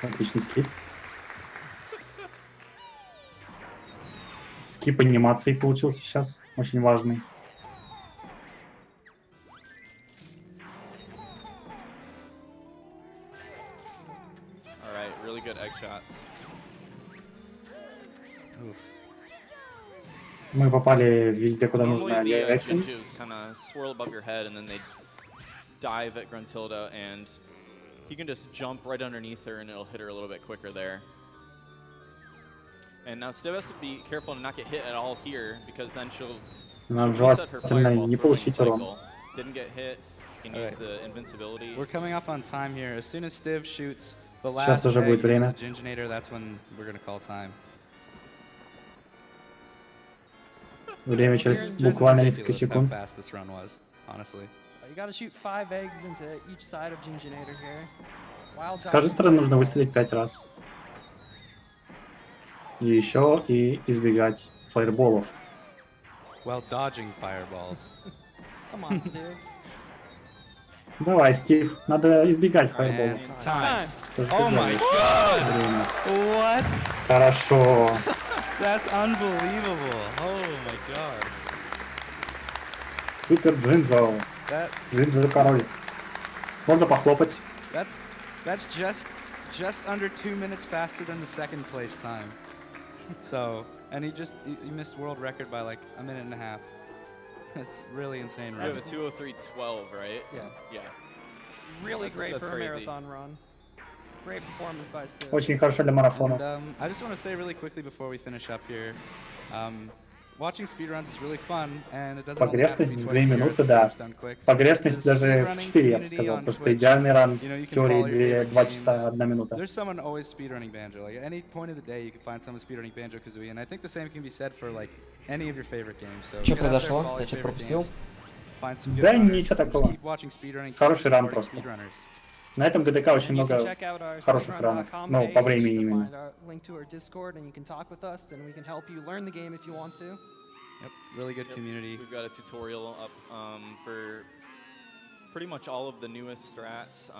Отличный скип. Скип анимации получился сейчас, очень важный. All right, really good egg shots. Oof. Мы попали везде, куда нужно Normally the Эксим. Jinjos kind of swirl above your head and then they dive at Gruntilda, and you can just jump right underneath her and it'll hit her a little bit quicker there. And now Stiv has to be careful to not get hit at all here because then she'll Нам reset her желательно fireball не throwing получить урон. cycle. Didn't get hit. You can use Alright. the invincibility. We're coming up on time here. As soon as Stiv shoots the Сейчас last уже egg будет into время. the Ginginator, that's when we're going to call time. Время через буквально несколько Ridiculous how секунд. fast this run was, honestly. So you gotta shoot 5 eggs into each side of Ginginator here. Wild С каждой стороны нужно выстрелить 5 раз. И еще и избегать фаерболов. While dodging fireballs. Come on, Stu. Давай, Стив, надо избегать фаерболов. And time. Что ж ты Oh my делаешь? god! Время. What? Хорошо. That's unbelievable. Oh my god. Супер Джинджо. That Джинджо король. Можно похлопать. that's just under 2 minutes faster than the second place time. So, and he missed world record by like a minute and a half. That's really insane. You have Run. a 2:03.12, right? Yeah. Yeah. Really That's- great that's for crazy. a marathon run. Great performance by Stu. Очень хорошо для марафона. And I just want to say really quickly before we finish up here, watching speedruns is really fun, and it doesn't only have to Погрешность be в 2 twice a year минуты, that да. game's done quick. So Погрешность there's даже в speedrunning 4, я бы community сказал, on потому что Twitch. идеальный ран You know, you в can follow your теории favorite 2 games. часа 1 минута. There's someone always speedrunning Banjo. Like at any point of the day, you can find someone speedrunning Banjo-Kazooie, and I think the same can be said for like any of your favorite games. So Что get out there, произошло? follow Я your что-то favorite пропустил? games, find some good Да runners, ничего and just такого. keep watching speedrunning, keep Хороший ран supporting просто. speedrunners. На этом ГДК очень And you can много check out our хороших ранов. speedrun.com Ну, по page времени to именно. find our link to our Discord, and you can talk with us, and we can help you learn the game if you want to. Yep, really good Yep. community. We've got a tutorial up for pretty much all of the newest strats.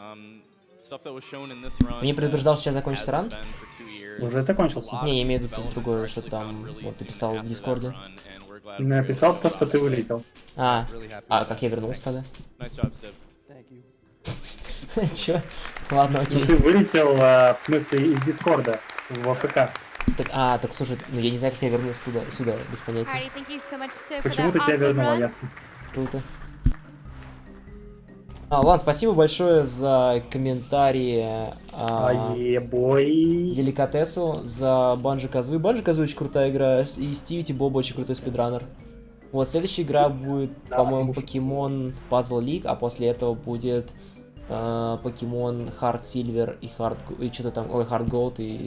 Stuff that was shown in this run. Ты не предупреждал, сейчас hasn't закончится ран? been for 2 years. Уже закончился. A lot Не, я of имею в these виду developments другое, are что actually там, found really вот ты soon писал в after that Дискорде. run, and we're glad we were able Написал to то, что talk ты about it. вылетел. А, Really happy. а как я вернулся тогда? Nice job, Steve. Thank you. Чё? Ладно, Ну окей. ты вылетел, в смысле, из Дискорда в АФК. Так слушай, ну я не знаю, как я вернулся сюда, без понятия. Alrighty, thank you so much, Stu, for Почему that ты тебя awesome вернула, run. ясно. Круто. Ладно, спасибо большое за комментарии Ебой. Деликатесу, за Banjo-Kazooie. Banjo-Kazooie очень крутая игра, и Стив Боб очень крутой спидранер. Вот, следующая игра будет, Да, по-моему, уж. Pokemon Puzzle League, а после этого будет Pokemon Heart Silver и что-то там, Heart Gold и